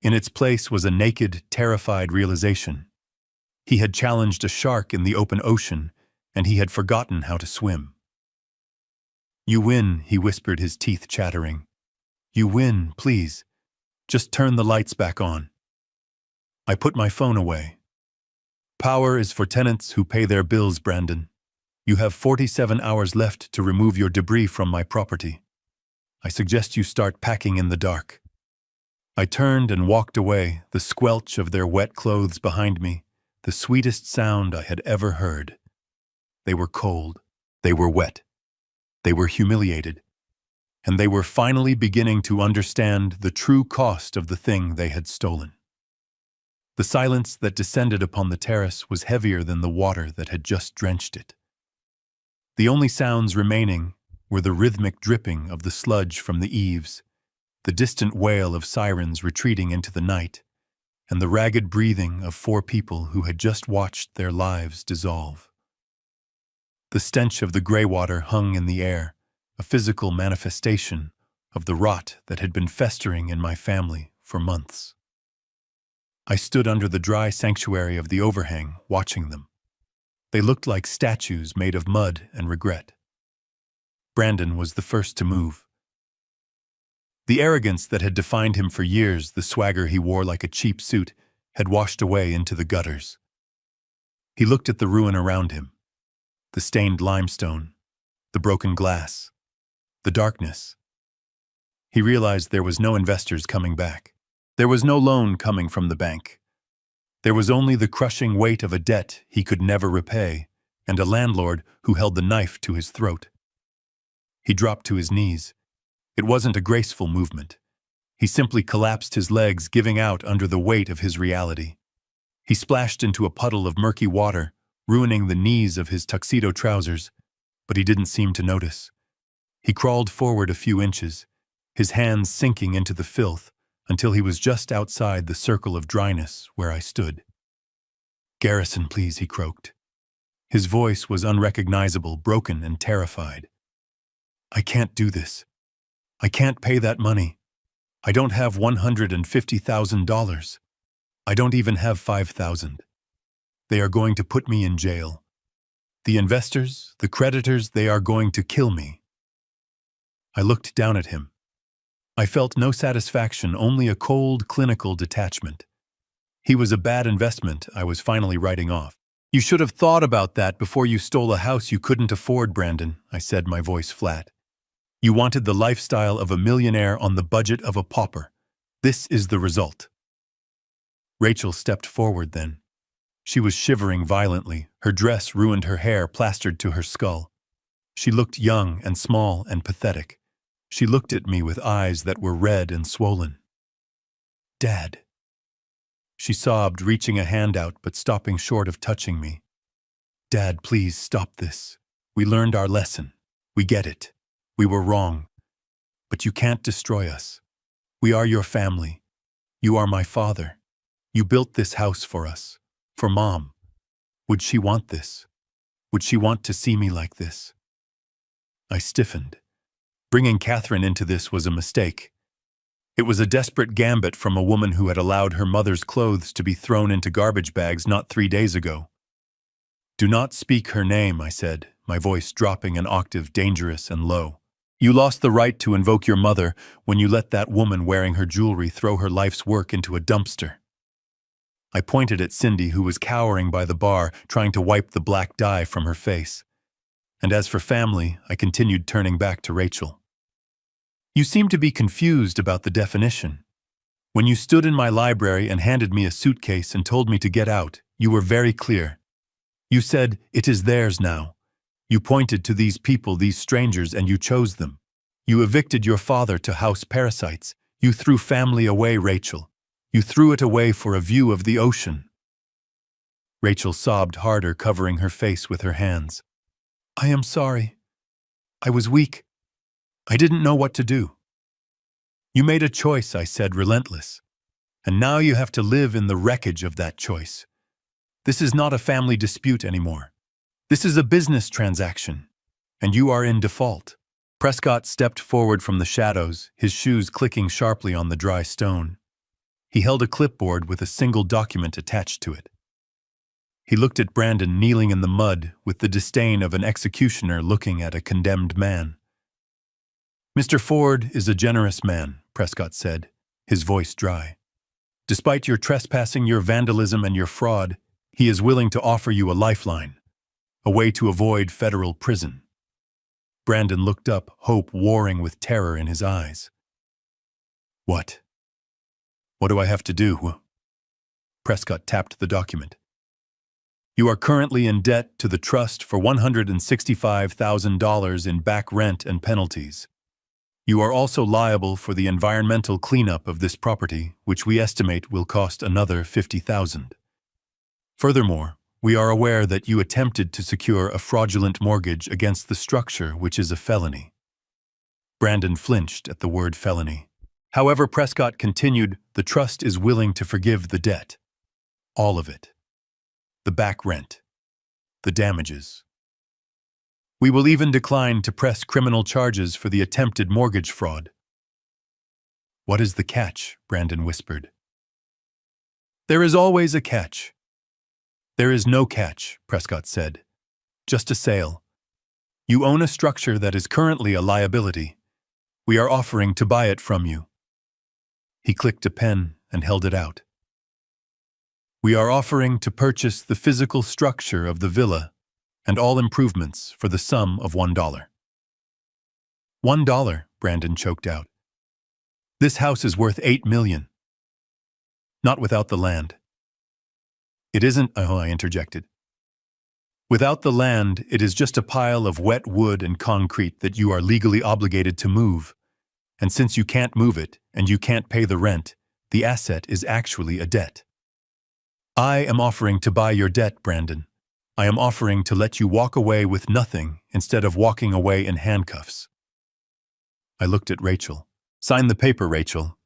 In its place was a naked, terrified realization. He had challenged a shark in the open ocean, and he had forgotten how to swim. "You win," he whispered, his teeth chattering. "You win, please. Just turn the lights back on." I put my phone away. "Power is for tenants who pay their bills, Brandon. You have 47 hours left to remove your debris from my property. I suggest you start packing in the dark." I turned and walked away, the squelch of their wet clothes behind me, the sweetest sound I had ever heard. They were cold. They were wet. They were humiliated. And they were finally beginning to understand the true cost of the thing they had stolen. The silence that descended upon the terrace was heavier than the water that had just drenched it. The only sounds remaining were the rhythmic dripping of the sludge from the eaves, the distant wail of sirens retreating into the night, and the ragged breathing of 4 people who had just watched their lives dissolve. The stench of the gray water hung in the air, a physical manifestation of the rot that had been festering in my family for months. I stood under the dry sanctuary of the overhang, watching them. They looked like statues made of mud and regret. Brandon was the first to move. The arrogance that had defined him for years, the swagger he wore like a cheap suit, had washed away into the gutters. He looked at the ruin around him, the stained limestone, the broken glass, the darkness. He realized there was no investors coming back. There was no loan coming from the bank. There was only the crushing weight of a debt he could never repay, and a landlord who held the knife to his throat. He dropped to his knees. It wasn't a graceful movement. He simply collapsed his legs, giving out under the weight of his reality. He splashed into a puddle of murky water, ruining the knees of his tuxedo trousers, but he didn't seem to notice. He crawled forward a few inches, his hands sinking into the filth, until he was just outside the circle of dryness where I stood. "Garrison, please," he croaked. His voice was unrecognizable, broken and terrified. "I can't do this. I can't pay that money. I don't have $150,000. I don't even have 5,000. They are going to put me in jail. The investors, the creditors, they are going to kill me. I looked down at him. I felt no satisfaction, only a cold, clinical detachment. He was a bad investment, I was finally writing off. You should have thought about that before you stole a house you couldn't afford, Brandon, I said, my voice flat. You wanted the lifestyle of a millionaire on the budget of a pauper. This is the result. Rachel stepped forward then. She was shivering violently, her dress ruined, her hair plastered to her skull. She looked young and small and pathetic. She looked at me with eyes that were red and swollen. Dad. She sobbed, reaching a hand out but stopping short of touching me. Dad, please stop this. We learned our lesson. We get it. We were wrong. But you can't destroy us. We are your family. You are my father. You built this house for us. For Mom. Would she want this? Would she want to see me like this? I stiffened. Bringing Catherine into this was a mistake. It was a desperate gambit from a woman who had allowed her mother's clothes to be thrown into garbage bags not 3 days ago. Do not speak her name, I said, my voice dropping an octave, dangerous and low. You lost the right to invoke your mother when you let that woman wearing her jewelry throw her life's work into a dumpster. I pointed at Cindy, who was cowering by the bar, trying to wipe the black dye from her face. And as for family, I continued, turning back to Rachel. You seem to be confused about the definition. When you stood in my library and handed me a suitcase and told me to get out, you were very clear. You said, it is theirs now. You pointed to these people, these strangers, and you chose them. You evicted your father to house parasites. You threw family away, Rachel. You threw it away for a view of the ocean. Rachel sobbed harder, covering her face with her hands. I am sorry. I was weak. I didn't know what to do. You made a choice, I said, relentless. And now you have to live in the wreckage of that choice. This is not a family dispute anymore. This is a business transaction. And you are in default. Prescott stepped forward from the shadows, his shoes clicking sharply on the dry stone. He held a clipboard with a single document attached to it. He looked at Brandon kneeling in the mud with the disdain of an executioner looking at a condemned man. Mr. Ford is a generous man, Prescott said, his voice dry. Despite your trespassing, your vandalism, and your fraud, he is willing to offer you a lifeline, a way to avoid federal prison. Brandon looked up, hope warring with terror in his eyes. What? What do I have to do? Prescott tapped the document. You are currently in debt to the trust for $165,000 in back rent and penalties. You are also liable for the environmental cleanup of this property, which we estimate will cost another $50,000. Furthermore, we are aware that you attempted to secure a fraudulent mortgage against the structure, which is a felony. Brandon flinched at the word felony. However, Prescott continued, the trust is willing to forgive the debt. All of it. The back rent. The damages. We will even decline to press criminal charges for the attempted mortgage fraud. What is the catch? Brandon whispered. There is always a catch. There is no catch, Prescott said. Just a sale. You own a structure that is currently a liability. We are offering to buy it from you. He clicked a pen and held it out. We are offering to purchase the physical structure of the villa and all improvements for the sum of $1. $1, Brandon choked out. This house is worth $8 million. Not without the land. It isn't, I interjected. Without the land, it is just a pile of wet wood and concrete that you are legally obligated to move. And since you can't move it and you can't pay the rent, the asset is actually a debt. I am offering to buy your debt, Brandon. I am offering to let you walk away with nothing instead of walking away in handcuffs. I looked at Rachel. Sign the paper, Rachel.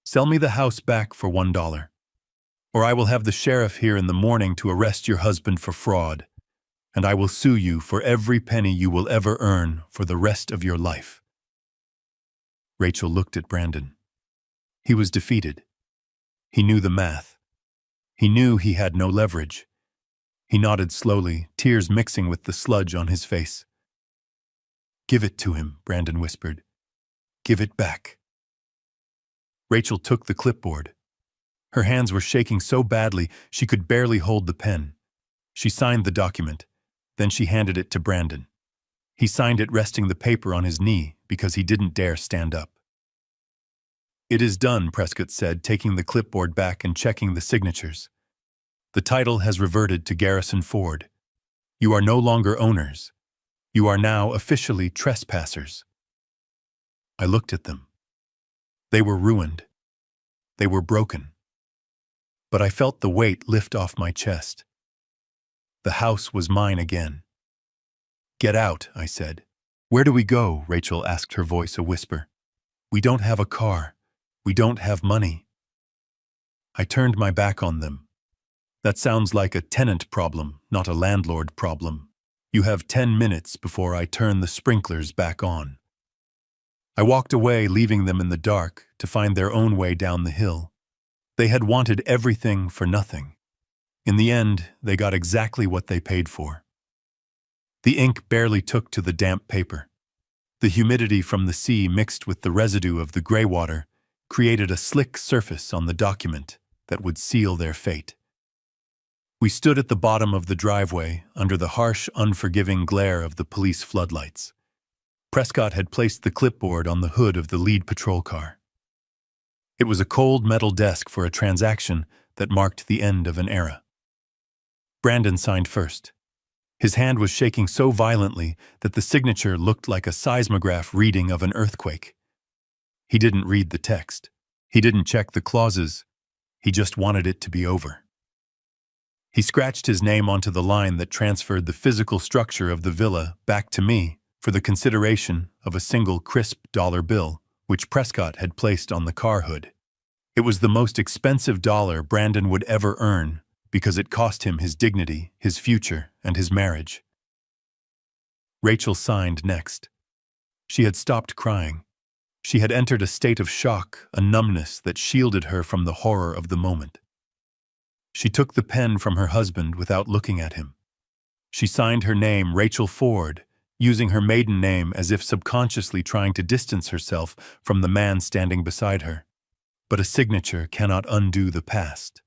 Sell me the house back for $1. Or I will have the sheriff here in the morning to arrest your husband for fraud, and I will sue you for every penny you will ever earn for the rest of your life. Rachel looked at Brandon. He was defeated. He knew the math. He knew he had no leverage. He nodded slowly, tears mixing with the sludge on his face. "Give it to him," Brandon whispered. "Give it back." Rachel took the clipboard. Her hands were shaking so badly she could barely hold the pen. She signed the document. Then she handed it to Brandon. He signed it resting the paper on his knee because he didn't dare stand up. "It is done," Prescott said, taking the clipboard back and checking the signatures. "The title has reverted to Garrison Ford. You are no longer owners. You are now officially trespassers." I looked at them. They were ruined. They were broken. But I felt the weight lift off my chest. The house was mine again. "Get out," I said. "Where do we go?" Rachel asked, her voice a whisper. "We don't have a car. We don't have money." I turned my back on them. "That sounds like a tenant problem, not a landlord problem. You have 10 minutes before I turn the sprinklers back on." I walked away, leaving them in the dark to find their own way down the hill. They had wanted everything for nothing. In the end, they got exactly what they paid for. The ink barely took to the damp paper. The humidity from the sea mixed with the residue of the gray water created a slick surface on the document that would seal their fate. We stood at the bottom of the driveway under the harsh, unforgiving glare of the police floodlights. Prescott had placed the clipboard on the hood of the lead patrol car. It was a cold metal desk for a transaction that marked the end of an era. Brandon signed first. His hand was shaking so violently that the signature looked like a seismograph reading of an earthquake. He didn't read the text. He didn't check the clauses. He just wanted it to be over. He scratched his name onto the line that transferred the physical structure of the villa back to me for the consideration of a single crisp dollar bill, which Prescott had placed on the car hood. It was the most expensive dollar Brandon would ever earn, because it cost him his dignity, his future, and his marriage. Rachel signed next. She had stopped crying. She had entered a state of shock, a numbness that shielded her from the horror of the moment. She took the pen from her husband without looking at him. She signed her name, Rachel Ford, using her maiden name as if subconsciously trying to distance herself from the man standing beside her. But a signature cannot undo the past.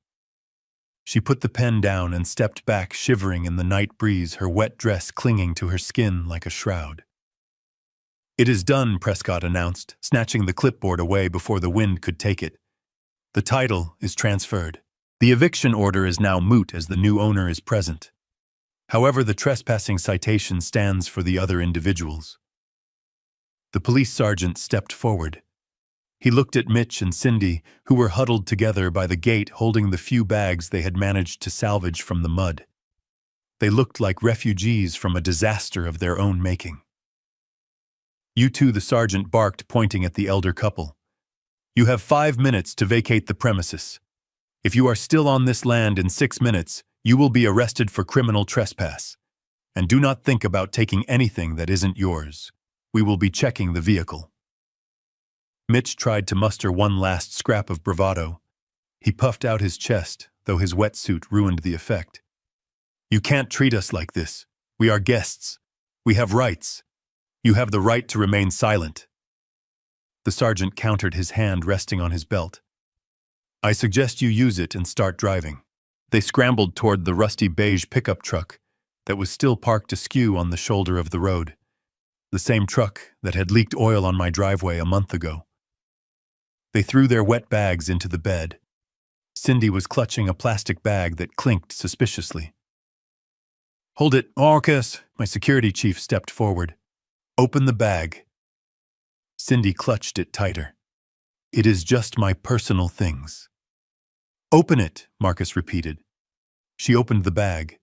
She put the pen down and stepped back, shivering in the night breeze, her wet dress clinging to her skin like a shroud. "It is done," Prescott announced, snatching the clipboard away before the wind could take it. "The title is transferred. The eviction order is now moot as the new owner is present. However, the trespassing citation stands for the other individuals." The police sergeant stepped forward. He looked at Mitch and Cindy, who were huddled together by the gate holding the few bags they had managed to salvage from the mud. They looked like refugees from a disaster of their own making. "You two," the sergeant barked, pointing at the elder couple. "You have 5 minutes to vacate the premises. If you are still on this land in 6 minutes, you will be arrested for criminal trespass. And do not think about taking anything that isn't yours. We will be checking the vehicle." Mitch tried to muster one last scrap of bravado. He puffed out his chest, though his wetsuit ruined the effect. "You can't treat us like this. We are guests. We have rights. You have the right to remain silent." The sergeant countered, his hand resting on his belt. "I suggest you use it and start driving." They scrambled toward the rusty beige pickup truck that was still parked askew on the shoulder of the road. The same truck that had leaked oil on my driveway a month ago. They threw their wet bags into the bed. Cindy was clutching a plastic bag that clinked suspiciously. "Hold it, Marcus!" My security chief stepped forward. "Open the bag." Cindy clutched it tighter. "It is just my personal things." "Open it," Marcus repeated. She opened the bag.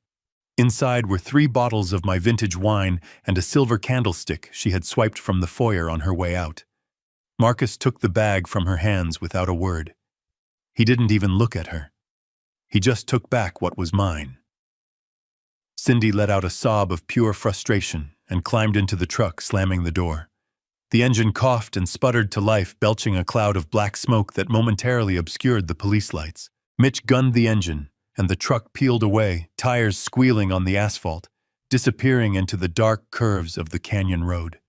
Inside were 3 bottles of my vintage wine and a silver candlestick she had swiped from the foyer on her way out. Marcus took the bag from her hands without a word. He didn't even look at her. He just took back what was mine. Cindy let out a sob of pure frustration and climbed into the truck, slamming the door. The engine coughed and sputtered to life, belching a cloud of black smoke that momentarily obscured the police lights. Mitch gunned the engine, and the truck peeled away, tires squealing on the asphalt, disappearing into the dark curves of the canyon road.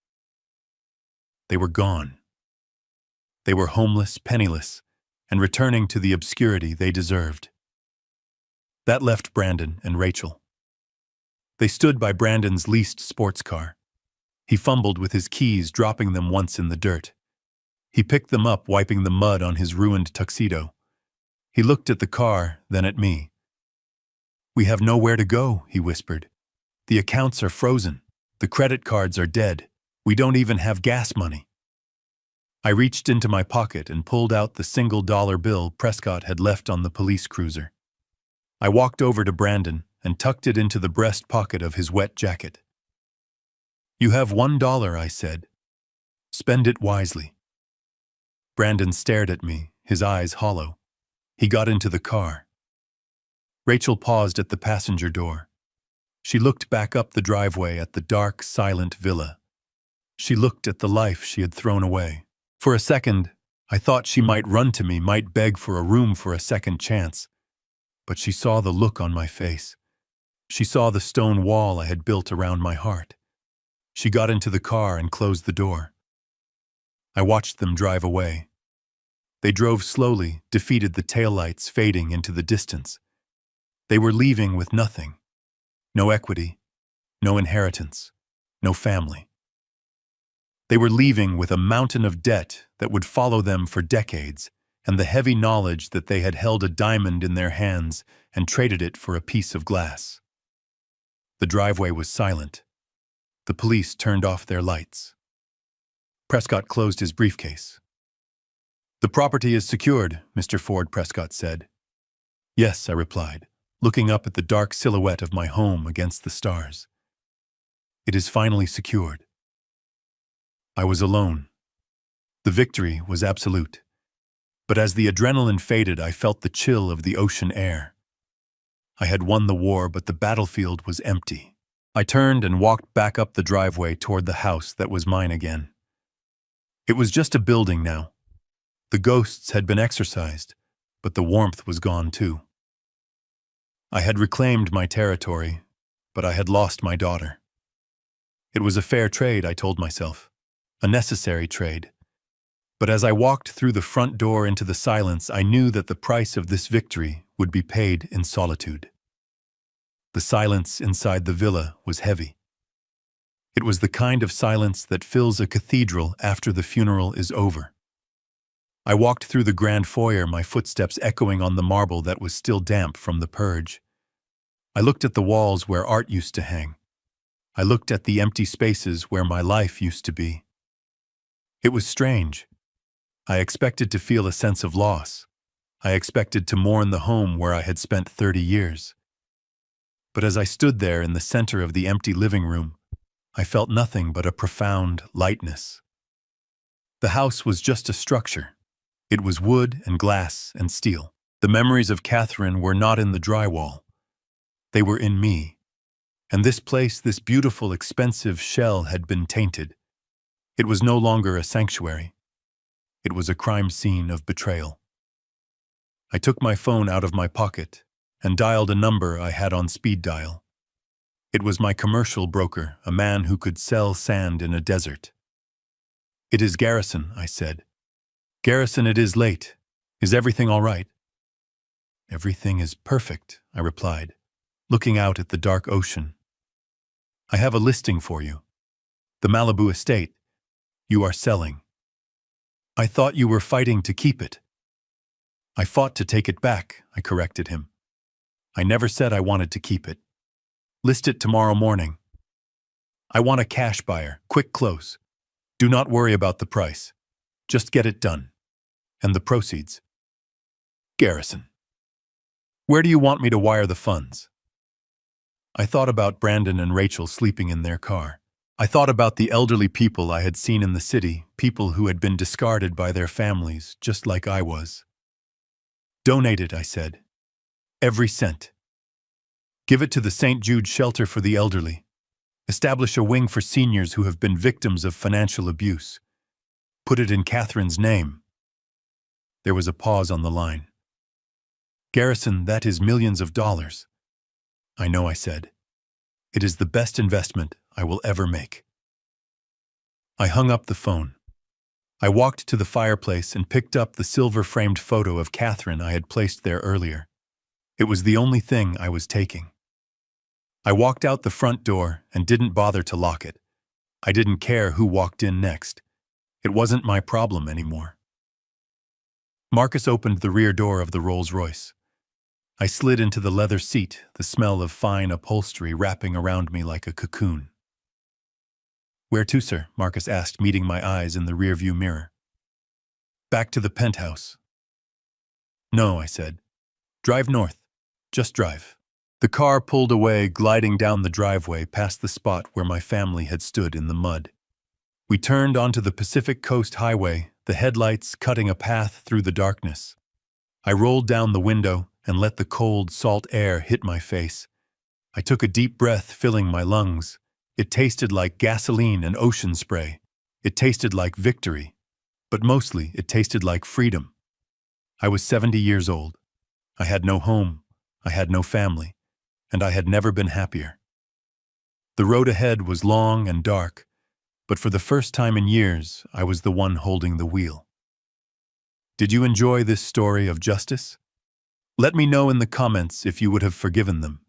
They were gone. They were homeless, penniless, and returning to the obscurity they deserved. That left Brandon and Rachel. They stood by Brandon's leased sports car. He fumbled with his keys, dropping them once in the dirt. He picked them up, wiping the mud on his ruined tuxedo. He looked at the car, then at me. "We have nowhere to go," he whispered. "The accounts are frozen. The credit cards are dead. We don't even have gas money." I reached into my pocket and pulled out the $1 bill Prescott had left on the police cruiser. I walked over to Brandon and tucked it into the breast pocket of his wet jacket. "You have $1, I said. Spend it wisely." Brandon stared at me, his eyes hollow. He got into the car. Rachel paused at the passenger door. She looked back up the driveway at the dark, silent villa. She looked at the life she had thrown away. For a second, I thought she might run to me, might beg for a room for a second chance. But she saw the look on my face. She saw the stone wall I had built around my heart. She got into the car and closed the door. I watched them drive away. They drove slowly, defeated, the taillights fading into the distance. They were leaving with nothing. No equity, no inheritance, no family. They were leaving with a mountain of debt that would follow them for decades, and the heavy knowledge that they had held a diamond in their hands and traded it for a piece of glass. The driveway was silent. The police turned off their lights. Prescott closed his briefcase. "The property is secured," Mr. Ford Prescott said. "Yes," I replied, looking up at the dark silhouette of my home against the stars. "It is finally secured." I was alone. The victory was absolute. But as the adrenaline faded, I felt the chill of the ocean air. I had won the war, but the battlefield was empty. I turned and walked back up the driveway toward the house that was mine again. It was just a building now. The ghosts had been exorcised, but the warmth was gone too. I had reclaimed my territory, but I had lost my daughter. It was a fair trade, I told myself. A necessary trade. But as I walked through the front door into the silence, I knew that the price of this victory would be paid in solitude. The silence inside the villa was heavy. It was the kind of silence that fills a cathedral after the funeral is over. I walked through the grand foyer, my footsteps echoing on the marble that was still damp from the purge. I looked at the walls where art used to hang. I looked at the empty spaces where my life used to be. It was strange. I expected to feel a sense of loss. I expected to mourn the home where I had spent 30 years. But as I stood there in the center of the empty living room, I felt nothing but a profound lightness. The house was just a structure. It was wood and glass and steel. The memories of Catherine were not in the drywall. They were in me. And this place, this beautiful, expensive shell had been tainted. It was no longer a sanctuary. It was a crime scene of betrayal. I took my phone out of my pocket and dialed a number I had on speed dial. It was my commercial broker, a man who could sell sand in a desert. "It is Garrison," I said. "Garrison, it is late. Is everything all right?" "Everything is perfect," I replied, looking out at the dark ocean. "I have a listing for you. The Malibu estate. You are selling." "I thought you were fighting to keep it." "I fought to take it back," I corrected him. "I never said I wanted to keep it. List it tomorrow morning. I want a cash buyer, quick close. Do not worry about the price. Just get it done. And the proceeds." "Garrison. Where do you want me to wire the funds?" I thought about Brandon and Rachel sleeping in their car. I thought about the elderly people I had seen in the city, people who had been discarded by their families, just like I was. "Donate it," I said. "Every cent. Give it to the St. Jude Shelter for the Elderly. Establish a wing for seniors who have been victims of financial abuse. Put it in Catherine's name." There was a pause on the line. Garrison, that is millions of dollars. I know, I said. It is the best investment I will ever make. I hung up the phone. I walked to the fireplace and picked up the silver-framed photo of Catherine I had placed there earlier. It was the only thing I was taking. I walked out the front door and didn't bother to lock it. I didn't care who walked in next. It wasn't my problem anymore. Marcus opened the rear door of the Rolls-Royce. I slid into the leather seat, the smell of fine upholstery wrapping around me like a cocoon. "Where to, sir?" Marcus asked, meeting my eyes in the rearview mirror. "Back to the penthouse." "No," I said. "Drive north. Just drive." The car pulled away, gliding down the driveway past the spot where my family had stood in the mud. We turned onto the Pacific Coast Highway, the headlights cutting a path through the darkness. I rolled down the window and let the cold, salt air hit my face. I took a deep breath, filling my lungs. It tasted like gasoline and ocean spray. It tasted like victory. But mostly, it tasted like freedom. I was 70 years old. I had no home. I had no family. And I had never been happier. The road ahead was long and dark, but for the first time in years, I was the one holding the wheel. Did you enjoy this story of justice? Let me know in the comments if you would have forgiven them.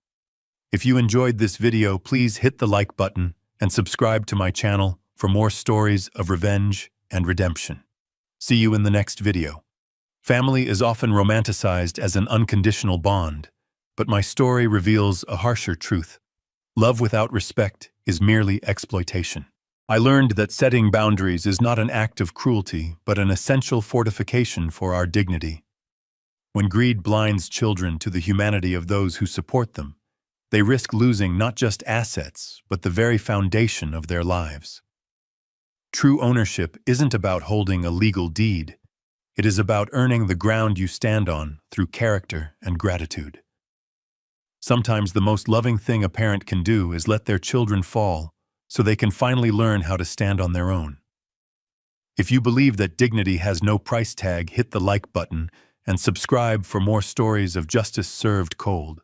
If you enjoyed this video, please hit the like button and subscribe to my channel for more stories of revenge and redemption. See you in the next video. Family is often romanticized as an unconditional bond, but my story reveals a harsher truth. Love without respect is merely exploitation. I learned that setting boundaries is not an act of cruelty, but an essential fortification for our dignity. When greed blinds children to the humanity of those who support them, they risk losing not just assets, but the very foundation of their lives. True ownership isn't about holding a legal deed. It is about earning the ground you stand on through character and gratitude. Sometimes the most loving thing a parent can do is let their children fall so they can finally learn how to stand on their own. If you believe that dignity has no price tag, hit the like button and subscribe for more stories of justice served cold.